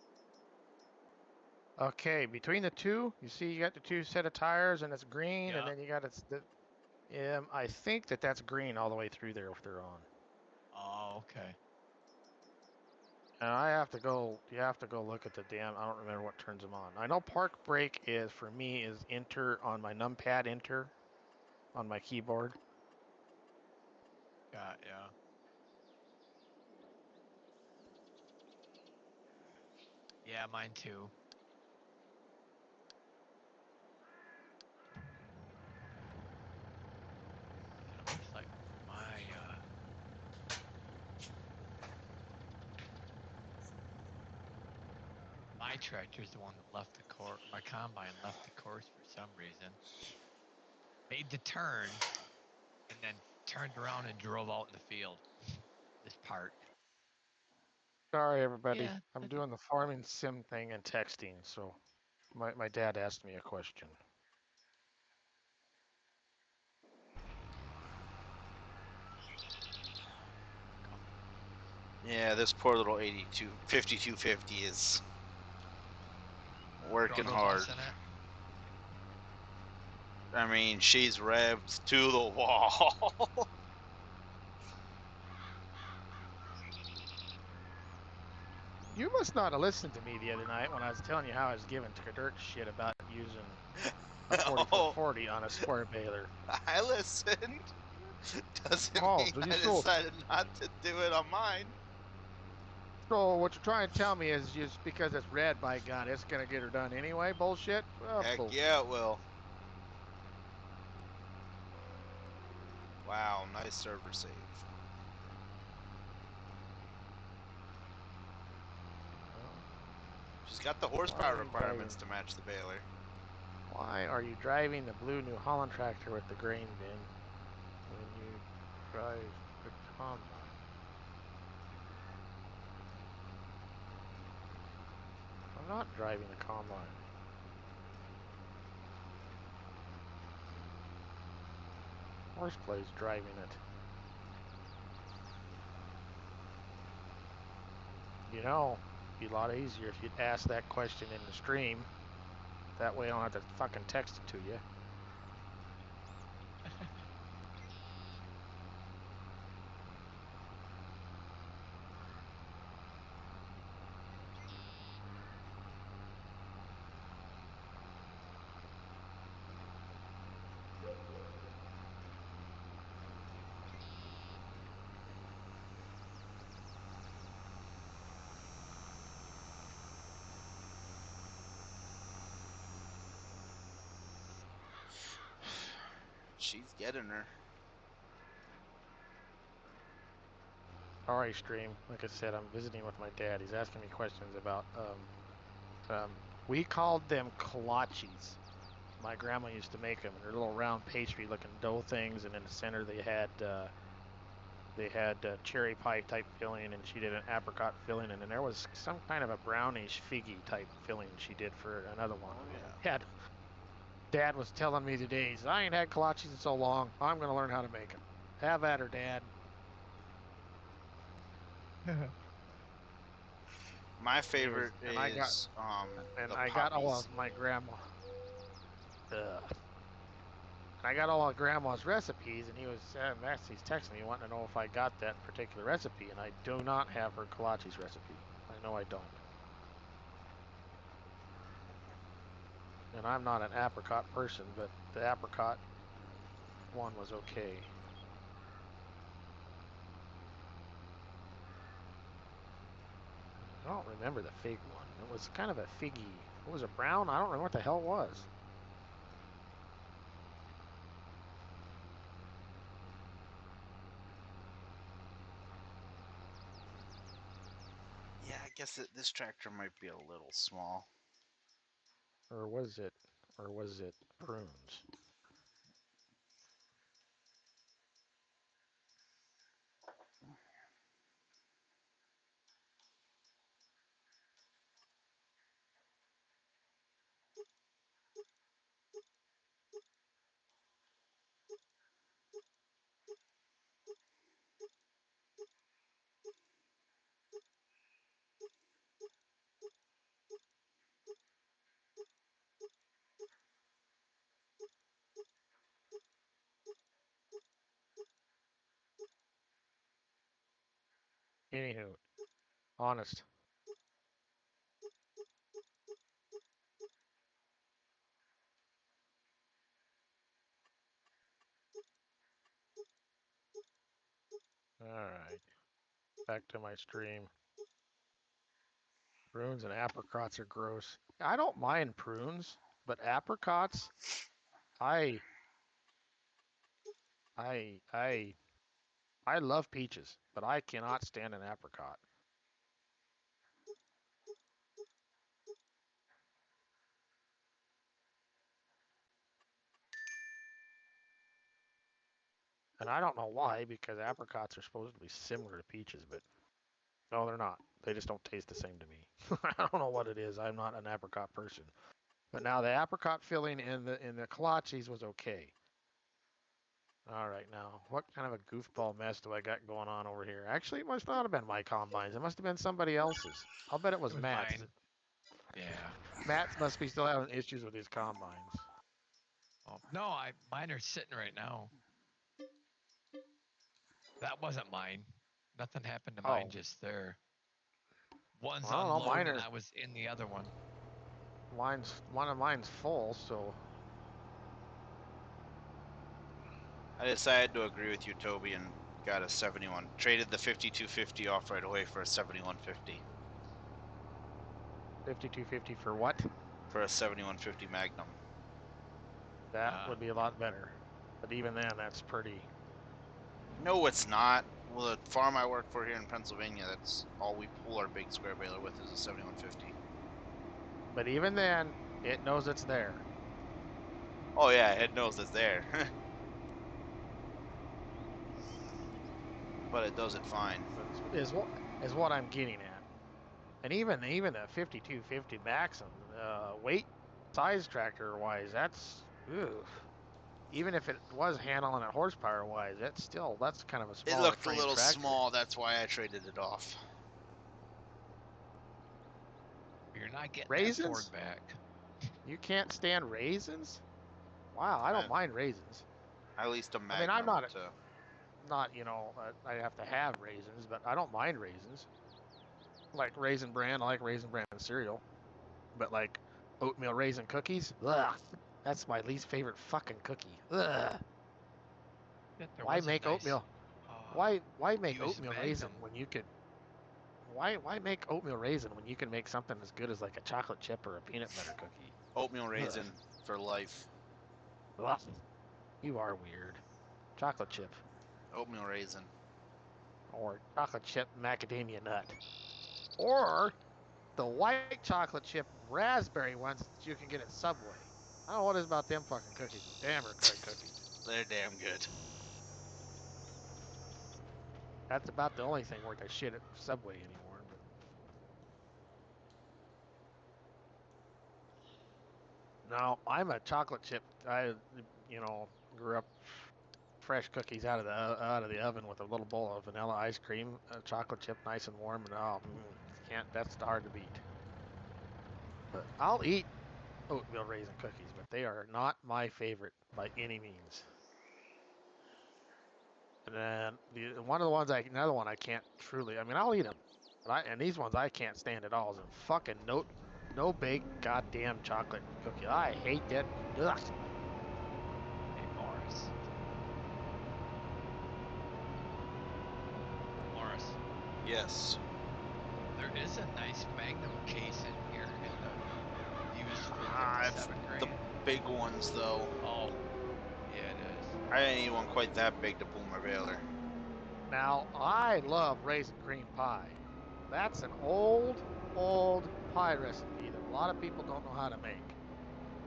S2: Okay, between the two, you see you got the two set of tires and it's green, and
S3: Yeah.
S2: then you got I think that's green all the way through there if they're on.
S3: Oh, okay.
S2: And you have to go look at the damn, I don't remember what turns them on. I know park brake is, for me, is enter on my numpad enter on my keyboard.
S3: Yeah. Yeah, mine too. And it looks like my tractor's the one that left the course. My combine left the course for some reason. Made the turn, and then turned around and drove out in the field. This part.
S2: Sorry, everybody.
S3: Yeah.
S2: I'm doing the farming sim thing and texting, so my dad asked me a question.
S1: Yeah, this poor little 5250 is working
S3: Struggle
S1: hard.
S3: busing it.
S1: I mean, she's revved to the wall.
S2: You must not have listened to me the other night when I was telling you how I was giving dirt shit about using a 4440 on a square baler.
S1: I listened. Doesn't mean
S2: So
S1: I decided not to do it on mine.
S2: So what you're trying to tell me is just because it's red, by God, it's gonna get her done anyway? Bullshit.
S1: Heck
S2: Bullshit.
S1: yeah, it will. Wow, nice server save. She's got the horsepower requirements to match the baler.
S2: Why are you driving the blue New Holland tractor with the grain bin when you drive the combine? I'm not driving the combine. Horseplay's driving it. You know, it'd be a lot easier if you'd ask that question in the stream. That way I don't have to fucking text it to you.
S1: she's getting her.
S2: Sorry, stream. Like I said, I'm visiting with my dad. He's asking me questions about, we called them kolaches. My grandma used to make them. They're little round pastry-looking dough things, and in the center they had cherry pie type filling, and she did an apricot filling, and then there was some kind of a brownish figgy type filling she did for another one.
S1: Oh, yeah.
S2: Dad was telling me today, he said, I ain't had kolaches in so long. I'm gonna learn how to make them. Have at her, Dad.
S1: My favorite
S2: and I got-
S1: is
S2: And
S1: the
S2: I got all
S1: poppies.
S2: of my grandma. I got all of grandma's recipes, and he was he's texting me wanting to know if I got that particular recipe, and I do not have her kolaches recipe. I know I don't. And I'm not an apricot person, but the apricot one was okay. I don't remember the fig one. It was kind of a figgy. It was a brown. I don't remember what the hell it was.
S1: Yeah, I guess this tractor might be a little small.
S2: Or was it prunes? Anywho, honest. Alright. Back to my stream. Prunes and apricots are gross. I don't mind prunes, but apricots, I love peaches, but I cannot stand an apricot. And I don't know why, because apricots are supposed to be similar to peaches, but no, they're not. They just don't taste the same to me. I don't know what it is. I'm not an apricot person. But now the apricot filling in the kolaches was okay. All right, now what kind of a goofball mess do I got going on over here? Actually, it must not have been my combines. It must have been somebody else's. I'll bet it was Matt's.
S3: mine. Yeah.
S2: Matt's must be still having issues with his combines.
S3: Oh, no, mine are sitting right now. That wasn't mine. Nothing happened to mine just there. One's
S2: I don't know,
S3: unloaded and I was in the other one.
S2: One of mine's full, so
S1: I decided to agree with you, Toby, and got a 71. Traded the 5250 off right away for a 7150.
S2: 5250 for what?
S1: For a 7150 Magnum.
S2: That would be a lot better. But even then, that's pretty.
S1: No, it's not. Well, the farm I work for here in Pennsylvania, that's all we pull our big square baler with is a 7150.
S2: But even then, it knows it's there.
S1: Oh yeah, it knows it's there. But it does it fine.
S2: Is what I'm getting at. And even the 5250 Maxim, weight, size tractor wise, that's even if it was handling it horsepower wise, that's kind of a small.
S1: It looked a little small. That's why I traded it off.
S3: You're not getting
S2: raisins
S3: that Ford back.
S2: You can't stand raisins? Wow, I don't mind raisins.
S1: At least a Magnum.
S2: I mean, I'm not I have to have raisins, but I don't mind raisins. Like Raisin Bran, I like Raisin Bran cereal. But like oatmeal raisin cookies, ugh, that's my least favorite fucking cookie. Ugh. Why make oatmeal? Why make oatmeal raisin when you could? Why make oatmeal raisin when you can make something as good as like a chocolate chip or a peanut butter cookie?
S1: Oatmeal raisin for life.
S2: Ugh. You are weird. Chocolate chip.
S1: Oatmeal raisin.
S2: Or chocolate chip macadamia nut. Or the white chocolate chip raspberry ones that you can get at Subway. I don't know what it is about them fucking cookies, but damn are great cookies.
S1: They're damn good.
S2: That's about the only thing worth a shit at Subway anymore. But no, I'm a chocolate chip. I, grew up fresh cookies out of the oven with a little bowl of vanilla ice cream, chocolate chip, nice and warm, and can't. That's hard to beat. But I'll eat oatmeal raisin cookies, but they are not my favorite by any means. And then another one I can't truly. I mean, I'll eat them, and these ones I can't stand at all. Is a fucking no bake goddamn chocolate cookie. I hate that. Ugh.
S3: Hey, Morris. Morris.
S1: Yes.
S3: There is a nice Magnum case in here in the used for
S1: It's
S3: 57
S1: the
S3: grand.
S1: big ones, though.
S3: Oh, yeah, it is.
S1: I didn't even want quite that big to pull my baler.
S2: Now I love raisin cream pie. That's an old pie recipe that a lot of people don't know how to make.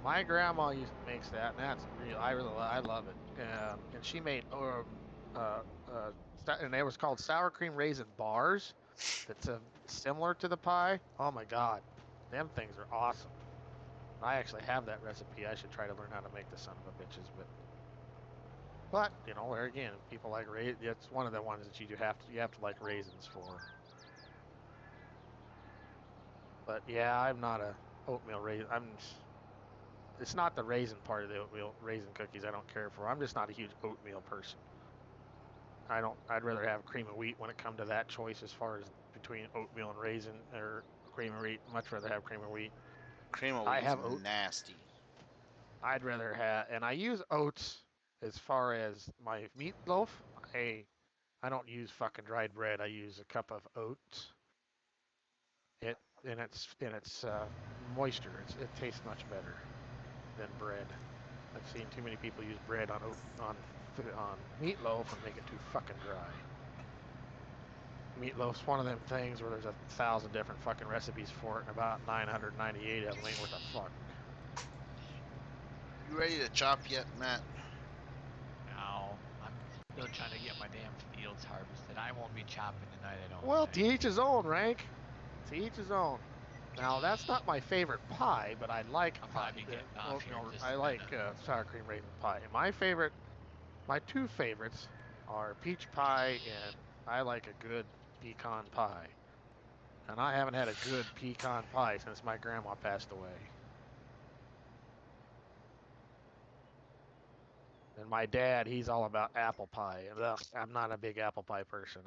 S2: My grandma makes that, and that's real. I love it. And she made and they was called sour cream raisin bars. That's similar to the pie. Oh my god, them things are awesome. I actually have that recipe. I should try to learn how to make the son of a bitches, but there again, people like raisins. It's one of the ones that you have to like raisins for. But yeah, I'm not a oatmeal raisin. It's not the raisin part of the oatmeal raisin cookies I don't care for. I'm just not a huge oatmeal person. I'd rather have cream of wheat when it comes to that choice as far as between oatmeal and raisin or cream of wheat. Much rather have cream of wheat.
S1: Cream of
S2: I
S1: wheat
S2: have
S1: is nasty.
S2: I'd rather have, and I use oats as far as my meatloaf. I don't use fucking dried bread. I use a cup of oats. It's moisture. It tastes much better than bread. I've seen too many people use bread on meatloaf and make it too fucking dry. Meatloaf's one of them things where there's 1,000 different fucking recipes for it, and about 998 of them ain't worth a fuck.
S1: You ready to chop yet, Matt?
S3: No, I'm still trying to get my damn fields harvested. I won't be chopping tonight, I don't
S2: Well,
S3: think.
S2: to each his own, Rank. To each his own. Now, that's not my favorite pie, but I like
S3: I'll
S2: pie.
S3: probably be getting off here in just
S2: I
S3: a
S2: like
S3: minute.
S2: sour cream raisin pie. My two favorites are peach pie, and I like a good pecan pie. And I haven't had a good pecan pie since my grandma passed away. And my dad, he's all about apple pie. And I'm not a big apple pie person.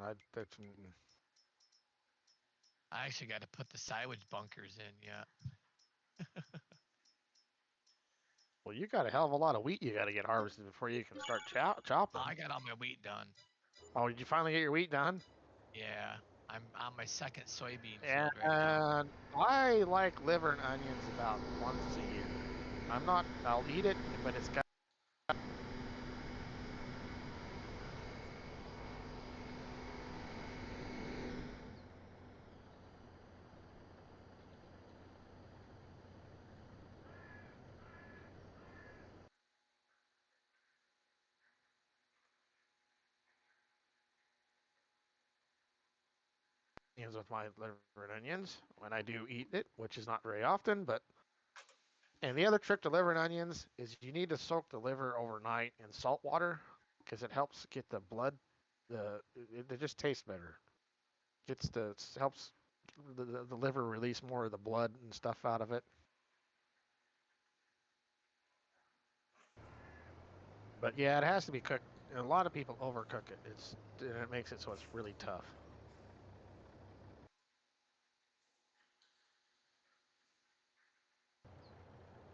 S3: I actually got to put the silage bunkers in yet.
S2: Well, you got a hell of a lot of wheat you got to get harvested before you can start chopping.
S3: I got all my wheat done.
S2: Oh, did you finally get your wheat done?
S3: Yeah, I'm on my second soybean
S2: And
S3: field right now.
S2: I like liver and onions about once a year. I'll eat it, but it's got onions with my liver and onions when I do eat it, which is not very often, but. And the other trick to liver and onions is you need to soak the liver overnight in salt water because it helps get the blood. It just tastes better. Helps the liver release more of the blood and stuff out of it. But yeah, it has to be cooked. A lot of people overcook it. It makes it so it's really tough.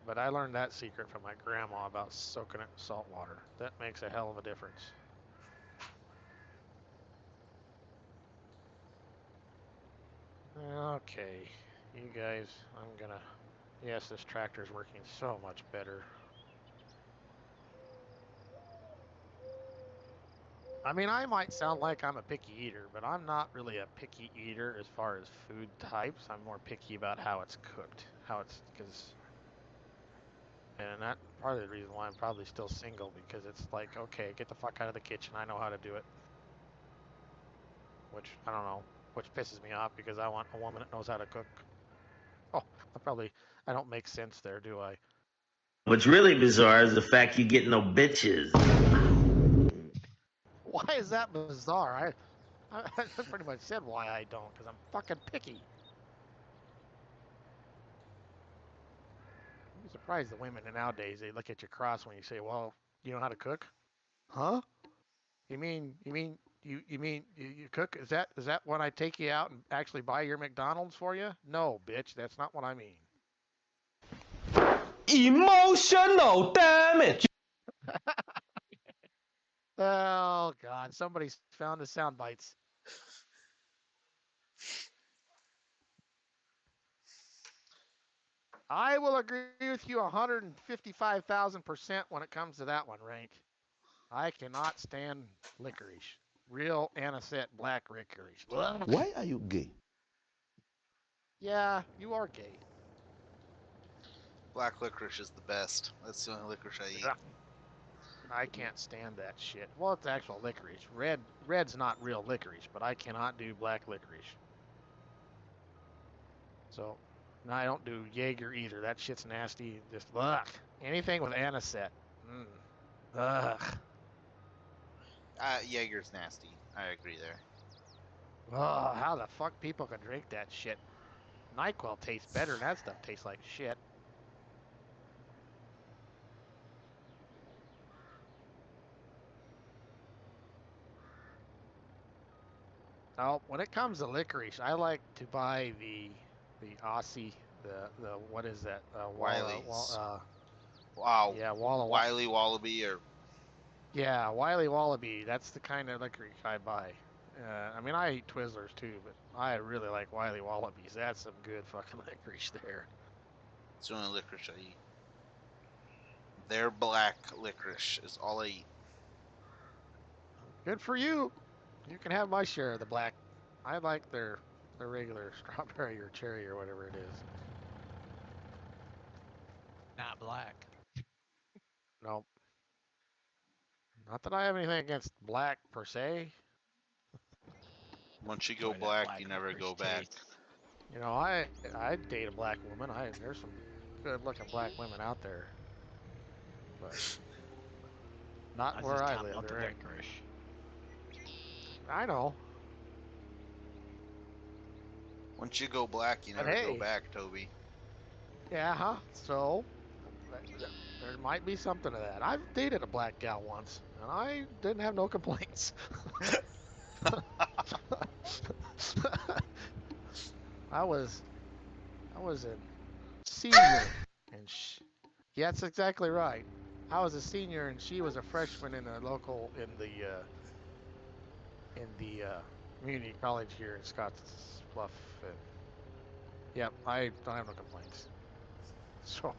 S2: But I learned that secret from my grandma about soaking it in salt water. That makes a hell of a difference. Okay, you guys, yes, this tractor's working so much better. I mean, I might sound like I'm a picky eater, but I'm not really a picky eater as far as food types. I'm more picky about how it's cooked, and that part of the reason why I'm probably still single, because it's like, okay, get the fuck out of the kitchen. I know how to do it. Which I don't know, which pisses me off because I want a woman that knows how to cook. Oh, I don't make sense there, do I?
S4: What's really bizarre is the fact you get no bitches.
S2: Why is that bizarre? I pretty much said why I don't, because I'm fucking picky. I'm surprised the women nowadays, they look at you cross when you say, well, you know how to cook? Huh? You mean you cook? Is that when I take you out and actually buy your McDonald's for you? No, bitch, that's not what I mean.
S4: Emotional damage.
S2: Oh God, somebody's found the sound bites. I will agree with you 155,000% when it comes to that one, Rank. I cannot stand licorice. Real anisette black licorice.
S5: Why are you gay?
S2: Yeah, you are gay.
S1: Black licorice is the best. That's the only licorice I eat.
S2: I can't stand that shit. Well, it's actual licorice. Red's not real licorice, but I cannot do black licorice. So, no, I don't do Jaeger either. That shit's nasty. Just ugh. Anything with anisette. Ugh.
S1: Jaeger's nasty. I agree there.
S2: Oh, how the fuck people can drink that shit? NyQuil tastes better, and that stuff tastes like shit. Oh, when it comes to licorice, I like to buy the Aussie, the what is that?
S1: Wiley's. Wow.
S2: Yeah,
S1: Wiley Wallaby or
S2: yeah, Wiley Wallaby. That's the kind of licorice I buy. I mean, I eat Twizzlers too, but I really like Wiley Wallabies. That's some good fucking licorice there.
S1: it's the only licorice I eat. Their black licorice is all I eat.
S2: Good for you. You can have my share of the black. I like their regular strawberry or cherry or whatever it is.
S3: Not black.
S2: Nope. Not that I have anything against black per se.
S1: Once you go
S3: Enjoy that
S1: black, you never
S3: licorice
S1: go back.
S3: taste.
S2: You know, I'd date a black woman. There's some good looking black women out there, but not
S3: That's
S2: where
S3: just
S2: I
S3: top
S2: live.
S3: out the
S2: There ain't.
S3: licorice.
S2: I know.
S1: Once you go black, you
S2: But
S1: never
S2: hey.
S1: go back, Toby.
S2: Yeah, huh? So there might be something to that. I've dated a black gal once, and I didn't have no complaints. I was a senior, and yeah, that's exactly right. I was a senior, and she was a freshman in the community college here in Scottsbluff. And, yep, I don't have no complaints. So,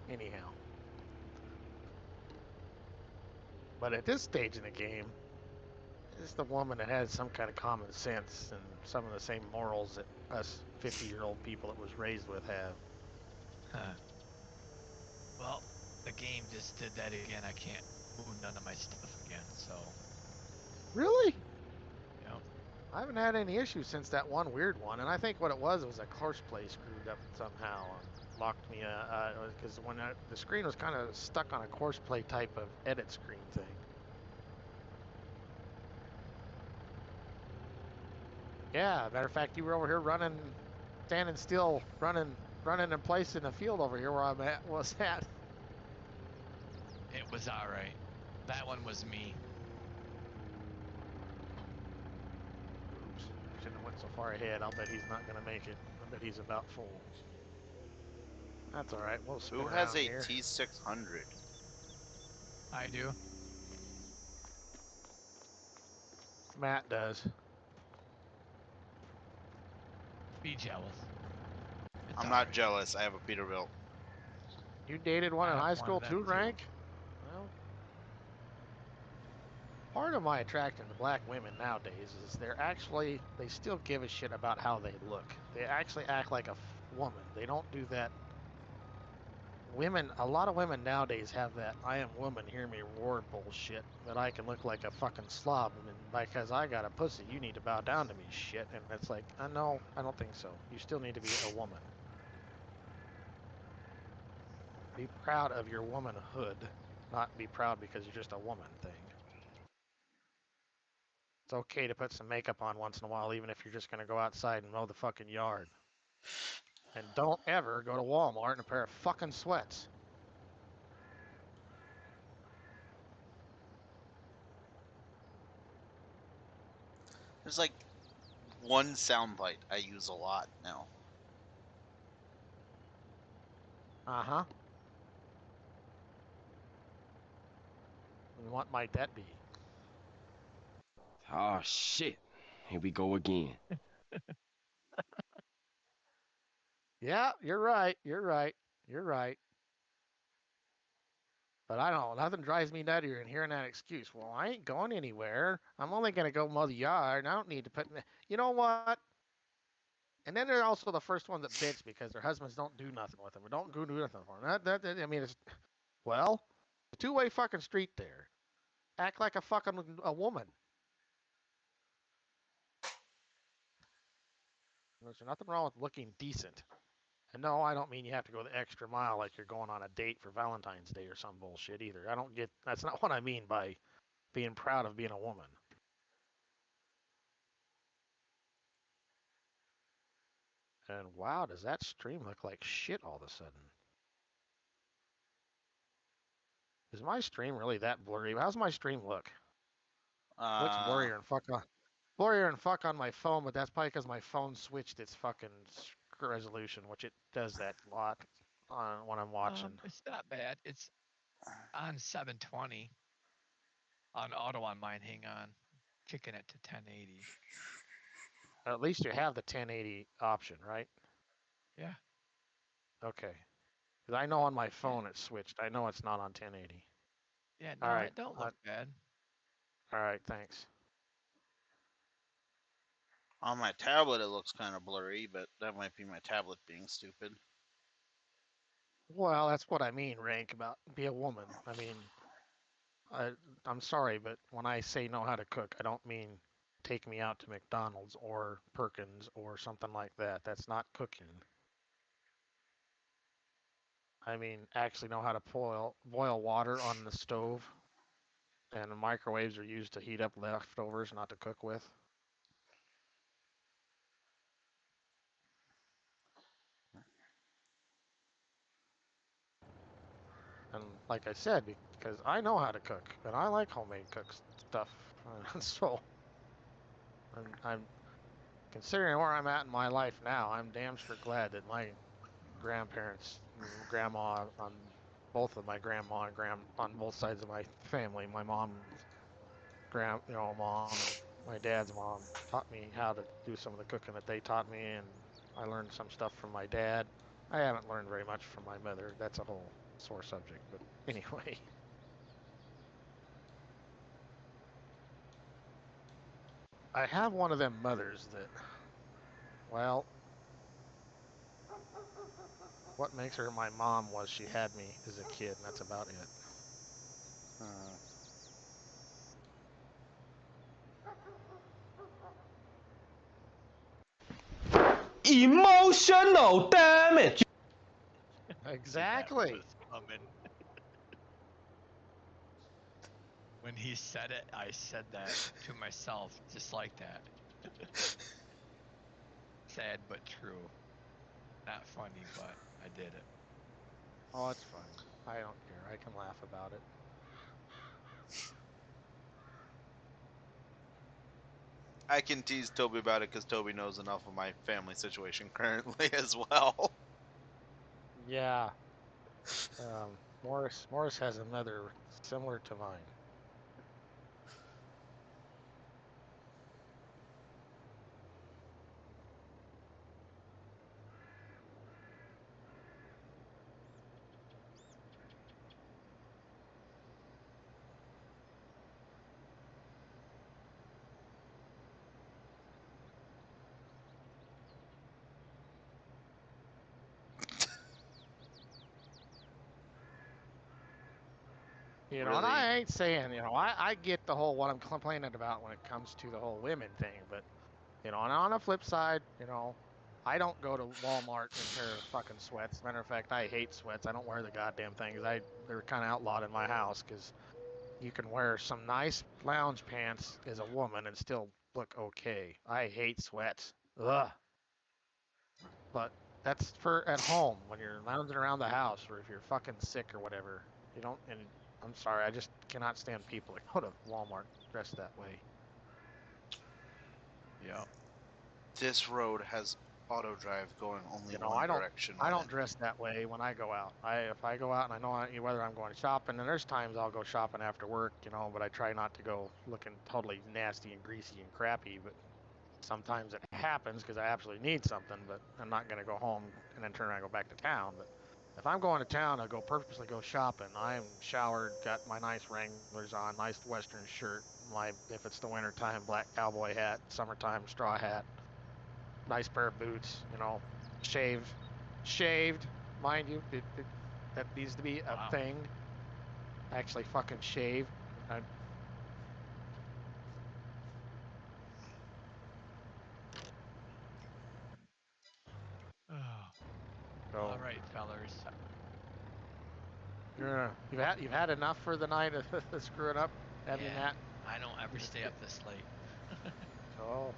S2: anyhow. But at this stage in the game, it's the woman that has some kind of common sense and some of the same morals that us 50-year-old people that was raised with have.
S3: Huh. Well, the game just did that again. I can't move none of my stuff again, so.
S2: Really?
S3: Yep.
S2: I haven't had any issues since that one weird one, and I think what it was a courseplay screwed up somehow and locked me, because when the screen was kind of stuck on a courseplay type of edit screen thing. Yeah, matter of fact, you were over here standing still, running in place in the field over here where I was at.
S3: It was alright. That one was me.
S2: Oops, shouldn't have went so far ahead. I'll bet he's not going to make it. I bet he's about full. That's all right. We'll spin
S1: Who has
S2: around
S1: a
S2: here.
S1: T600?
S3: I do.
S2: Matt does.
S3: Be jealous. It's
S1: I'm not
S3: alright.
S1: jealous. I have a Peterbilt.
S2: You dated one
S3: I
S2: in
S3: have
S2: high
S3: one
S2: school
S3: of them
S2: too,
S3: too.
S2: Rank? Well, Part of my attraction to black women nowadays is they still give a shit about how they look. They actually act like a woman. They don't do that. A lot of women nowadays have that "I am woman, hear me roar" bullshit, that I can look like a fucking slob, and because I got a pussy, you need to bow down to me shit. And it's like, no, I don't think so. You still need to be a woman. Be proud of your womanhood, not be proud because you're just a woman thing. It's okay to put some makeup on once in a while, even if you're just going to go outside and mow the fucking yard. And don't ever go to Walmart in a pair of fucking sweats.
S1: There's like one soundbite I use a lot now.
S2: Uh-huh. And what might that be?
S5: Oh shit. Here we go again.
S2: Yeah, you're right. You're right. You're right. But I don't know. Nothing drives me nuttier than hearing that excuse. Well, I ain't going anywhere. I'm only going to go mow the yard. I don't need to put... You know what? And then they're also the first ones that bitch because their husbands don't do nothing with them or don't go do nothing for them. I mean, it's... Well, a two-way fucking street there. Act like a woman. There's nothing wrong with looking decent. And no, I don't mean you have to go the extra mile like you're going on a date for Valentine's Day or some bullshit either. That's not what I mean by being proud of being a woman. And wow, does that stream look like shit all of a sudden? Is my stream really that blurry? How's my stream look? Looks blurrier and fuck on my phone, but that's probably because my phone switched its fucking resolution, which it does that a lot when I'm watching.
S3: It's not bad. It's on 720 on auto on mine. Hang on, kicking it to 1080.
S2: At least you have the 1080 option, right?
S3: Yeah.
S2: Okay. Because I know on my phone it switched. I know it's not on 1080.
S3: Yeah, no,
S2: All right.
S3: it don't look bad.
S2: All right, thanks.
S1: On my tablet, it looks kind of blurry, but that might be my tablet being stupid.
S2: Well, that's what I mean, Rank, about be a woman. I mean, I'm sorry, but when I say know how to cook, I don't mean take me out to McDonald's or Perkins or something like that. That's not cooking. I mean, actually know how to boil water on the stove, and the microwaves are used to heat up leftovers, not to cook with. And like I said, because I know how to cook, and I like homemade stuff, so I'm considering where I'm at in my life now, I'm damn sure glad that my grandparents, grandma, on both of my grandma and on both sides of my family, my mom's mom and my dad's mom taught me how to do some of the cooking that they taught me, and I learned some stuff from my dad. I haven't learned very much from my mother. That's a whole sore subject, but anyway. I have one of them mothers that, well, what makes her my mom was she had me as a kid, and that's about it.
S5: Emotional damage.
S2: Exactly.
S3: When he said it, I said that to myself, just like that. Sad but true. Not funny, but I did it.
S2: Oh, it's funny. I don't care. I can laugh about it.
S1: I can tease Toby about it because Toby knows enough of my family situation currently as well.
S2: Yeah. Morris has a mother similar to mine. You know,
S1: really.
S2: and I ain't saying, you know, I get the whole what I'm complaining about when it comes to the whole women thing, but you know, and on the flip side, you know, I don't go to Walmart in a pair of fucking sweats. Matter of fact, I hate sweats. I don't wear the goddamn things. They're kind of outlawed in my house because you can wear some nice lounge pants as a woman and still look okay. I hate sweats. Ugh. But that's for at home when you're lounging around the house or if you're fucking sick or whatever. You don't, and I'm sorry, I just cannot stand people that go to Walmart dressed that way.
S3: Yeah.
S1: This road has auto drive going only
S2: You know,
S1: one
S2: I
S1: direction.
S2: don't
S1: on it.
S2: dress that way when I go out. If I go out and I know whether I'm going shopping, and there's times I'll go shopping after work, you know, but I try not to go looking totally nasty and greasy and crappy. But sometimes it happens because I absolutely need something. But I'm not going to go home and then turn around and go back to town. But if I'm going to town, I go purposely go shopping. I'm showered, got my nice Wranglers on, nice Western shirt, my if it's the winter time, black cowboy hat, summertime straw hat, nice pair of boots, you know, shaved, mind you, that needs to be a
S3: Wow.
S2: thing. Actually, fucking shave.
S3: Oh.
S2: So
S3: All right, fellers.
S2: you've had enough for the night of screwing up, have you,
S3: Yeah.
S2: Matt?
S3: I don't ever stay up this late.
S2: Oh.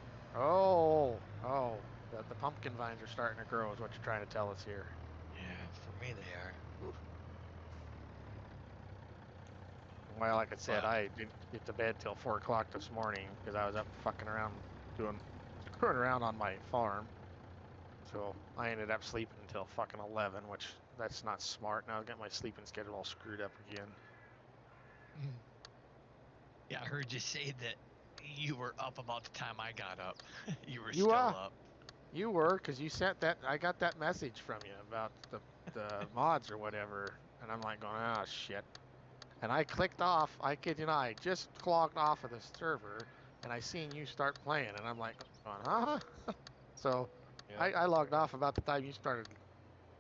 S2: The pumpkin vines are starting to grow, is what you're trying to tell us here.
S3: Yeah, for me they are.
S2: Well, like I said,
S3: But-
S2: I didn't get to bed till 4 o'clock this morning because I was up fucking around screwing around on my farm. So I ended up sleeping until fucking 11, which that's not smart. Now I've got my sleeping schedule all screwed up again.
S3: Yeah, I heard you say that you were up about the time I got up. You were
S2: You
S3: still
S2: are?
S3: up.
S2: You were, because you sent that. I got that message from you about the mods or whatever, and I'm like going, oh shit. And I clicked off. I kid you not, I just logged off of the server, and I seen you start playing, and I'm like going, huh? So
S3: Yeah.
S2: I logged off about the time you started,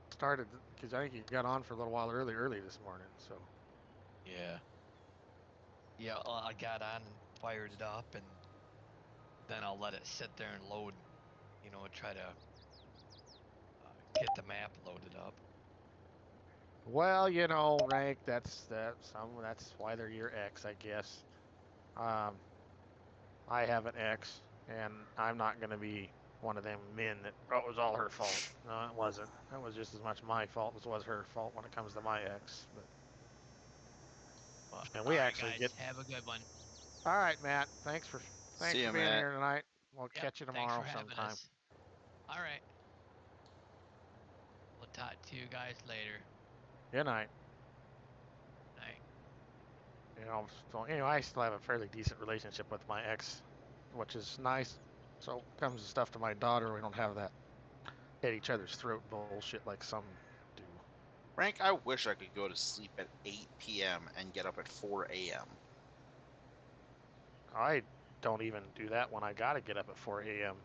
S2: because I think you got on for a little while early this morning. So
S3: Yeah. Yeah, well, I got on and fired it up, and then I'll let it sit there and load, you know, try to get the map loaded up.
S2: well, you know, rank. That's why they're your X, I guess. I have an X, and I'm not gonna be one of them men that it was all her fault. No, it wasn't. It was just as much my fault as it was her fault when it comes to my X.
S3: But,
S2: And we
S3: all right,
S2: actually
S3: guys,
S2: get.
S3: have a good one.
S2: All right, Matt. Thanks for
S1: See ya,
S2: being
S1: Matt.
S2: here tonight. We'll
S3: Yep,
S2: catch you
S3: thanks
S2: tomorrow
S3: for having
S2: sometime.
S3: us. All right. We'll talk to you guys later.
S2: Good night.
S3: Night.
S2: You know, so anyway, I still have a fairly decent relationship with my ex, which is nice. So comes the stuff to my daughter, we don't have that at each other's throat bullshit like some do.
S1: Frank, I wish I could go to sleep at 8 p.m. and get up at 4 a.m.
S2: I don't even do that when I gotta get up at 4 a.m.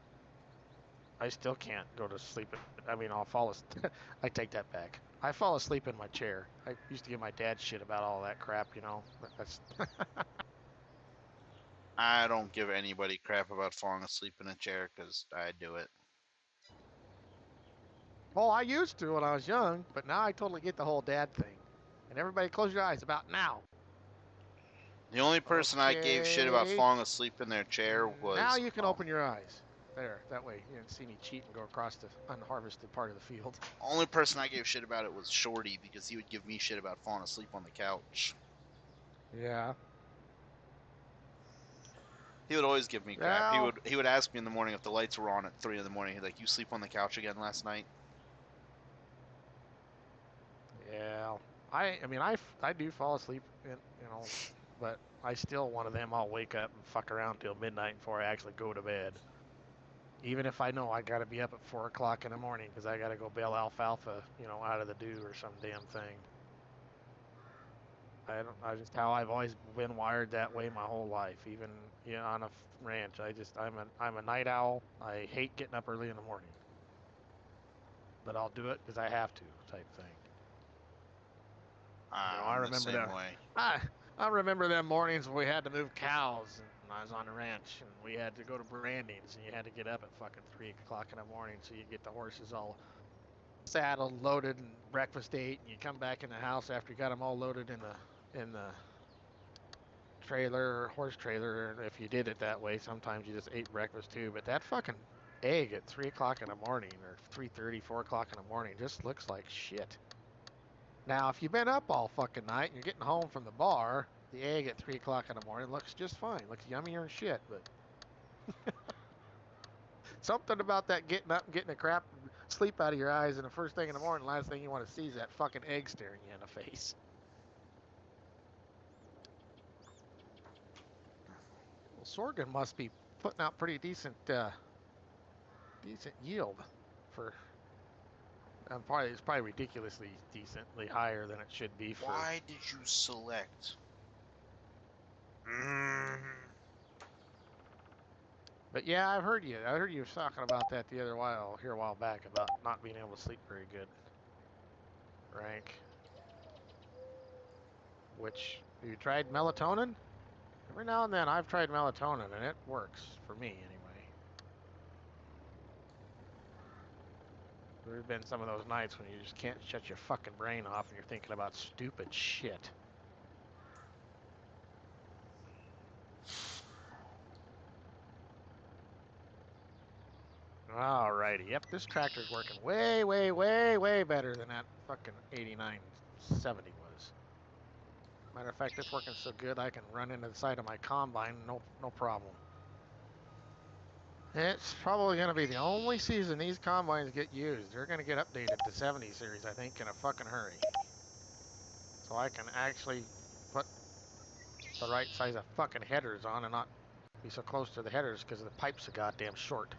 S2: I still can't go to sleep. I mean, I'll fall asleep. I take that back. I fall asleep in my chair. I used to give my dad shit about all that crap, you know. That's
S1: I don't give anybody crap about falling asleep in a chair because I do it.
S2: well, I used to when I was young, but now I totally get the whole dad thing. And everybody, close your eyes about now.
S1: The only person I gave shit about
S2: Okay.
S1: falling asleep in their chair was.
S2: Now you can open your eyes. There, that way you didn't see me cheat and go across the unharvested part of the field.
S1: Only person I gave shit about it was Shorty because he would give me shit about falling asleep on the couch.
S2: Yeah.
S1: He would always give me crap.
S2: Well,
S1: He would ask me in the morning if the lights were on at 3 in the morning. He'd like, "You sleep on the couch again last night?"
S2: yeah. I mean, I do fall asleep, you know, but I still one of them. I'll wake up and fuck around till midnight before I actually go to bed. Even if I know I gotta be up at 4 o'clock in the morning because I gotta go bale alfalfa, you know, out of the dew or some damn thing. I just how I've always been wired that way my whole life. Even you know, on a ranch, I'm a night owl. I hate getting up early in the morning, but I'll do it because I have to, type thing. You know, I
S1: I'm the
S2: remember
S1: same
S2: that.
S1: way.
S2: I remember them mornings when we had to move cows, and I was on the ranch, and we had to go to brandings, and you had to get up at fucking 3 o'clock in the morning so you get the horses all saddled, loaded, and breakfast ate, and you come back in the house after you got them all loaded in the trailer or horse trailer. And if you did it that way, sometimes you just ate breakfast too. But that fucking egg at 3 o'clock in the morning or 3:30, 4 o'clock in the morning just looks like shit. Now, if you've been up all fucking night and you're getting home from the bar, the egg at 3 o'clock in the morning looks just fine. Looks yummier and shit, but something about that getting up and getting the crap sleep out of your eyes, and the first thing in the morning, the last thing you want to see is that fucking egg staring you in the face. Well, sorghum must be putting out pretty decent yield for. It's probably ridiculously decently higher than it should be for.
S1: Why did you select?
S2: But yeah, I heard you were talking about that a while back about not being able to sleep very good. Rank. Which, have you tried melatonin? Every now and then I've tried melatonin and it works for me anyway. There have been some of those nights when you just can't shut your fucking brain off and you're thinking about stupid shit. Alrighty, yep, this tractor's working way, way, way, way better than that fucking 8970 was. Matter of fact, it's working so good I can run into the side of my combine, no problem. It's probably going to be the only season these combines get used. They're going to get updated to 70 series, I think, in a fucking hurry. So I can actually put the right size of fucking headers on and not be so close to the headers because the pipes are goddamn short.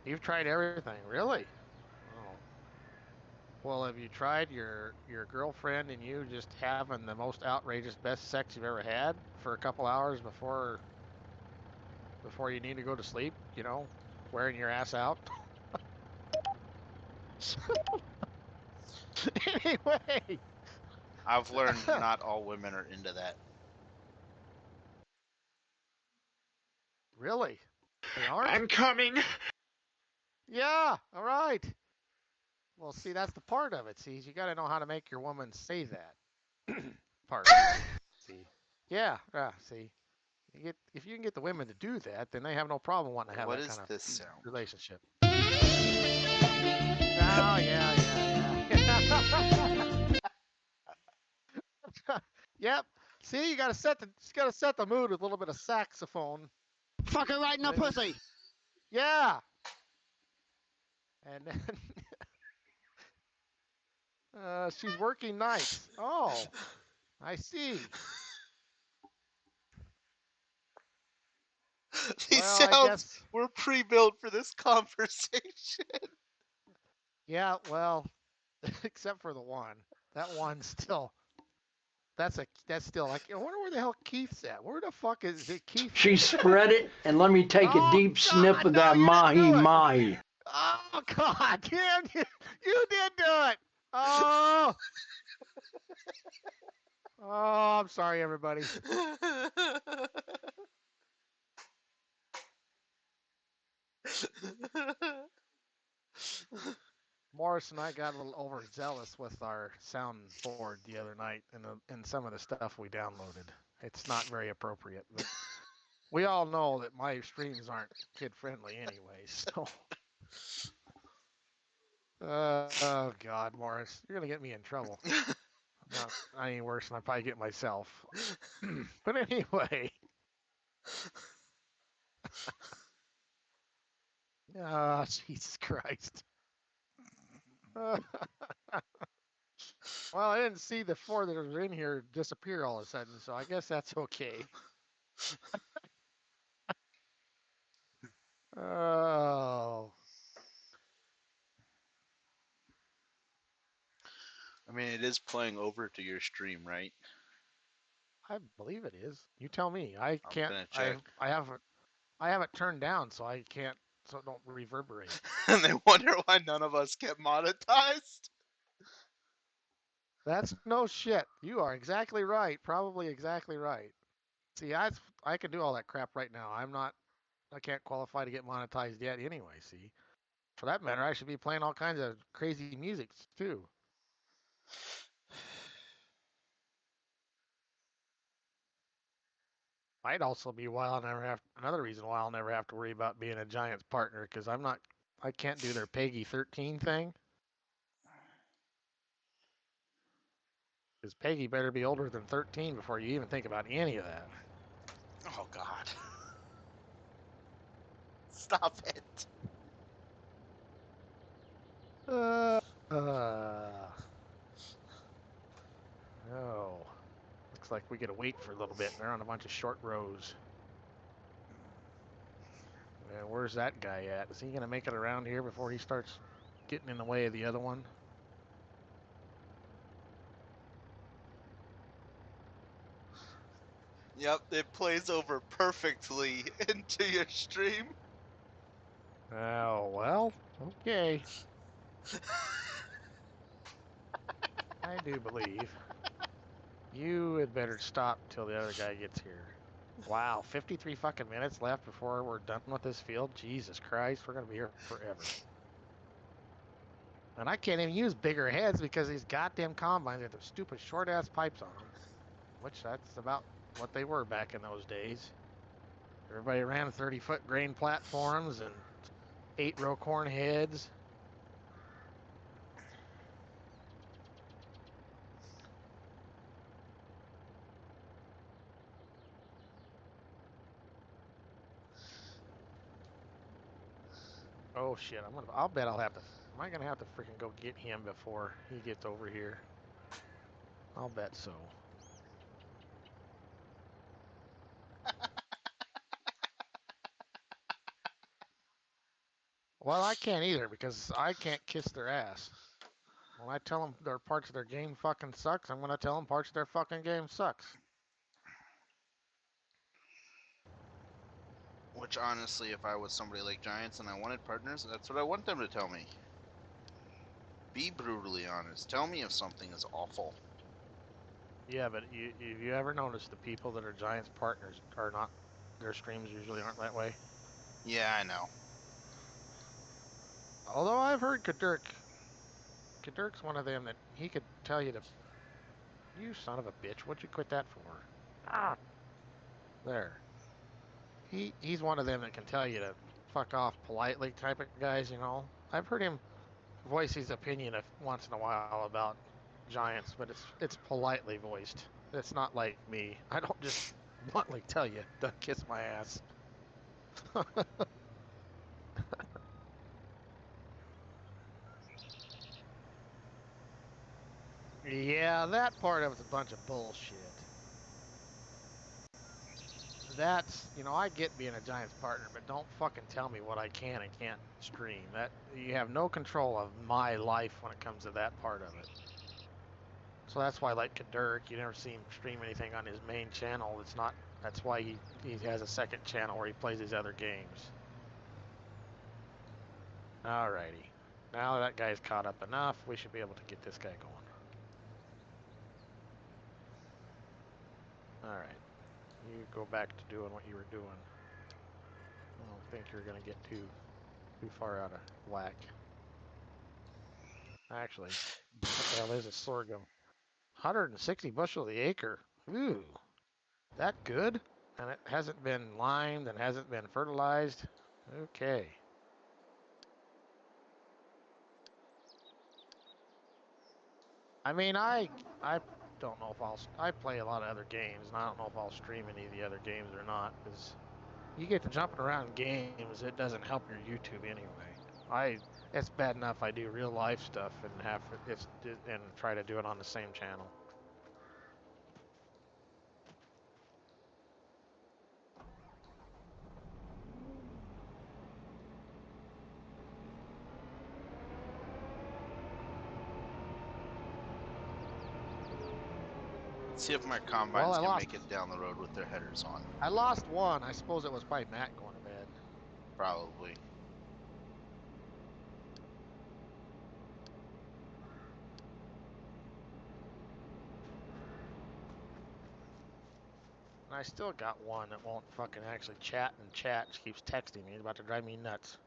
S2: You've tried everything, really? Oh. Well, have you tried your girlfriend and you just having the most outrageous best sex you've ever had for a couple hours before you need to go to sleep, you know, wearing your ass out? Anyway.
S1: I've learned not all women are into that.
S2: Really? They aren't?
S5: I'm coming.
S2: Yeah, all right. Well, see, that's the part of it. See, you got to know how to make your woman say that part. See, yeah, see, if you can get the women to do that, then they have no problem wanting to have
S1: What
S2: that
S1: is
S2: kind of
S1: this sound?
S2: relationship. Oh, yeah. Yep. See, you got to set the mood with a little bit of saxophone.
S6: Fucking right in the pussy.
S2: Yeah. And then she's working nights. Oh, I see.
S1: These
S2: Well, I
S1: sounds
S2: guess,
S1: were pre-built for this conversation.
S2: yeah, well, except for the one. That one's still. That's still like. I wonder where the hell Keith's at. Where the fuck is it, Keith?
S6: She spread it, and let me take a
S2: Oh,
S6: deep sniff
S2: God,
S6: of
S2: no,
S6: that
S2: you didn't do it.
S6: mahi.
S2: Oh God, damn you! You did do it. Oh. Oh, I'm sorry, everybody. Morris and I got a little overzealous with our soundboard the other night and some of the stuff we downloaded. It's not very appropriate, but we all know that my streams aren't kid-friendly anyway, so. Oh, God, Morris. You're going to get me in trouble. Not any worse than I probably get myself. But anyway. Oh, Jesus Christ. Well, I didn't see the four that were in here disappear all of a sudden, so I guess that's okay. Oh.
S1: I mean, it is playing over to your stream, right?
S2: I believe it is. You tell me. I can't.
S1: gonna check.
S2: I have it turned down, so I can't. So it don't reverberate.
S1: And they wonder why none of us get monetized.
S2: That's no shit. You are exactly right. Probably exactly right. See, I can do all that crap right now. I can't qualify to get monetized yet anyway, see. For that matter, I should be playing all kinds of crazy music too. Might also be why I'll never have another reason why I'll never have to worry about being a Giants partner because I can't do their Peggy 13 thing. Because Peggy better be older than 13 before you even think about any of that.
S1: Oh God. Stop it.
S2: Oh. Looks like we gotta wait for a little bit. They're on a bunch of short rows. And where's that guy at? Is he gonna make it around here before he starts getting in the way of the other one?
S1: Yep, it plays over perfectly into your stream.
S2: Oh, well, okay. I do believe. You had better stop till the other guy gets here. Wow, 53 fucking minutes left before we're done with this field. Jesus Christ, we're gonna be here forever. And I can't even use bigger heads because these goddamn combines have those stupid short-ass pipes on them. Which that's about what they were back in those days. Everybody ran 30-foot grain platforms and 8-row corn heads. Oh shit, I'll bet I'll have to, am I gonna have to freaking go get him before he gets over here? I'll bet so. Well, I can't either because I can't kiss their ass. When I tell them their parts of their game fucking sucks, I'm gonna tell them parts of their fucking game sucks.
S1: Which honestly, if I was somebody like Giants and I wanted partners, that's what I want them to tell me. Be brutally honest. Tell me if something is awful.
S2: Yeah, but you ever noticed the people that are Giants partners are not, their streams usually aren't that way?
S1: Yeah, I know.
S2: Although I've heard Kadurk's one of them that he could tell you to, you son of a bitch, what'd you quit that for? Ah, there. He's one of them that can tell you to fuck off politely type of guys, you know. I've heard him voice his opinion once in a while about Giants, but it's politely voiced. It's not like me. I don't just bluntly tell you to kiss my ass. Yeah, that part of it's a bunch of bullshit. That's, you know, I get being a Giants partner, but don't fucking tell me what I can and can't stream. That you have no control of my life when it comes to that part of it. So that's why, like Kadurk, you never see him stream anything on his main channel. It's not. That's why he has a second channel where he plays his other games. Alrighty, now that guy's caught up enough, we should be able to get this guy going. All right, you go back to doing what you were doing. I don't think you're gonna get too far out of whack. Actually, what the hell is a sorghum? 160 bushel the acre. Ooh, that good? And it hasn't been limed and hasn't been fertilized. Okay. I mean, I don't know if I play a lot of other games, and I don't know if I'll stream any of the other games or not, because you get to jumping around games, it doesn't help your YouTube anyway. It's bad enough I do real life stuff and try to do it on the same channel.
S1: See if my combines
S2: I
S1: can
S2: lost.
S1: make it down the road with their headers on.
S2: I lost one. I suppose it was probably Matt going to bed.
S1: Probably.
S2: I still got one that won't fucking actually chat and chat. Just keeps texting me. It's about to drive me nuts.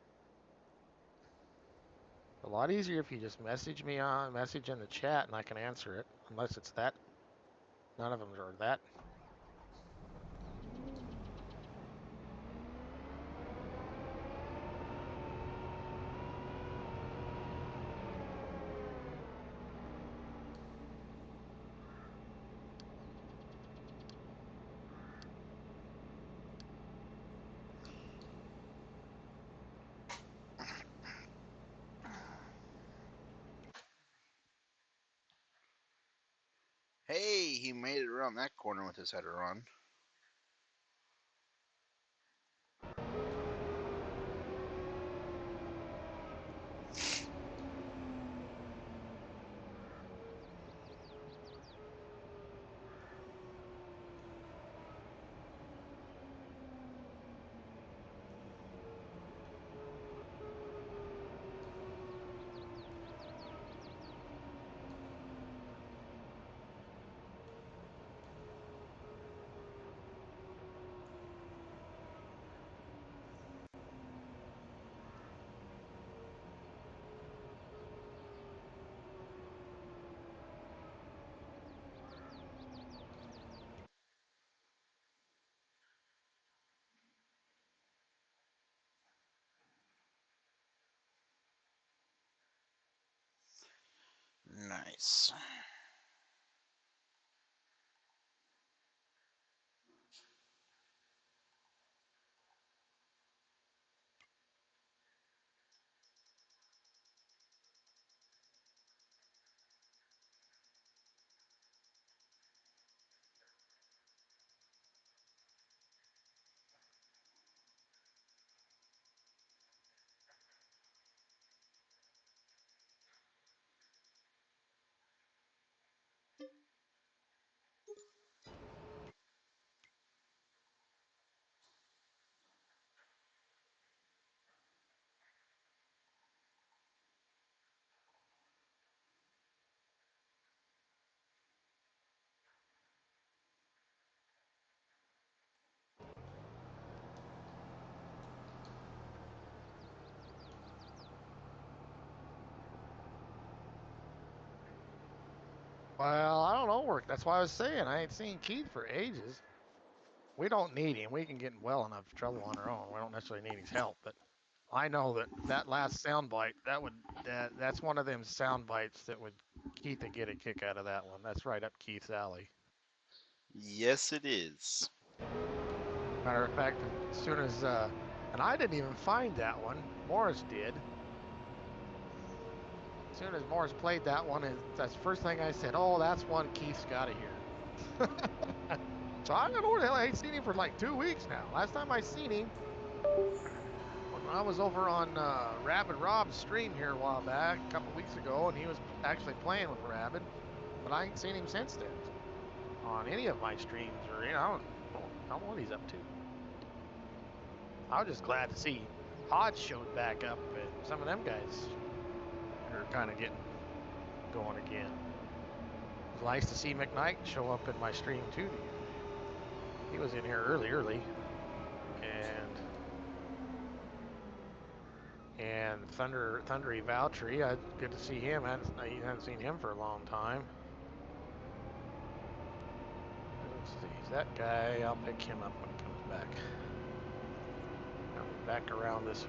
S2: A lot easier if you just message me on message in the chat and I can answer it. Unless it's that. None of them are that.
S1: Hey, he made it around that corner with his header on. Nice.
S2: Well, I don't know, work. That's why I was saying I ain't seen Keith for ages. We don't need him. We can get in well enough trouble on our own. We don't necessarily need his help, but I know that last soundbite, that's one of them sound bites that would Keith would get a kick out of that one. That's right up Keith's alley.
S1: Yes, it is.
S2: Matter of fact, as soon as and I didn't even find that one. Morris did. As soon as Morris played that one, that's the first thing I said. Oh, that's one Keith's got to hear. So I don't know where the hell I ain't seen him for like 2 weeks now. Last time I seen him, when I was over on Rabid Rob's stream here a while back, a couple weeks ago, and he was actually playing with Rabid, but I ain't seen him since then on any of my streams or I don't know what he's up to. I was just glad to see Hodge showed back up, and some of them guys are kind of getting going again. It was nice to see McKnight show up in my stream too. He was in here early, and Thundery Valtteri. Good to see him. I hadn't seen him for a long time. Let's see, he's that guy. I'll pick him up when he comes back. Coming back around this way.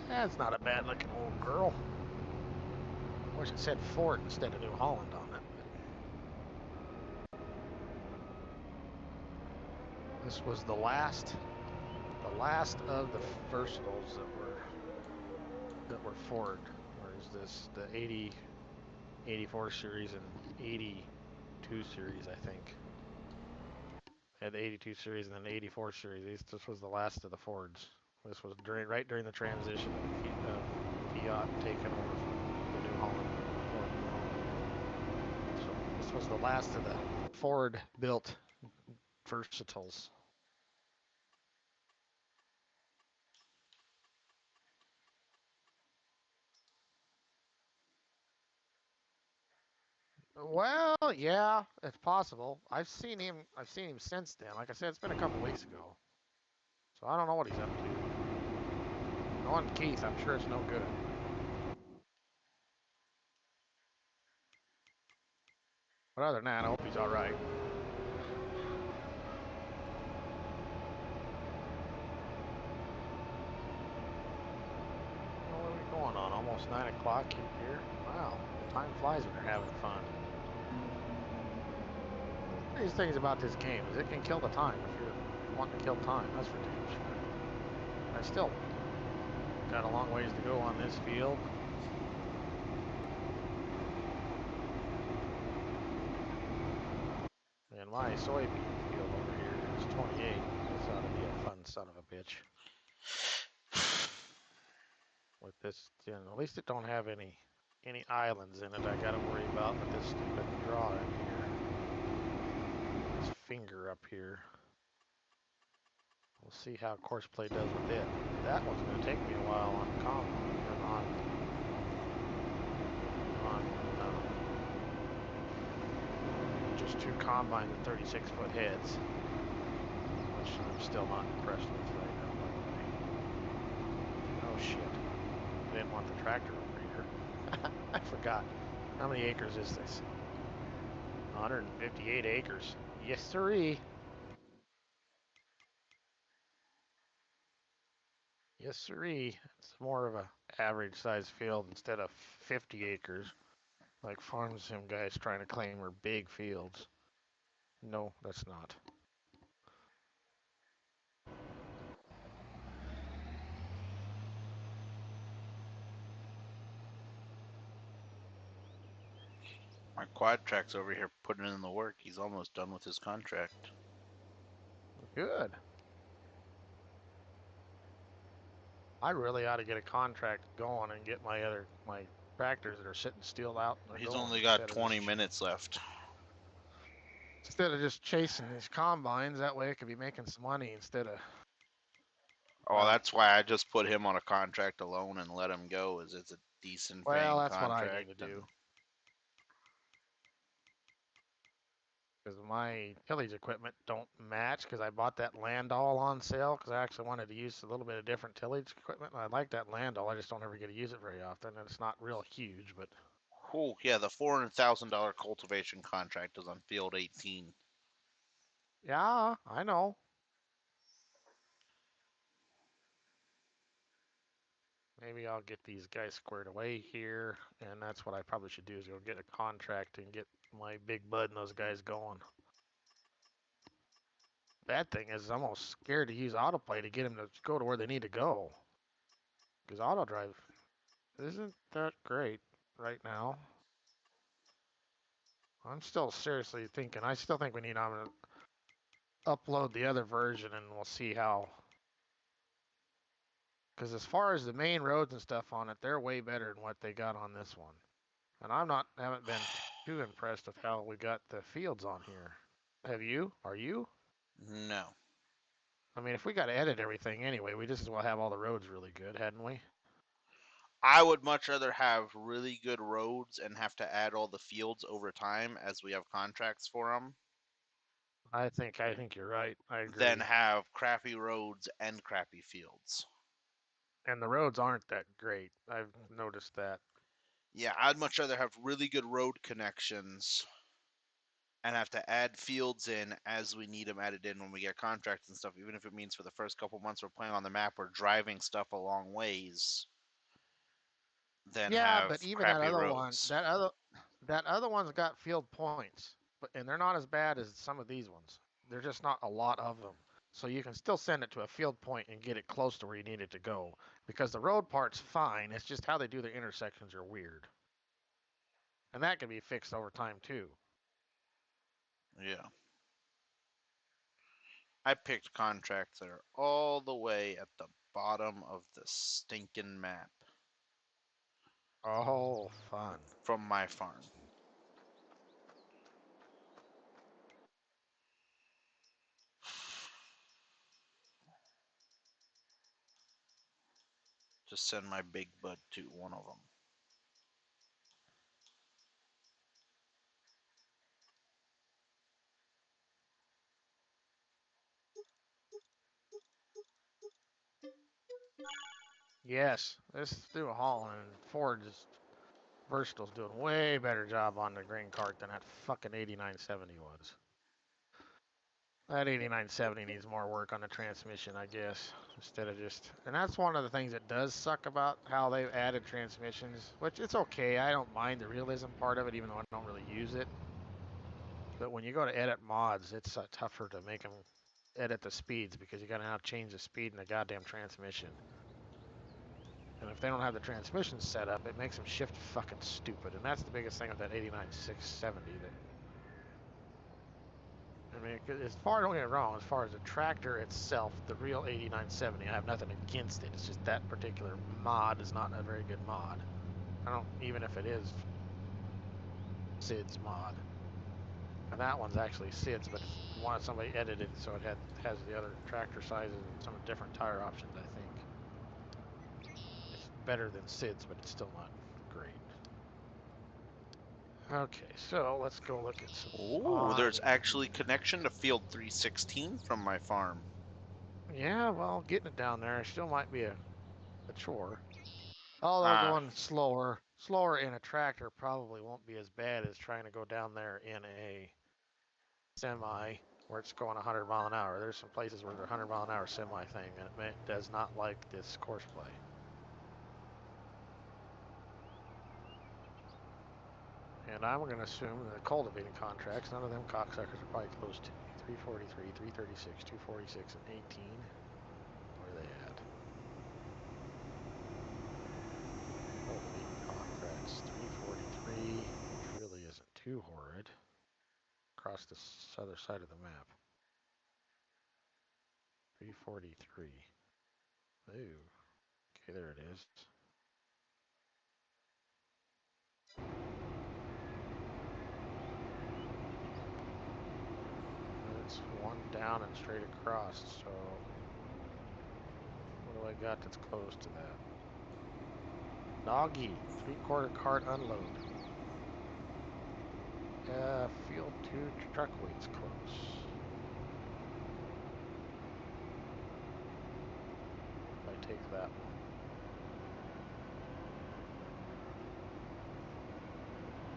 S2: That's not a bad looking old girl. Wish it said Ford instead of New Holland on it. This was the last of the versatiles that were Ford. Whereas this the 80, 84 series and 82 series, I think. Had the 82 series and then the 84 series. This was the last of the Fords. This was right during the transition of Fiat taking over the New Holland. Ford New Holland. So this was the last of the Ford built versatiles. Well, yeah, it's possible. I've seen him. I've seen him since then. Like I said, it's been a couple weeks ago. So I don't know what he's up to. Knowing Keith, I'm sure it's no good. But other than that, I hope he's all right. What are we going on? Almost 9 o'clock here. Wow, time flies when you're having fun. These things about this game is it can kill the time if you're wanting to kill time. That's for damn sure. I still got a long ways to go on this field. And my soybean field over here is 28. This ought to be a fun son of a bitch. With this, you know, at least it don't have any islands in it I gotta worry about with this stupid draw in here. This finger up here. We'll see how courseplay does with it. That one's gonna take me a while on just 2 combines with 36-foot heads, which I'm still not impressed with right now, by the way. Oh shit. I didn't want the tractor over here. I forgot. How many acres is this? 158 acres. Yes, sirree. Yes, sirree. It's more of a average size field instead of 50 acres, like farm sim guys trying to claim are big fields. No, that's not.
S1: My quad track's over here putting in the work. He's almost done with his contract.
S2: Good. I really ought to get a contract going and get my tractors that are sitting still out.
S1: He's only got 20 minutes left.
S2: Instead of just chasing these combines, that way I could be making some money instead of.
S1: Oh, that's why I just put him on a contract alone and let him go. Is it's a decent
S2: Well,
S1: paying
S2: that's what
S1: contract.
S2: I need to do. Because my tillage equipment don't match because I bought that Landau on sale because I actually wanted to use a little bit of different tillage equipment. And I like that Landau. I just don't ever get to use it very often. And it's not real huge, but.
S1: Oh, yeah, the $400,000 cultivation contract is on field 18.
S2: Yeah, I know. Maybe I'll get these guys squared away here, and that's what I probably should do is go get a contract and get my Big Bud and those guys going. Bad thing is I'm almost scared to use autoplay to get them to go to where they need to go. Because auto drive isn't that great right now. I'm still seriously thinking, I still think we need to upload the other version and we'll see how. Because as far as the main roads and stuff on it, they're way better than what they got on this one. And haven't been too impressed with how we got the fields on here. Have you? Are you?
S1: No.
S2: I mean, if we got to edit everything anyway, we just as well have all the roads really good, hadn't we?
S1: I would much rather have really good roads and have to add all the fields over time as we have contracts for them
S2: I think you're right. I agree.
S1: than have crappy roads and crappy fields.
S2: And the roads aren't that great. I've noticed that.
S1: Yeah, I'd much rather have really good road connections and have to add fields in as we need them added in when we get contracts and stuff, even if it means for the first couple months we're playing on the map, we're driving stuff a long ways. Then
S2: Yeah,
S1: have
S2: but even that
S1: crappy
S2: other
S1: roads.
S2: one, that other one's got field points, and they're not as bad as some of these ones. They're just not a lot of them. So you can still send it to a field point and get it close to where you need it to go. Because the road part's fine. It's just how they do their intersections are weird. And that can be fixed over time too.
S1: Yeah. I picked contracts that are all the way at the bottom of the stinking map.
S2: Oh, fun.
S1: From my farm. Just send my Big Bud to one of them.
S2: Yes, let's do a haul, and Ford is Versatile's doing way better job on the grain cart than that fucking 8970 was. That 8970 needs more work on the transmission, I guess, instead of just. And that's one of the things that does suck about how they've added transmissions, which it's okay. I don't mind the realism part of it, even though I don't really use it. But when you go to edit mods, it's tougher to make them edit the speeds because you gotta now change the speed in the goddamn transmission. And if they don't have the transmission set up, it makes them shift fucking stupid. And that's the biggest thing with that 89670. That I mean, as far, don't get it wrong, as far as the tractor itself, the real 8970, I have nothing against it. It's just that particular mod is not a very good mod. I don't, even if it is Sid's mod. And that one's actually Sid's, but wanted somebody edited so it has the other tractor sizes and some different tire options, I think. It's better than Sid's, but it's still not great. Okay, so let's go look at some.
S1: Oh, there's actually connection to field 316 from my farm.
S2: Yeah, well, getting it down there still might be a chore. Although going slower in a tractor probably won't be as bad as trying to go down there in a semi where it's going 100 mile an hour. There's some places where the 100 mile an hour semi thing and it does not like this course play. And I'm going to assume the cultivating contracts, none of them cocksuckers are probably close to me. 343, 336, 246, and 18. Where are they at? Cultivating contracts, 343, which really isn't too horrid. Across the other side of the map. 343. Ooh. Okay, there it is. It's one down and straight across, so what do I got that's close to that? Doggy, 3/4 cart unload. Field 2 truck weight's close. If I take that one.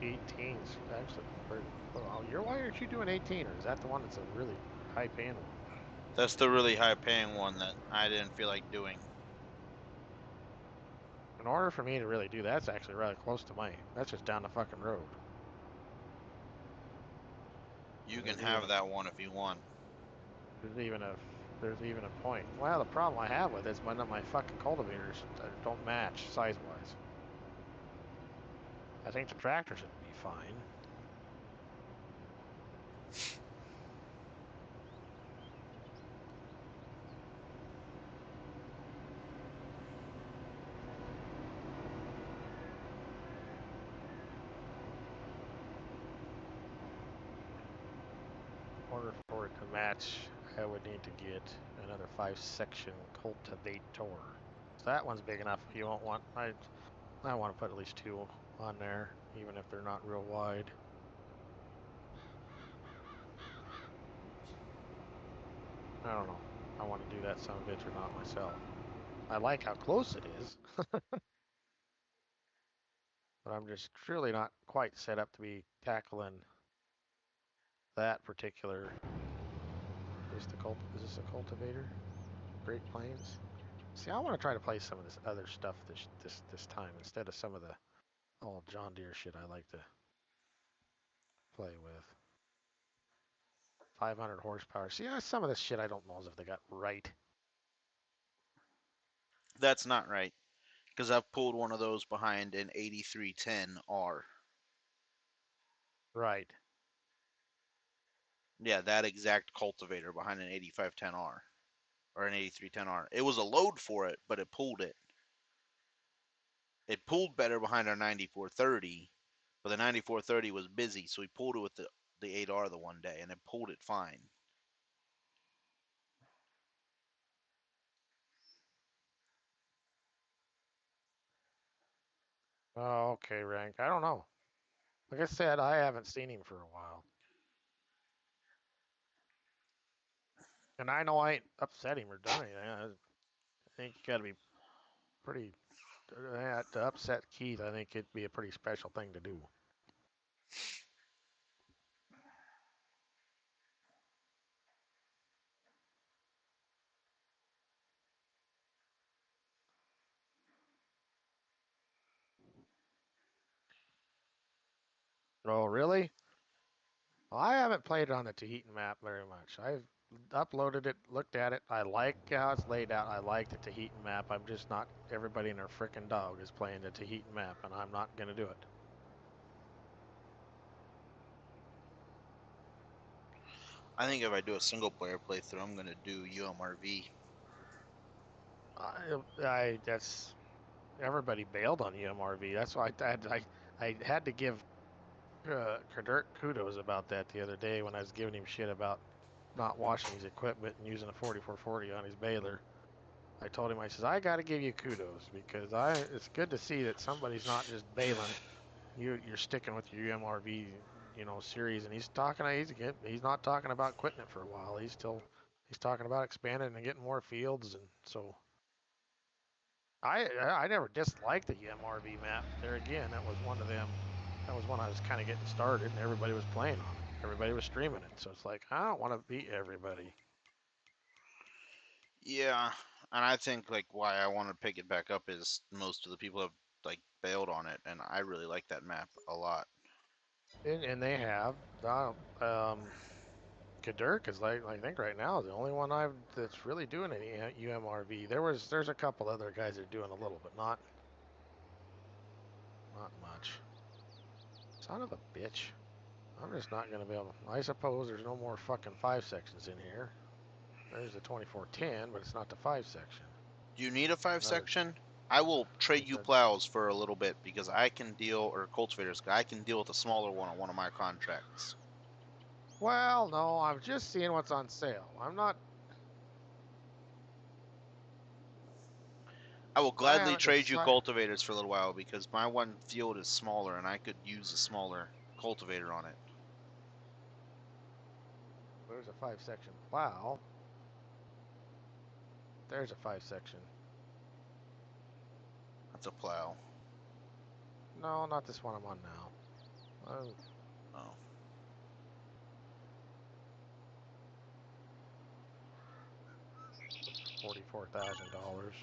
S2: '18's actually pretty. Well, why aren't you doing 18? Or is that the one that's a really high paying one?
S1: That's the really high paying one that I didn't feel like doing.
S2: In order for me to really do that, it's actually rather close to mine. That's just down the fucking road.
S1: You can have that one if you want.
S2: There's even a point. Well, the problem I have with it is none of my fucking cultivators don't match size-wise. I think the tractor should be fine. In order for it to match, I would need to get another 5-section cultivator. So that one's big enough. You won't want. I want to put at least 2 on there, even if they're not real wide. I don't know. I want to do that son of a bitch or not myself. I like how close it is. But I'm just truly not quite set up to be tackling that particular. Is this a cultivator? Great Plains. See, I want to try to play some of this other stuff this time instead of some of the all John Deere shit I like to play with. 500 horsepower. See, some of this shit I don't know as if they got right.
S1: That's not right, because I've pulled one of those behind an 8310R.
S2: Right.
S1: Yeah, that exact cultivator behind an 8510R or an 8310R. It was a load for it, but it pulled it. It pulled better behind our 9430, but the 9430 was busy, so we pulled it with the 8R the one day, and it pulled it fine.
S2: Oh, okay, Rank. I don't know. Like I said, I haven't seen him for a while. And I know I ain't upset him or done anything. I think you gotta be pretty. To upset Keith, I think it'd be a pretty special thing to do. Oh, really? Well, I haven't played it on the Tahitian map very much. I've uploaded it, looked at it. I like how it's laid out. I like the Tahitian map. I'm just not. Everybody and their frickin' dog is playing the Tahitian map, and I'm not gonna do it.
S1: I think if I do a single player playthrough, I'm gonna do UMRV.
S2: That's everybody bailed on UMRV. That's why I had to give Dirk kudos about that the other day when I was giving him shit about not washing his equipment and using a 4440 on his baler. I told him, I says, I got to give you kudos because it's good to see that somebody's not just bailing. You're sticking with your UMRV, series. And he's not talking about quitting it for a while. He's talking about expanding and getting more fields. And so I never disliked the UMRV map. There again, that was one of them. That was when I was kind of getting started and everybody was playing on it. Everybody was streaming it. So it's like, I don't want to beat everybody.
S1: Yeah, and I think like why I want to pick it back up is most of the people have like bailed on it, and I really like that map a lot.
S2: And they have. Kadurk is like I think right now is the only one that's really doing any UMRV. There's a couple other guys that are doing a little, but not much. Son of a bitch. I'm just not gonna be able. I suppose there's no more fucking 5 sections in here. There's the 2410, but it's not the 5 section.
S1: Do you need a 5
S2: Another-
S1: section? I will trade you plows for a little bit because I can deal, or cultivators. I can deal with a smaller one on one of my contracts.
S2: Well, no, I'm just seeing what's on sale. I'm not.
S1: I will gladly
S2: haven't
S1: trade you
S2: decided-
S1: cultivators for a little while because my one field is smaller and I could use a smaller cultivator on it.
S2: There's a 5 section plow. There's a 5 section.
S1: That's a plow.
S2: No, not this one I'm on now.
S1: Oh.
S2: $44,000.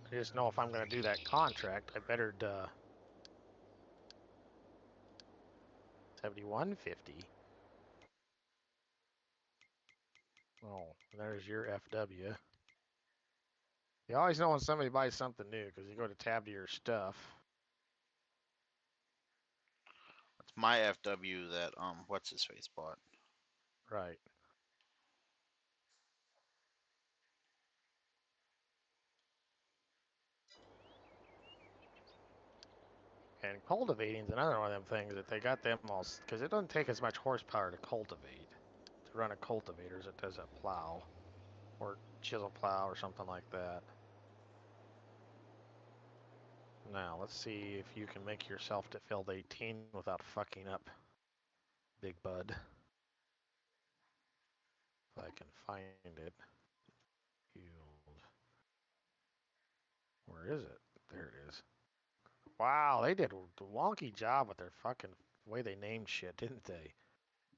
S2: I just know if I'm going to do that contract, I better 7150. Oh, there's your FW. You always know when somebody buys something new because you go to tab to your stuff.
S1: That's my FW that what's his face bought.
S2: Right. And cultivating is another one of them things that they got them all, because it doesn't take as much horsepower to cultivate, to run a cultivator as it does a plow, or chisel plow or something like that. Now, let's see if you can make yourself to field 18 without fucking up, Big Bud. If I can find it. Field. Where is it? There it is. Wow, they did a wonky job with their fucking way they named shit, didn't they?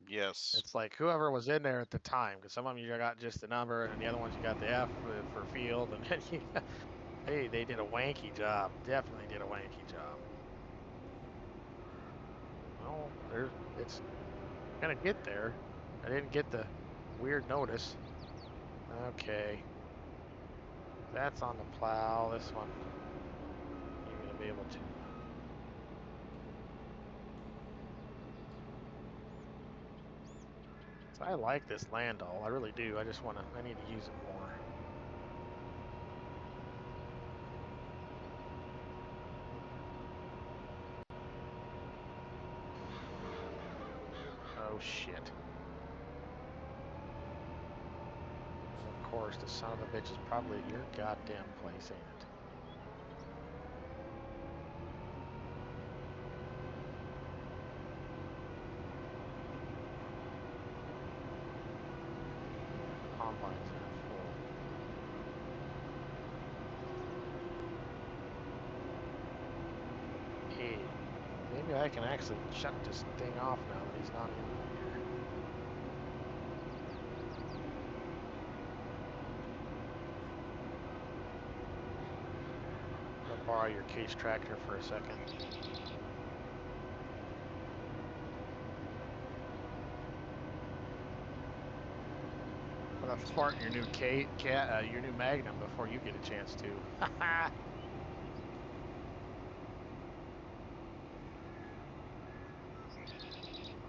S1: Yes.
S2: It's like whoever was in there at the time, because some of them you got just the number, and the other ones you got the F for field, and then you got, hey, they did a wanky job. Definitely did a wanky job. Well, it's gonna get there. I didn't get the weird notice. Okay. That's on the plow. This one, you're gonna be able to. So I like this Landau. I really do. I need to use it more. Oh shit. And of course, the son of a bitch is probably at your goddamn place, ain't it? combines that are full. Hey, maybe I can actually shut this thing off now that he's not in here. I'm gonna borrow your case tractor for a second. I'm gonna fart in your new your new Magnum before you get a chance to.
S1: I've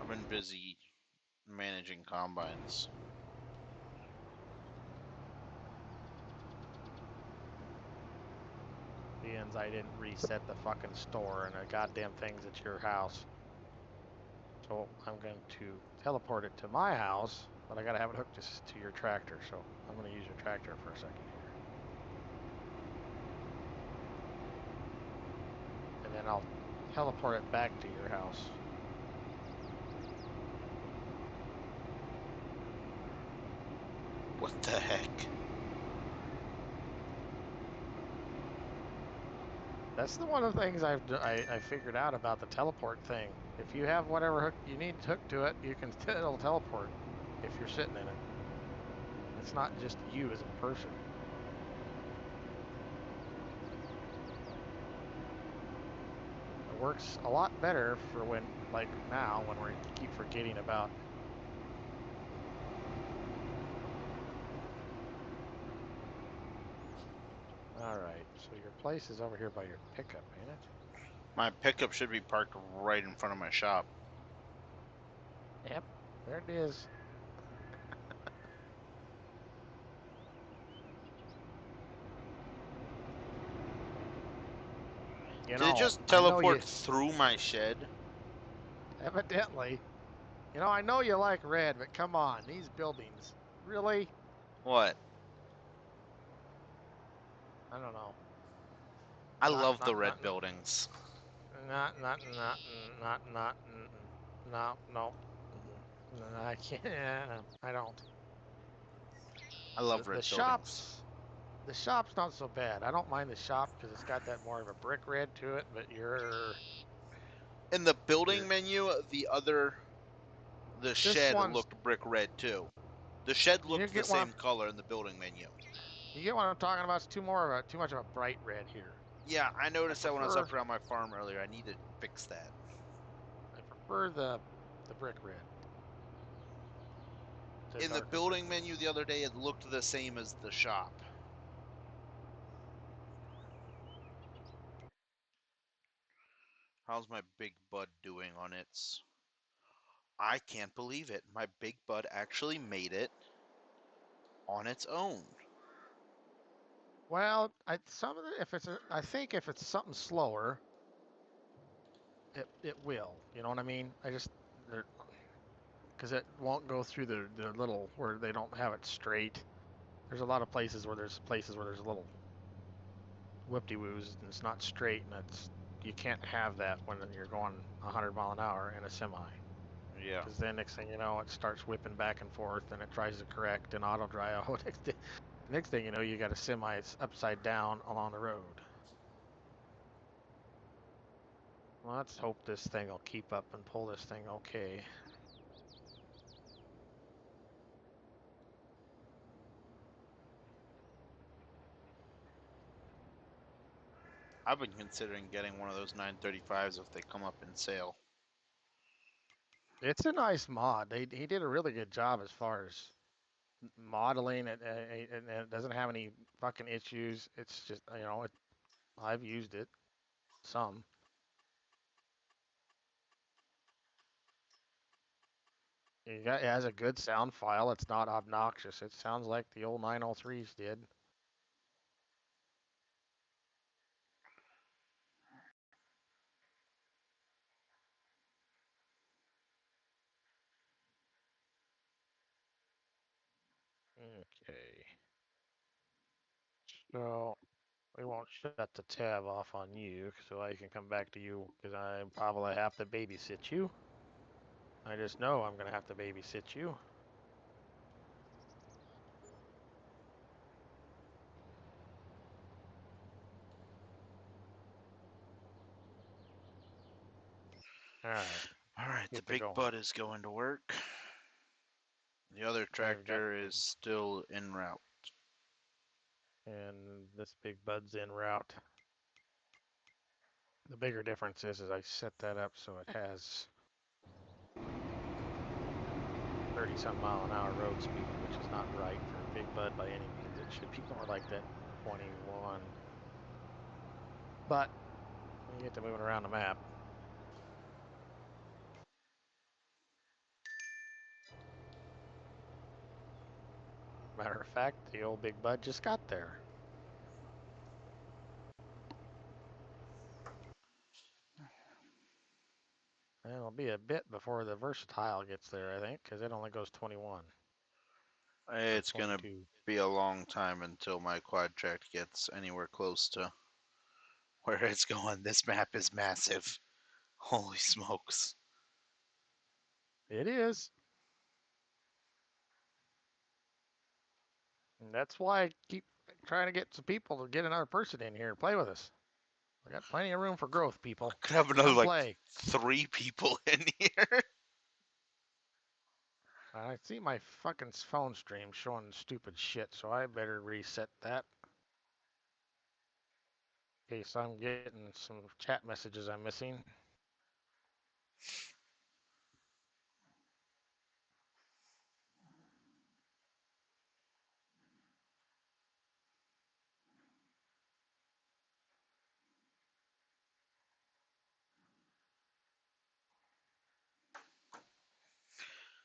S1: been busy managing combines.
S2: Beans, I didn't reset the fucking store and the goddamn thing's at your house. So I'm going to teleport it to my house, but I gotta have it hooked to your tractor, so I'm gonna use your tractor for a second here. And then I'll teleport it back to your house.
S1: What the heck?
S2: That's one of the things I figured out about the teleport thing. If you have whatever hook you need hooked to it, you can it'll teleport if you're sitting in it. It's not just you as a person. It works a lot better for when, like now, when we keep forgetting about. Alright, so your place is over here by your pickup, ain't it?
S1: My pickup should be parked right in front of my shop.
S2: Yep, there it is. You
S1: Did
S2: know,
S1: it just
S2: I know
S1: teleport through my shed?
S2: evidently. You know, I know you like red, but come on, these buildings. Really?
S1: What?
S2: I don't know.
S1: I love the red buildings.
S2: No, I can't. I don't.
S1: I love red buildings.
S2: The shop's not so bad. I don't mind the shop because it's got that more of a brick red to it. But
S1: in the building menu, the shed looked brick red too. The shed looked the same color in the building menu.
S2: You get what I'm talking about? It's too much of a bright red here.
S1: Yeah, I noticed that when I was up around my farm earlier. I need to fix that.
S2: I prefer the brick red.
S1: In the building menu the other day, it looked the same as the shop. How's my big bud doing on its? I can't believe it. My big bud actually made it on its own.
S2: Well, I think if it's something slower, it will. You know what I mean? Because it won't go through the little where they don't have it straight. There's a lot of places where there's a little whip-de-woos and it's not straight, and you can't have that when you're going 100 mile an hour in a semi.
S1: Yeah.
S2: Because then next thing you know, it starts whipping back and forth, and it tries to correct and auto dry out. Next thing you know, you got a semi. It's upside down along the road. Well, let's hope this thing will keep up and pull this thing okay.
S1: I've been considering getting one of those 935s if they come up in sale.
S2: It's a nice mod. He did a really good job as far as modeling it, and it doesn't have any fucking issues. It's just, you know, I've used it some. It has a good sound file. It's not obnoxious. It sounds like the old 903s did. Okay. So we won't shut the tab off on you so I can come back to you because I probably have to babysit you. I just know I'm going to have to babysit you. All right.
S1: All right, the
S2: Get to
S1: big
S2: going.
S1: bud is going to work. The other tractor is still en route.
S2: And this big bud's en route. The bigger difference is I set that up so it has 30-some mile an hour road speed, which is not right for a big bud by any means. It should be more like that 21. But you get to moving around the map. Matter of fact, the old big bud just got there. And it'll be a bit before the versatile gets there, I think, because it only goes 21.
S1: It's going to
S2: 22.
S1: be a long time until my quad track gets anywhere close to where it's going. This map is massive. Holy smokes.
S2: It is. And that's why I keep trying to get some people to get another person in here to play with us. We got plenty of room for growth, people.
S1: Could have another
S2: Come
S1: like
S2: play.
S1: 3 people in here.
S2: I see my fucking phone stream showing stupid shit, so I better reset that. In case I'm getting some chat messages I'm missing.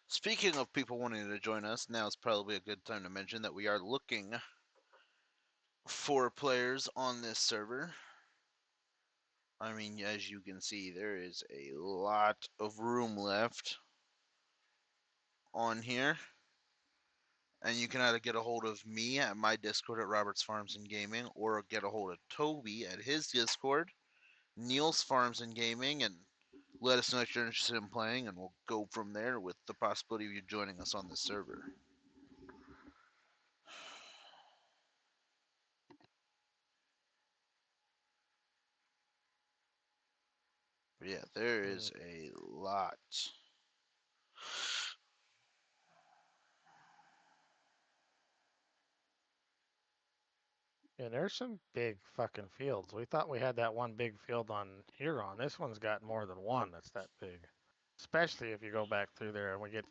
S1: Speaking of people wanting to join us, now is probably a good time to mention that we are looking for players on this server. I mean, as you can see, there is a lot of room left on here. And you can either get a hold of me at my Discord at Roberts Farms and Gaming, or get a hold of Toby at his Discord, Neil's Farms and Gaming, and let us know if you're interested in playing, and we'll go from there with the possibility of you joining us on this server. But yeah, there is a lot.
S2: Yeah, there's some big fucking fields. We thought we had that one big field on Huron. This one's got more than one that's that big. Especially if you go back through there and we get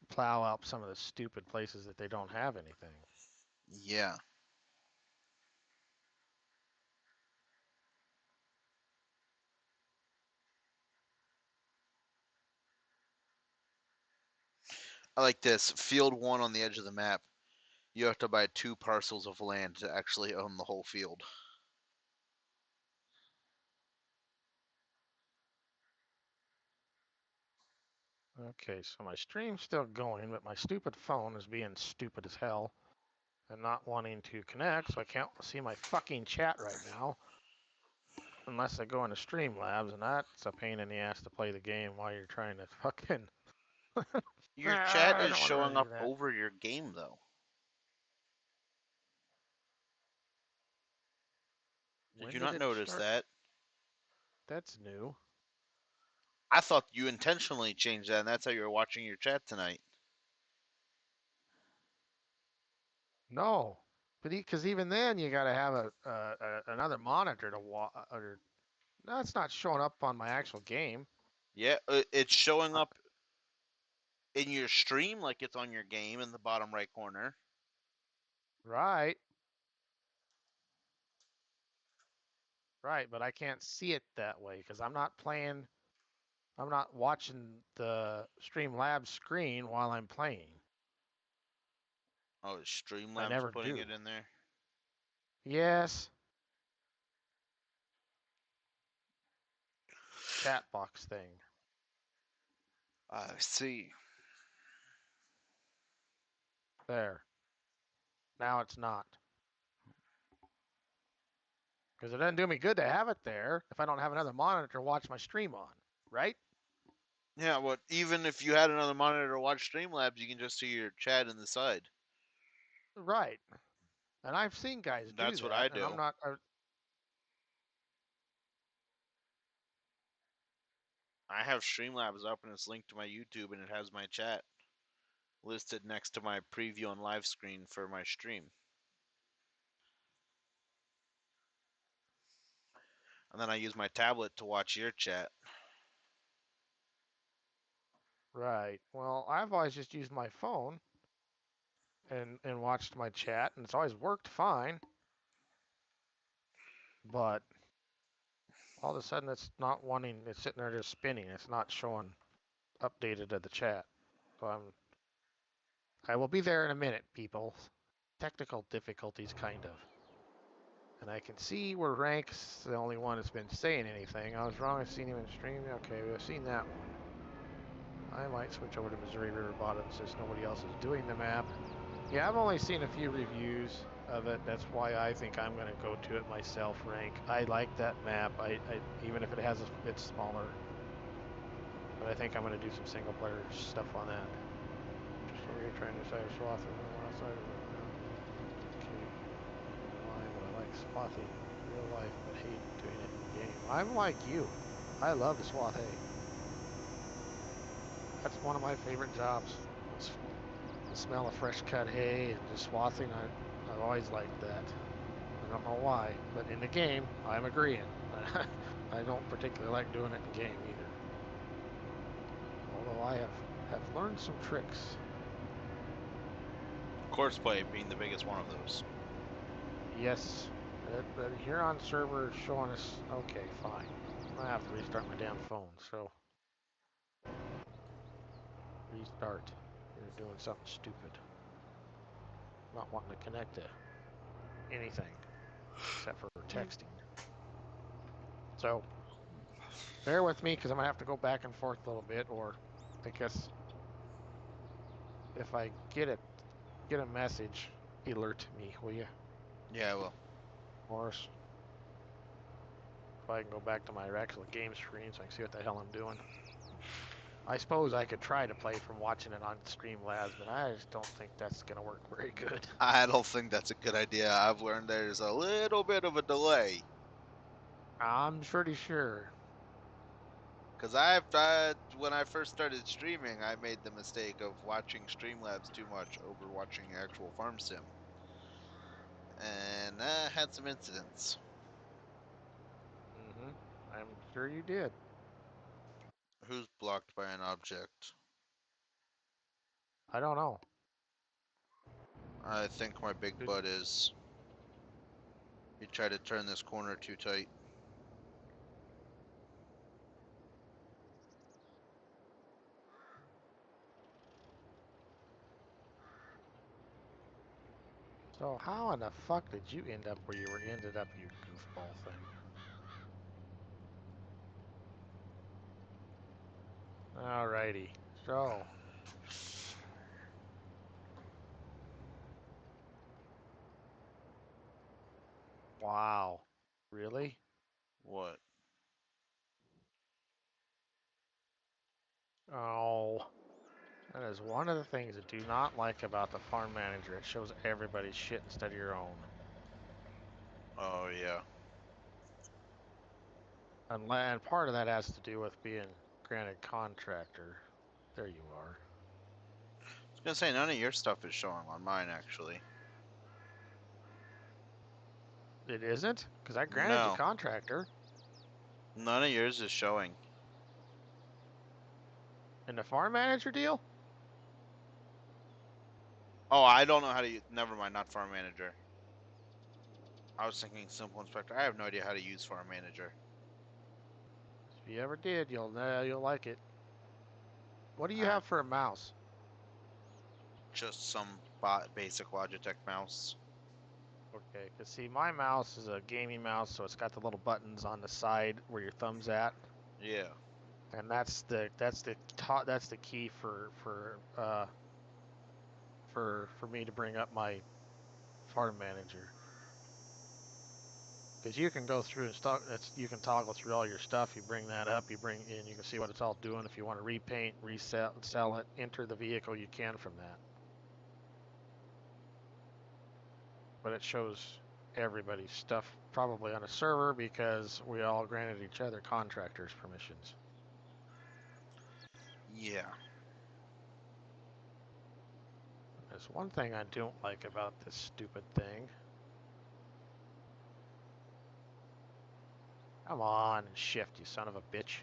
S2: plow out some of the stupid places that they don't have anything.
S1: Yeah. I like this. Field 1 on the edge of the map. You have to buy 2 parcels of land to actually own the whole field.
S2: Okay, so my stream's still going, but my stupid phone is being stupid as hell and not wanting to connect, so I can't see my fucking chat right now. Unless I go into Streamlabs, and that's a pain in the ass to play the game while you're trying to fucking...
S1: Your chat
S2: I
S1: is
S2: don't wanna
S1: showing
S2: do
S1: up
S2: that.
S1: over your game, though. Did
S2: When
S1: you
S2: did
S1: not
S2: it
S1: notice
S2: start?
S1: that?
S2: That's new.
S1: I thought you intentionally changed that, and that's how you were watching your chat tonight.
S2: No, but because even then you got to have another monitor to watch. No, it's not showing up on my actual game.
S1: Yeah, it's showing up in your stream like it's on your game in the bottom right corner.
S2: Right. Right, but I can't see it that way because I'm not playing. I'm not watching the Streamlabs screen while I'm playing.
S1: Oh, is
S2: I
S1: Streamlabs
S2: never
S1: putting
S2: do.
S1: it in there?
S2: Yes. Chat box thing.
S1: I see.
S2: There. Now it's not. Because it doesn't do me good to have it there if I don't have another monitor to watch my stream on, right?
S1: Yeah, but even if you had another monitor to watch Streamlabs, you can just see your chat in the side.
S2: Right. And I've seen guys do
S1: That's what
S2: that,
S1: I
S2: and I'm
S1: do.
S2: not.
S1: I have Streamlabs up and it's linked to my YouTube and it has my chat listed next to my preview and live screen for my stream. And then I use my tablet to watch your chat.
S2: Right. Well, I've always just used my phone and watched my chat, and it's always worked fine. But all of a sudden, it's not wanting. It's sitting there just spinning. It's not showing updated to the chat. So I will be there in a minute, people. Technical difficulties, kind of. And I can see where Rank's the only one that's been saying anything. I was wrong. I've seen him in stream. Okay, we've seen that one. I might switch over to Missouri River Bottom since nobody else is doing the map. Yeah, I've only seen a few reviews of it. That's why I think I'm going to go to it myself, Rank. I like that map. I even if it has a bit smaller. But I think I'm going to do some single player stuff on that. Just over here trying to decide a swath or one outside of it. Okay. Why would I like swathing in real life but hate doing it in game? I'm like you. I love the swath hay. That's one of my favorite jobs. The smell of fresh cut hay and just swathing, I've always liked that. I don't know why, but in the game, I'm agreeing. I don't particularly like doing it in game either. Although I have learned some tricks.
S1: Courseplay being the biggest one of those.
S2: Yes, but here on server showing us, okay, fine. I have to restart my damn phone, so. Restart. You're doing something stupid. Not wanting to connect to anything except for texting. So, bear with me because I'm going to have to go back and forth a little bit, or I guess if I get a message, alert me, will you,
S1: Yeah, well.
S2: Morris? If I can go back to my actual game screen so I can see what the hell I'm doing. I suppose I could try to play from watching it on Streamlabs, but I just don't think that's going to work very good.
S1: I don't think that's a good idea. I've learned there's a little bit of a delay.
S2: I'm pretty sure.
S1: Because when I first started streaming, I made the mistake of watching Streamlabs too much over watching actual farm sim. And had some incidents.
S2: I'm sure you did.
S1: Who's blocked by an object?
S2: I don't know.
S1: I think my big butt is. He tried to turn this corner too tight.
S2: So how in the fuck did you end up where you ended up, you goofball thing? Alrighty. So. Wow. Really?
S1: What?
S2: Oh. That is one of the things I do not like about the farm manager. It shows everybody's shit instead of your own.
S1: Oh, yeah.
S2: And part of that has to do with being granted contractor. There you are.
S1: I was gonna say, none of your stuff is showing on mine, actually.
S2: It isn't? Because I granted
S1: No.
S2: you contractor.
S1: None of yours is showing.
S2: In the farm manager deal?
S1: Oh, I don't know how to use. Never mind, not farm manager. I was thinking simple inspector. I have no idea how to use farm manager.
S2: If you ever did, you'll like it. What do you have for a mouse?
S1: Just some basic Logitech mouse.
S2: Okay, because see, my mouse is a gaming mouse, so it's got the little buttons on the side where your thumb's at.
S1: Yeah.
S2: And that's the key for me to bring up my farm manager. Because you can go through and you can toggle through all your stuff. You bring that up, you bring in, you can see what it's all doing. If you want to repaint, resell, sell it, enter the vehicle, you can from that. But it shows everybody's stuff probably on a server because we all granted each other contractors permissions.
S1: Yeah.
S2: There's one thing I don't like about this stupid thing. Come on and shift, you son of a bitch.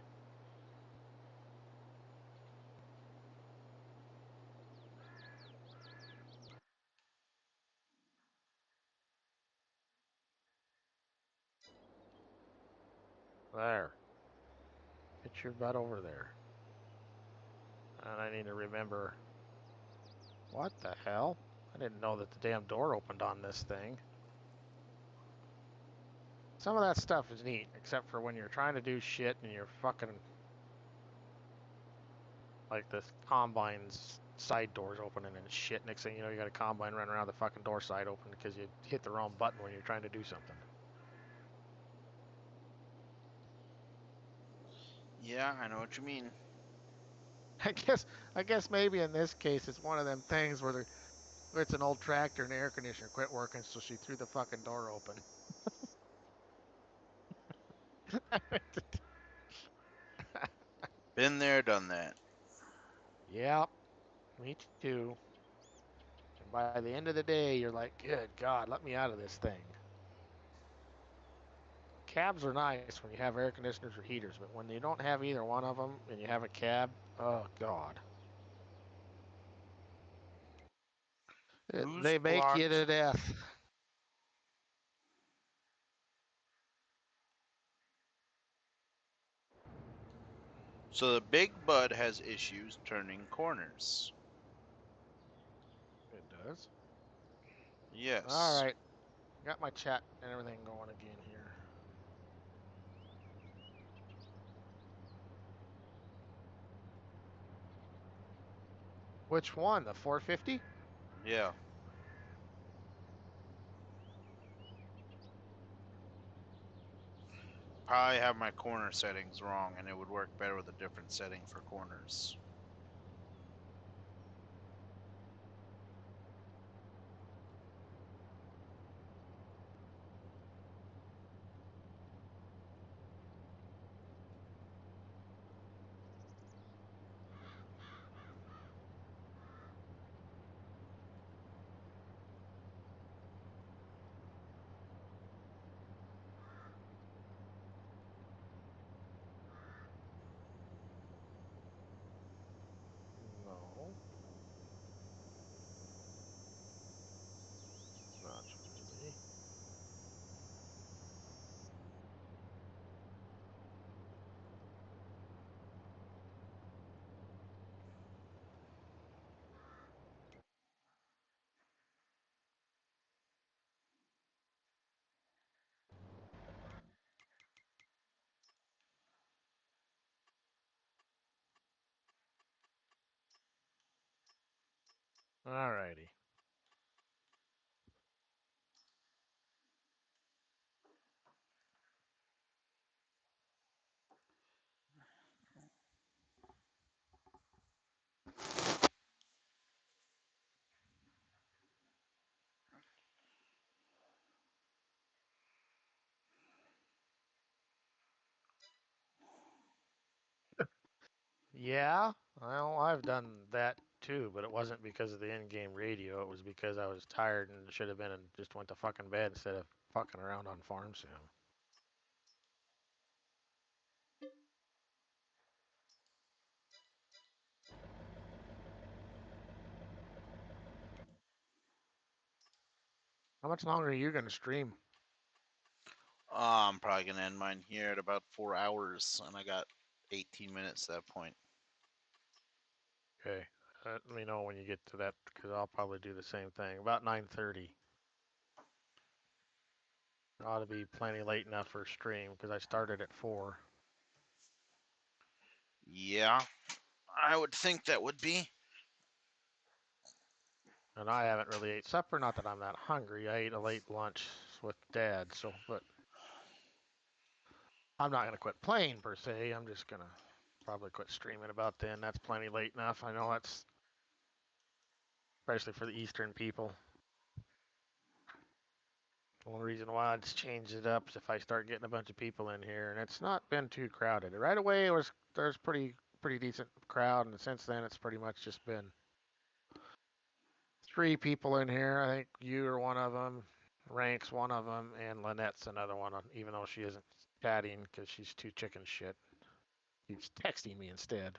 S2: There. Get your butt over there. And I need to remember... What the hell? I didn't know that the damn door opened on this thing. Some of that stuff is neat, except for when you're trying to do shit and you're fucking... Like the combine's side doors opening and shit. Next thing you know, you got a combine running around the fucking door side open because you hit the wrong button when you're trying to do something.
S1: Yeah, I know what you mean.
S2: I guess maybe in this case it's one of them things where it's an old tractor and the air conditioner quit working, so she threw the fucking door open.
S1: Been there, done that.
S2: Yep, me too. And by the end of the day, you're like, good God, let me out of this thing. Cabs are nice when you have air conditioners or heaters, but when you don't have either one of them and you have a cab, oh God. They make you to death.
S1: So the big bud has issues turning corners.
S2: It does.
S1: Yes.
S2: All right. Got my chat and everything going again here. Which one? The 450?
S1: Yeah. Probably have my corner settings wrong, and it would work better with a different setting for corners.
S2: No. Not really. Alrighty. Yeah, well, I've done that too, but it wasn't because of the in-game radio. It was because I was tired and should have been and just went to fucking bed instead of fucking around on Farm Sim. How much longer are you going to stream?
S1: I'm probably gonna end mine here at about 4 hours, and I got 18 minutes at that point.
S2: Okay, let me know when you get to that because I'll probably do the same thing. About 9:30. Ought to be plenty late enough for stream because I started at 4.
S1: Yeah, I would think that would be.
S2: And I haven't really ate supper. Not that I'm that hungry. I ate a late lunch with Dad, so but I'm not gonna quit playing per se. I'm just gonna probably quit streaming about then. That's plenty late enough. I know that's especially for the Eastern people. The only reason why I'd change it up is if I start getting a bunch of people in here, and it's not been too crowded. Right away, there's pretty pretty decent crowd, and since then it's pretty much just been 3 people in here. I think you are one of them, Rank's one of them, and Lynette's another one, even though she isn't chatting because she's too chicken shit. She's texting me instead.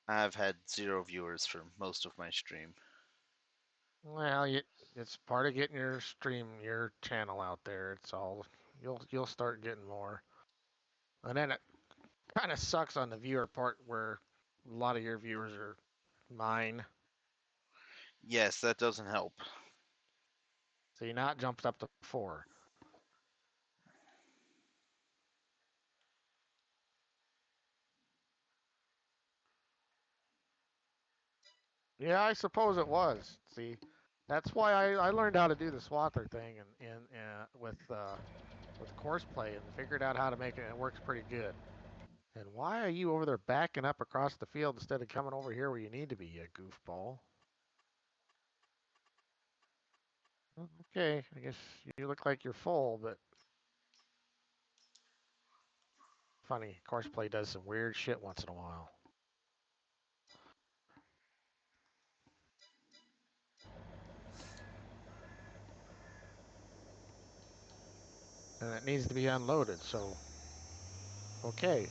S1: I've had 0 viewers for most of my stream.
S2: Well, it's part of getting your stream, your channel out there. It's all you'll start getting more, and then it kind of sucks on the viewer part where a lot of your viewers are mine.
S1: Yes, that doesn't help.
S2: So you now it jumps up to 4. Yeah, I suppose it was. See, that's why I learned how to do the swather thing with course play and figured out how to make it. It works pretty good. And why are you over there backing up across the field instead of coming over here where you need to be, you goofball? Okay, I guess you look like you're full, but funny, course play does some weird shit once in a while. And it needs to be unloaded, so okay.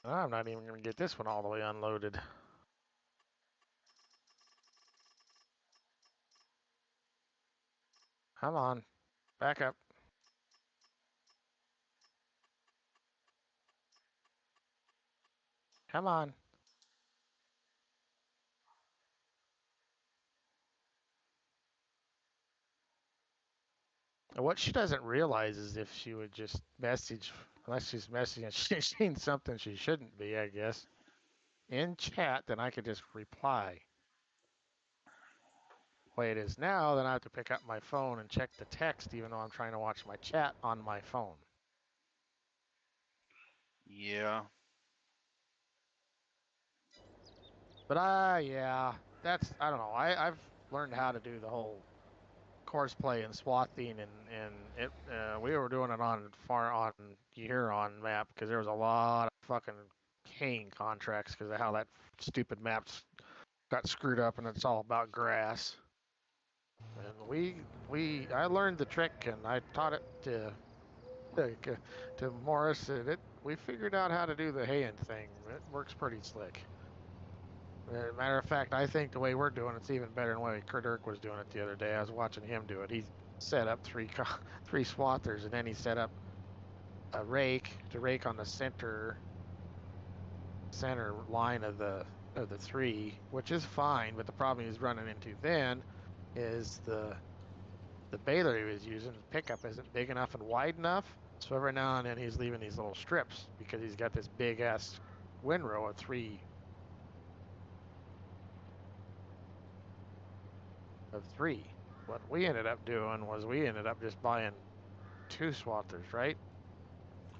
S2: I'm not even going to get this one all the way unloaded. Come on, back up. Come on. What she doesn't realize is if she would just message, unless she's messaging, she's seen something she shouldn't be, I guess, in chat, then I could just reply. The way it is now, then I have to pick up my phone and check the text, even though I'm trying to watch my chat on my phone.
S1: Yeah.
S2: But yeah, I don't know. I've learned how to do the whole course play and swathing, and we were doing it on Huron map because there was a lot of fucking haying contracts because of how that stupid map's got screwed up and it's all about grass. And I learned the trick and I taught it to Morris, and we figured out how to do the haying thing. It works pretty slick. Matter of fact, I think the way we're doing it's even better than the way Dirk was doing it the other day. I was watching him do it. He set up three swathers, and then he set up a rake to rake on the center line of the 3, which is fine. But the problem he's running into then is the baler he was using, the pickup isn't big enough and wide enough. So every now and then he's leaving these little strips because he's got this big ass windrow of 3. What we ended up doing was we ended up just buying 2 swathers, right?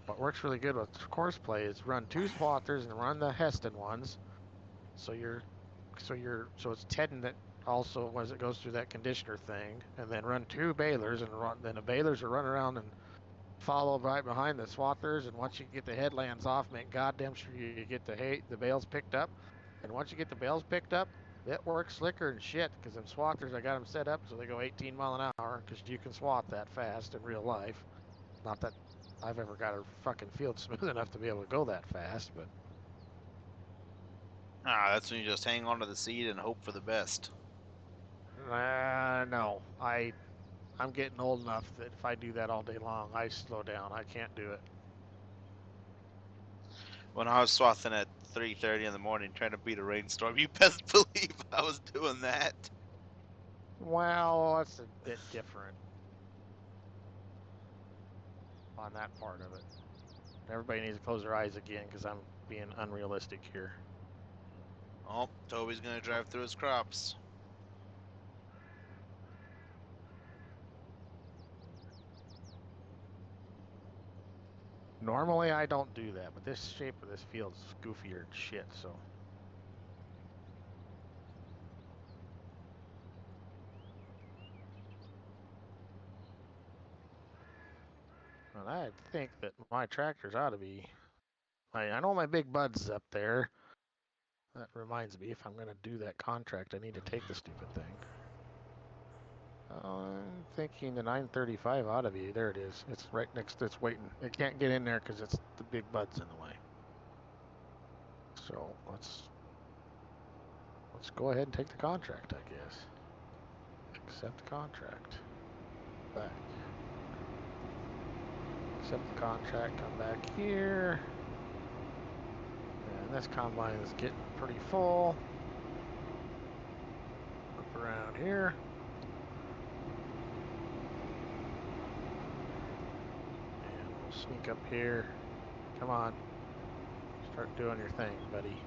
S2: What works really good with course play is run 2 swathers and run the Heston ones. So it's Tedden that also as it goes through that conditioner thing, and then run 2 balers, and then the balers will run around and follow right behind the swathers. And once you get the headlands off, make goddamn sure you get the bales picked up. And once you get the bales picked up, it works slicker and shit, because them swathers, I got them set up so they go 18 mile an hour, because you can swath that fast in real life. Not that I've ever got a fucking field smooth enough to be able to go that fast, but...
S1: That's when you just hang onto the seat and hope for the best.
S2: No. I'm getting old enough that if I do that all day long, I slow down. I can't do it.
S1: When I was swathing at 3:30 in the morning trying to beat a rainstorm, you best believe I was doing that.
S2: Well, that's a bit different on that part of it. Everybody needs to close their eyes again because I'm being unrealistic here.
S1: Oh, Toby's gonna drive through his crops.
S2: Normally I don't do that, but this shape of this field's goofier than shit, so. And I think that my tractors ought to be. I know my big bud's up there. That reminds me, if I'm going to do that contract, I need to take the stupid thing. I'm thinking the 935 ought to be. There it is. It's right next to it's waiting. It can't get in there because it's the big bud's in the way. So let's go ahead and take the contract, I guess. Accept the contract. Back. Accept the contract, come back here. And this combine is getting pretty full. Up around here. And we'll sneak up here. Come on. Start doing your thing, buddy.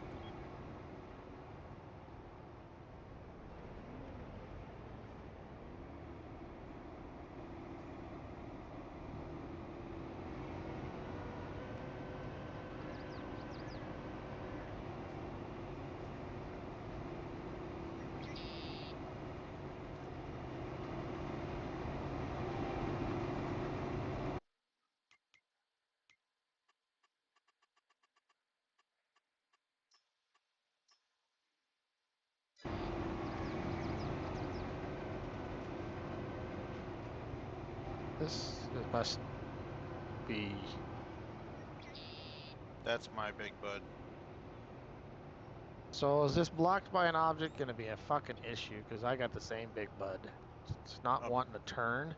S2: This must be.
S1: That's my big bud.
S2: So is this blocked by an object going to be a fucking issue? Because I got the same big bud. It's not wanting to turn.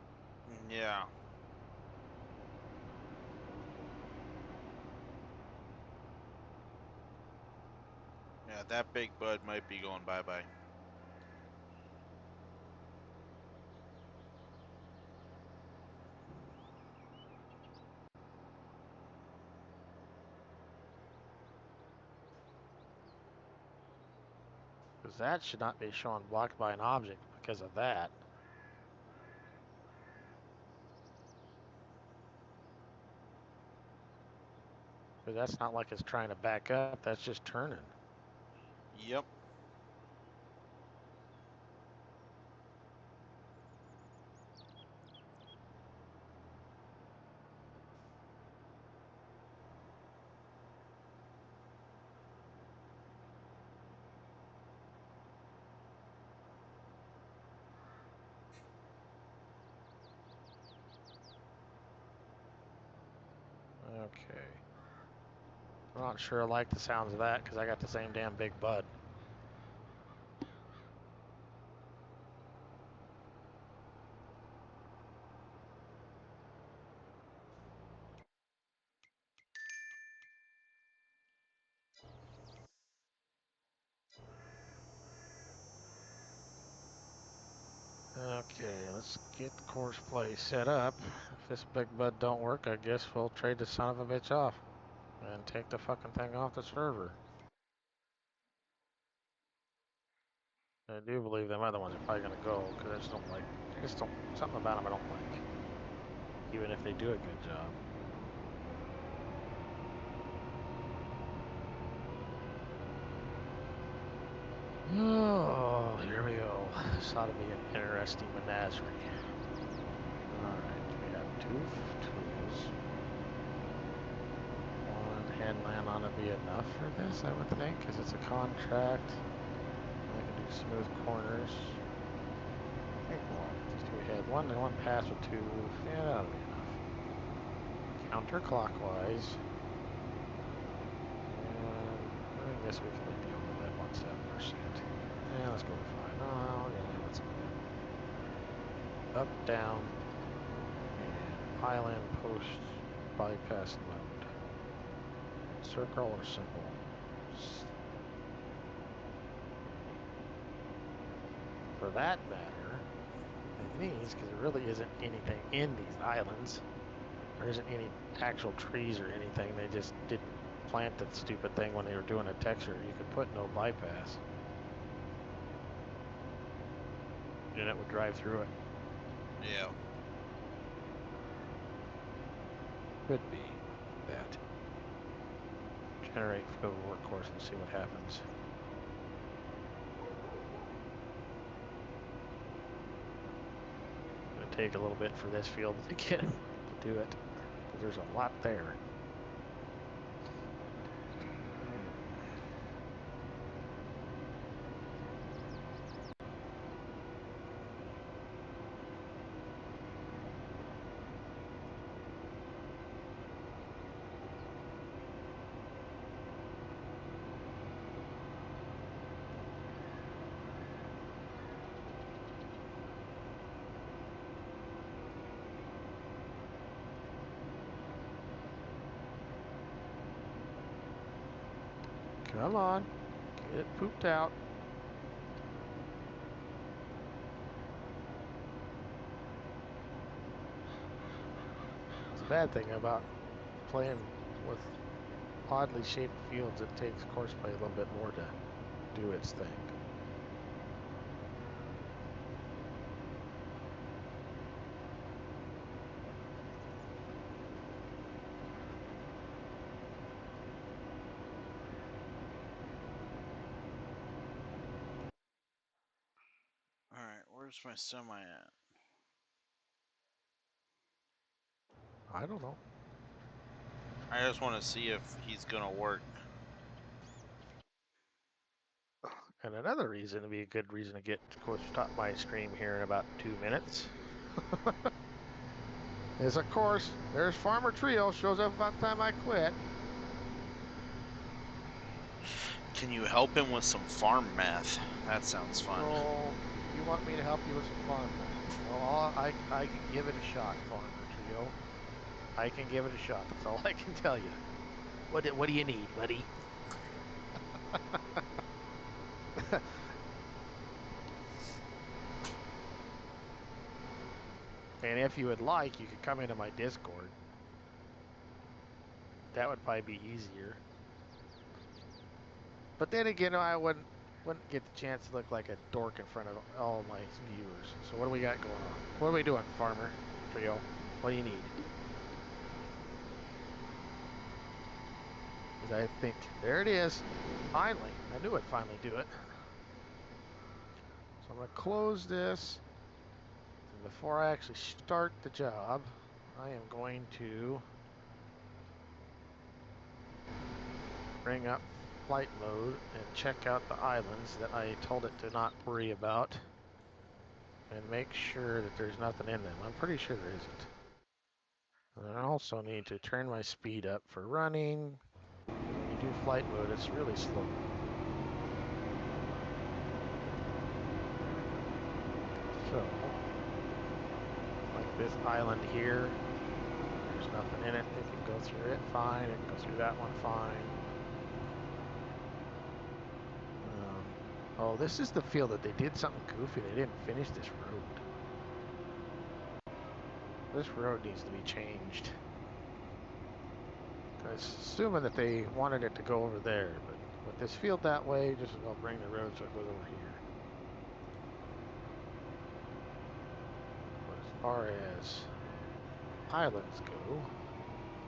S1: Yeah. Yeah, that big bud might be going bye-bye.
S2: Because that should not be showing blocked by an object because of that. Because that's not like it's trying to back up. That's just turning.
S1: Yep.
S2: Okay. I'm not sure I like the sounds of that because I got the same damn big bud. Okay, let's get the course play set up. If this big bud don't work, I guess we'll trade the son of a bitch off and take the fucking thing off the server. I do believe them other ones are probably gonna go because I just don't, something about them I don't like. Even if they do a good job. Oh, here we go. This ought to be an interesting menagerie. Alright, we have two tools. One headland ought to be enough for this, I would think, because it's a contract. I can do smooth corners. I think we had one pass with two. Yeah, that ought to be enough. Counterclockwise. And I think this we can deal with at 17%. Yeah, let's go with 5. Oh, yeah, let's go. Up, down, and island post bypass mode. Circle or symbol. For that matter, in these, because there really isn't anything in these islands. There isn't any actual trees or anything. They just didn't plant that stupid thing when they were doing a texture. You could put no bypass. And it would drive through it.
S1: Yeah.
S2: Could be that. Generate, go to workhorse and see what happens. It'll take a little bit for this field to get to do it. But there's a lot there. Come on, get it pooped out. It's a bad thing about playing with oddly shaped fields. It takes course play a little bit more to do its thing.
S1: Alright, where's my semi at?
S2: I don't know.
S1: I just want to see if he's gonna work.
S2: And another reason to be a good reason to get to stop my stream here in about 2 minutes is, of course, there's Farmer Trio shows up about the time I quit.
S1: Can you help him with some farm math? That sounds fun.
S2: So you want me to help you with some farm math? Well, I can give it a shot, Farmer Trio. I can give it a shot. That's all I can tell you. What do you need, buddy? And if you would like, you could come into my Discord. That would probably be easier. But then again, I wouldn't get the chance to look like a dork in front of all my viewers. So what do we got going on? What are we doing, Farmer Trio? What do you need? Because I think, there it is. Finally. I knew I'd finally do it. So I'm going to close this. And before I actually start the job, I am going to bring up flight mode and check out the islands that I told it to not worry about. And make sure that there's nothing in them. I'm pretty sure there isn't. And I also need to turn my speed up for running. When you do flight mode, it's really slow. So, like this island here, there's nothing in it. It can go through it fine. It can go through that one fine. Oh, this is the field that they did something goofy. They didn't finish this road. This road needs to be changed. I was assuming that they wanted it to go over there, but with this field that way, just as well bring the road so it goes over here. But as far as islands go,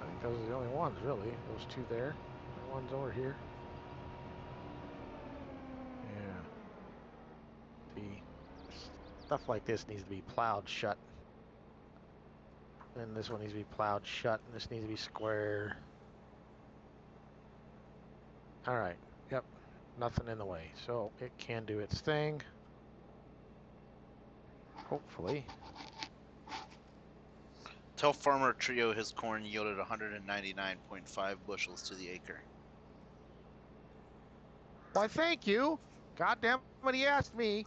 S2: I think those are the only ones, really. Those two there. The ones over here. Yeah. Stuff like this needs to be plowed shut. And this one needs to be plowed shut, and this needs to be square. Alright, yep, nothing in the way. So it can do its thing. Hopefully.
S1: Tell Farmer Trio his corn yielded 199.5 bushels to the acre.
S2: Why, thank you. Goddamn it, he asked me.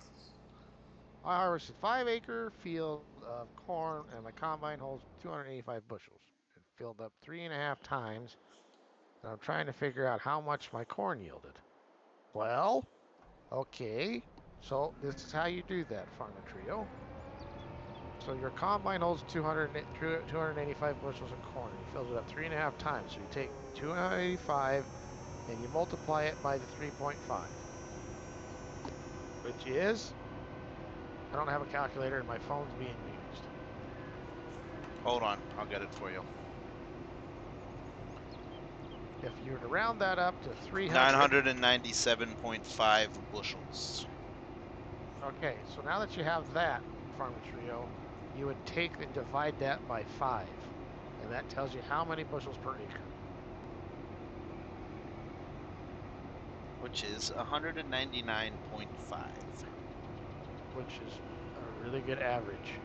S2: I harvested 5-acre field of corn, and my combine holds 285 bushels. It filled up 3.5 times. And I'm trying to figure out how much my corn yielded. Well, okay. So this is how you do that, Farmer Trio. So your combine holds 285 bushels of corn. He fills it up 3.5 times. So you take 285 and you multiply it by the 3.5, which is, I don't have a calculator and my phone's being used.
S1: Hold on, I'll get it for you.
S2: If you were to round that up to
S1: 997.5 bushels.
S2: Okay, so now that you have that, Farmer Trio, you would take and divide that by 5. And that tells you how many bushels per acre.
S1: Which is 199.5.
S2: Which is a really good average.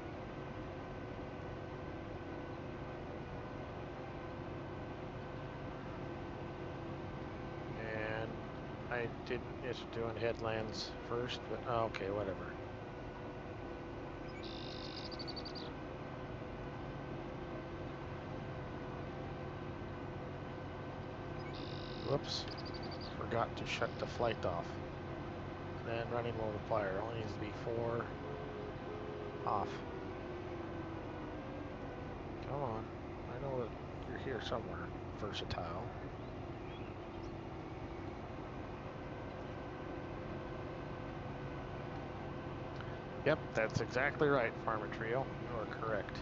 S2: And I didn't, it's doing headlands first, but okay, whatever. Whoops. Forgot to shut the flight off. Then running multiplier only needs to be 4 off. Come on. I know that you're here somewhere. Versatile. Yep, that's exactly right, Farmer Trio. You are correct.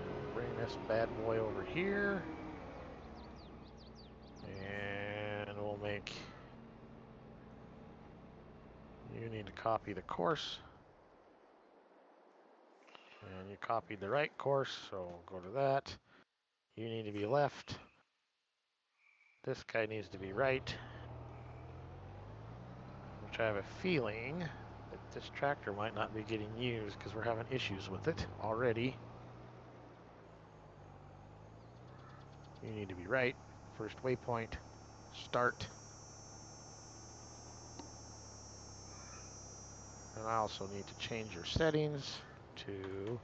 S2: We'll bring this bad boy over here. And we'll make... You need to copy the course. And you copied the right course, so we'll go to that. You need to be left. This guy needs to be right. Which I have a feeling that this tractor might not be getting used because we're having issues with it already. You need to be right. First waypoint. Start. And I also need to change your settings to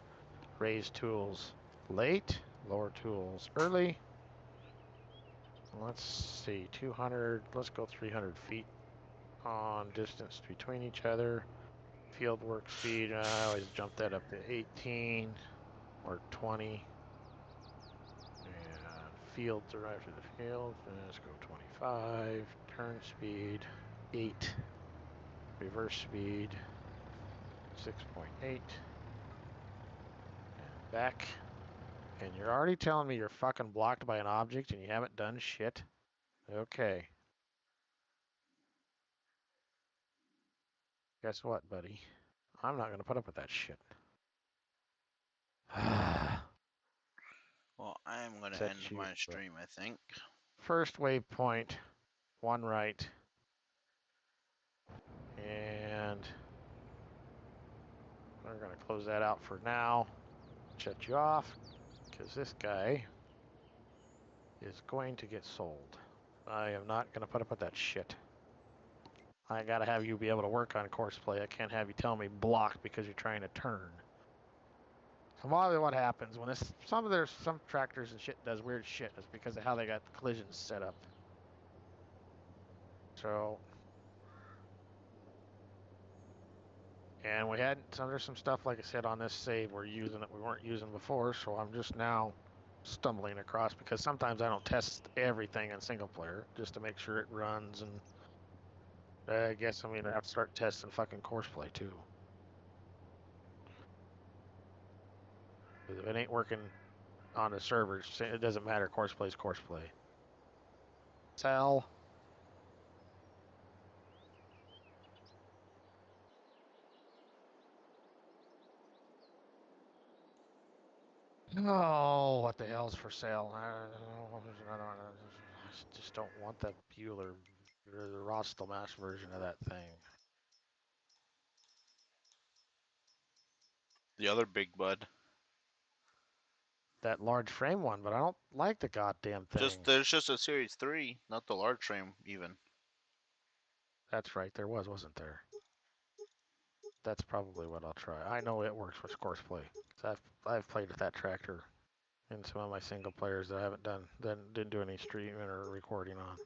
S2: raise tools late, lower tools early. Let's see, 200, let's go 300 feet on distance between each other. Field work speed, I always jump that up to 18 or 20. And field to right to the field, and let's go 25. Turn speed, 8. Reverse speed, 6.8. And back. And you're already telling me you're fucking blocked by an object and you haven't done shit? Okay. Guess what, buddy? I'm not gonna put up with that shit.
S1: Well, I'm going to
S2: Set
S1: end
S2: you
S1: my
S2: up.
S1: stream, I think.
S2: First waypoint, 1 right. And we're gonna close that out for now. Shut you off, because this guy is going to get sold. I am not gonna put up with that shit. I gotta have you be able to work on course play. I can't have you tell me block because you're trying to turn. So what happens when some tractors and shit does weird shit is because of how they got the collisions set up. So, and we had there's some stuff like I said on this save we're using that we weren't using before. So I'm just now stumbling across because sometimes I don't test everything in single player just to make sure it runs, and I guess I'm gonna have to start testing fucking course play too. Because if it ain't working on the servers, it doesn't matter. Course play is course play. Sell. Oh, what the hell's for sale? I just don't want the Bueller or the Rostelmash version of that thing.
S1: The other big bud.
S2: That large frame one, but I don't like the goddamn thing.
S1: There's just a Series 3, not the large frame even.
S2: That's right, there wasn't there? That's probably what I'll try. I know it works with course play. I've played with that tractor in some of my single players that I didn't do any streaming or recording on.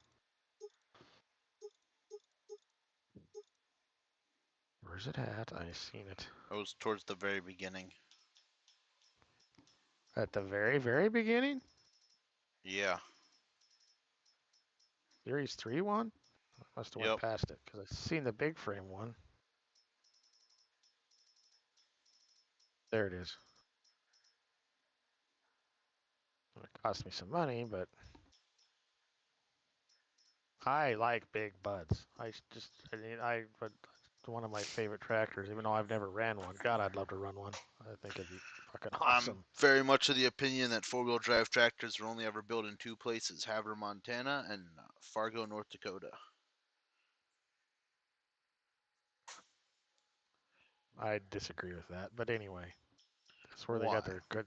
S2: Where's it at? I seen it.
S1: It was towards the very beginning.
S2: At the very, very beginning?
S1: Yeah.
S2: Series 3 one? I must have went
S1: Yep.
S2: past it because I seen the big frame one. There it is. It cost me some money, but I like big buds. But one of my favorite tractors, even though I've never ran one. God, I'd love to run one. I think it'd be fucking awesome.
S1: I'm very much of the opinion that four-wheel drive tractors are only ever built in two places: Havre, Montana, and Fargo, North Dakota.
S2: I disagree with that, but anyway, that's where they
S1: Why?
S2: got their good.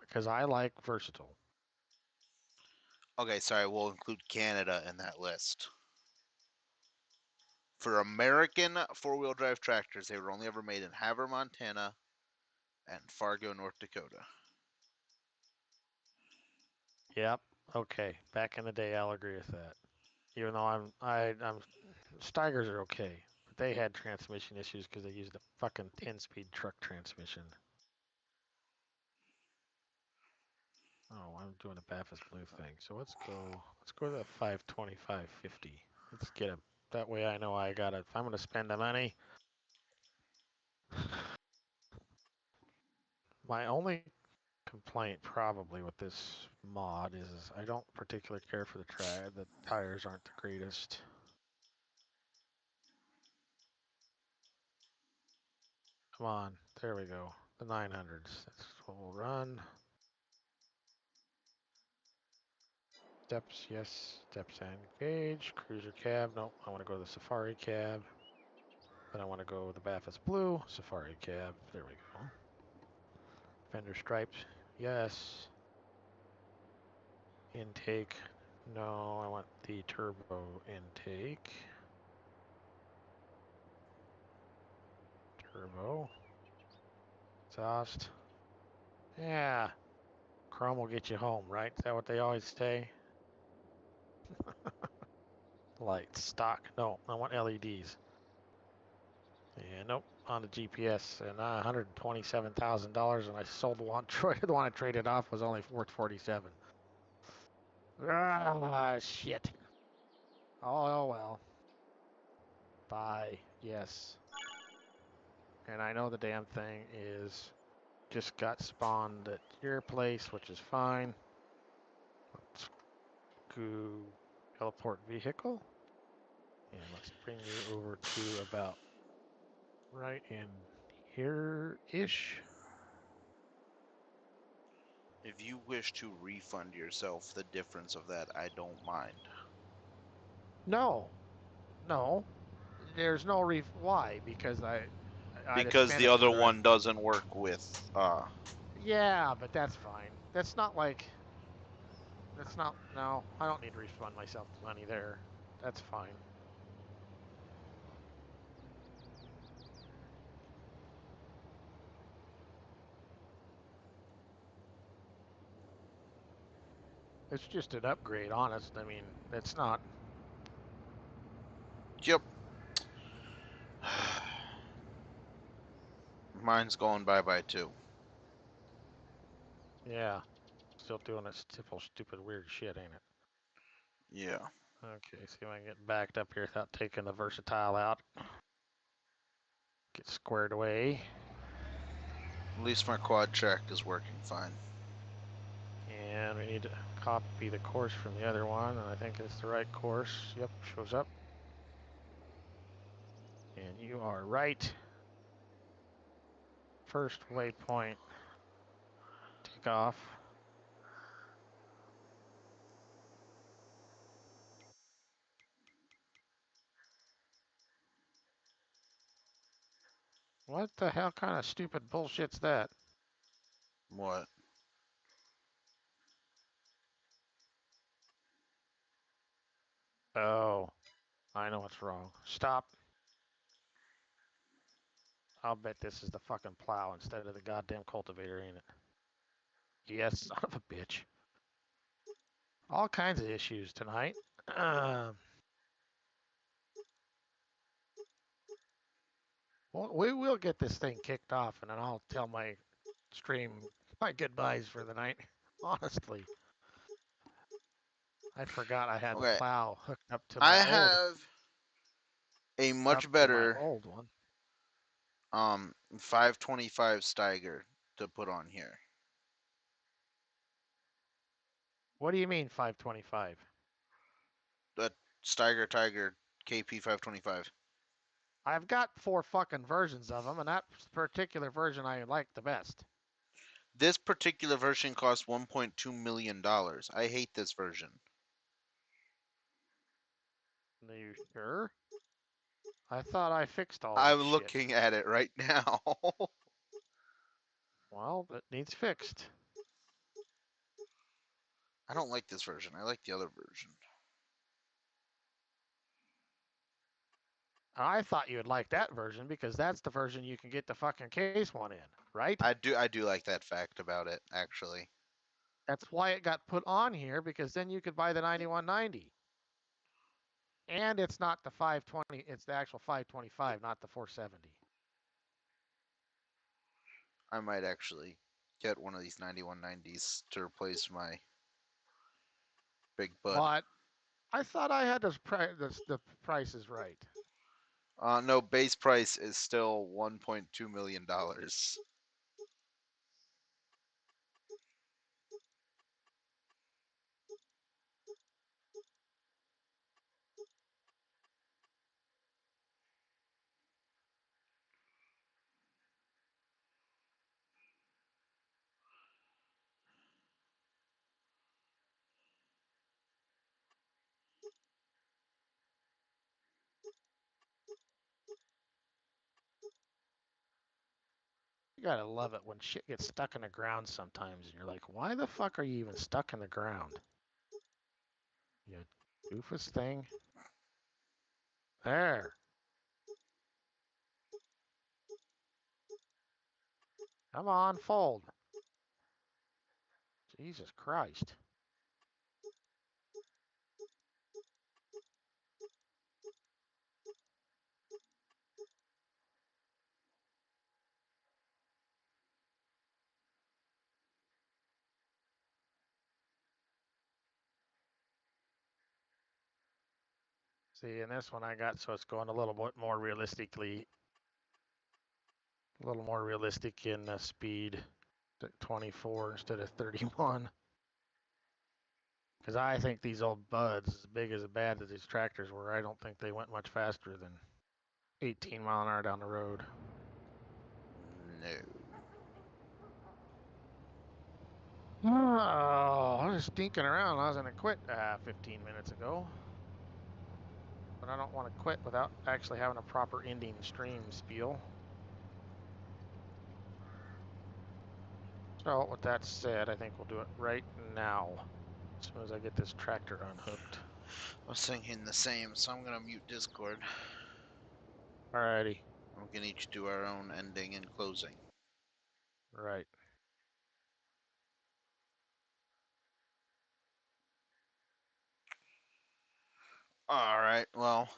S2: Because I like versatile.
S1: Okay, sorry, we'll include Canada in that list. For American four-wheel drive tractors, they were only ever made in Havre, Montana, and Fargo, North Dakota.
S2: Yep. Okay. Back in the day, I'll agree with that. Even though I'm Steigers are okay, but they had transmission issues because they used a fucking 10-speed truck transmission. Oh, I'm doing a Baffis Blue thing. So let's go to the 525.50. Let's get a. That way I know I got it. If I'm gonna spend the money. My only complaint probably with this mod is I don't particularly care for the the tires aren't the greatest. Come on, there we go. The 900s. That's what we'll run. Steps, yes. Steps and gauge. Cruiser cab. Nope. I want to go to the Safari cab. Then I want to go with the Baffis Blue. Safari cab. There we go. Fender stripes. Yes. Intake. No, I want the turbo intake. Turbo. Exhaust. Yeah. Chrome will get you home, right? Is that what they always say? Light, stock. No, I want LEDs. Yeah, nope. On the GPS, and $127,000, and I sold the one. The one I traded off was only worth 47. Ah, shit. Oh well. Bye. Yes. And I know the damn thing is just got spawned at your place, which is fine. Let's go teleport vehicle. And let's bring you over to about right in here-ish.
S1: If you wish to refund yourself the difference of that, I don't mind.
S2: No. No. There's no why? Because
S1: Because the other one doesn't work with,
S2: Yeah, but that's fine. That's not like... That's not... No, I don't need to refund myself the money there. That's fine. It's just an upgrade, honest. I mean, it's not...
S1: Yep. Mine's going bye-bye too.
S2: Yeah. Still doing that stupid weird shit, ain't it?
S1: Yeah.
S2: Okay, see if I can get backed up here without taking the versatile out. Get squared away.
S1: At least my quad track is working fine.
S2: And we need to copy the course from the other one, and I think it's the right course. Yep, shows up. And you are right. First waypoint. Take off. What the hell kind of stupid bullshit's that?
S1: What?
S2: Oh, I know what's wrong. Stop. I'll bet this is the fucking plow instead of the goddamn cultivator, ain't it? Yes, son of a bitch. All kinds of issues tonight. We will get this thing kicked off, and then I'll tell my stream my goodbyes for the night. Honestly, I forgot I had the
S1: Okay.
S2: plow hooked up to
S1: I
S2: my old
S1: have a
S2: up
S1: much
S2: to my
S1: better
S2: old one.
S1: 525 Steiger to put on here.
S2: What do you mean 525?
S1: The Steiger Tiger KP 525.
S2: I've got 4 fucking versions of them, and that particular version I like the best.
S1: This particular version costs $1.2 million. I hate this version.
S2: Are you sure? I thought I fixed all
S1: I'm
S2: that shit.
S1: looking at it right now.
S2: Well, it needs fixed.
S1: I don't like this version. I like the other version.
S2: I thought you would like that version because that's the version you can get the fucking case one in, right?
S1: I do like that fact about it, actually.
S2: That's why it got put on here, because then you could buy the 9190. And it's not the 520, it's the actual 525, not the 470.
S1: I might actually get one of these 9190s to replace my Big Bud.
S2: But I thought I had the prices right.
S1: No, base price is still $1.2 million.
S2: You gotta love it when shit gets stuck in the ground sometimes, and you're like, why the fuck are you even stuck in the ground? You doofus thing. There. Come on, fold. Jesus Christ. See, in this one I got, so it's going a little bit more realistically, a little more realistic in speed, 24 instead of 31. Because I think these old buds, as big as bad as these tractors were, I don't think they went much faster than 18 mile an hour down the road.
S1: No.
S2: Oh, I was stinking around. I was going to quit 15 minutes ago. But I don't want to quit without actually having a proper ending stream spiel. So with that said, I think we'll do it right now. As soon as I get this tractor unhooked.
S1: I was thinking the same, so I'm going to mute Discord.
S2: Alrighty.
S1: We can each do our own ending and closing.
S2: Right.
S1: Alright, well,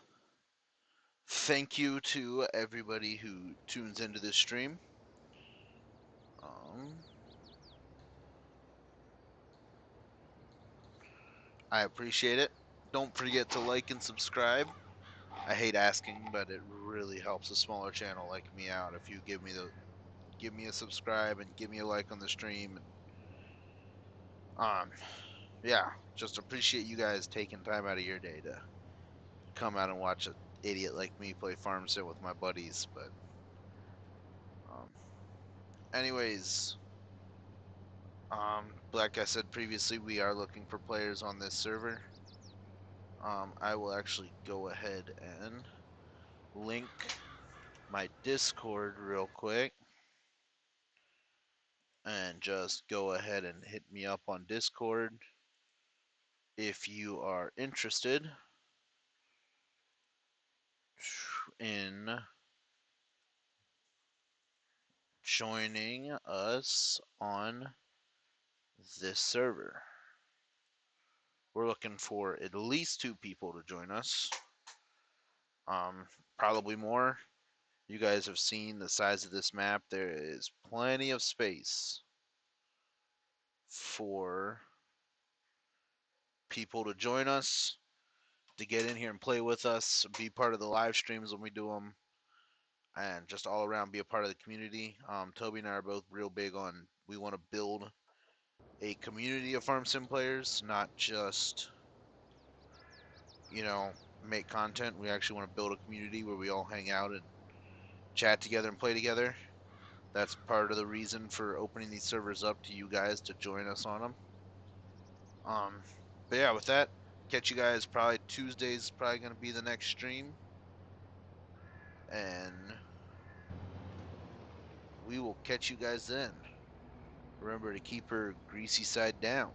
S1: thank you to everybody who tunes into this stream. I appreciate it. Don't forget to like and subscribe. I hate asking, but it really helps a smaller channel like me out if you give me a subscribe and give me a like on the stream. And, yeah, just appreciate you guys taking time out of your day to come out and watch an idiot like me play farm sim with my buddies. But anyways, like I said previously, we are looking for players on this server. I will actually go ahead and link my Discord real quick and just go ahead and hit me up on Discord if you are interested in joining us on this server. We're looking for at least 2 people to join us. Probably more. You guys have seen the size of this map. There is plenty of space for people to join us, to get in here and play with us, be part of the live streams when we do them, and just all around be a part of the community. Toby and I are both real big on, we want to build a community of farm sim players, not just, you know, make content. We actually want to build a community where we all hang out and chat together and play together. That's part of the reason for opening these servers up to you guys to join us on them. But yeah, with that, catch you guys probably Tuesday's probably going to be the next stream. And we will catch you guys then. Remember to keep her greasy side down.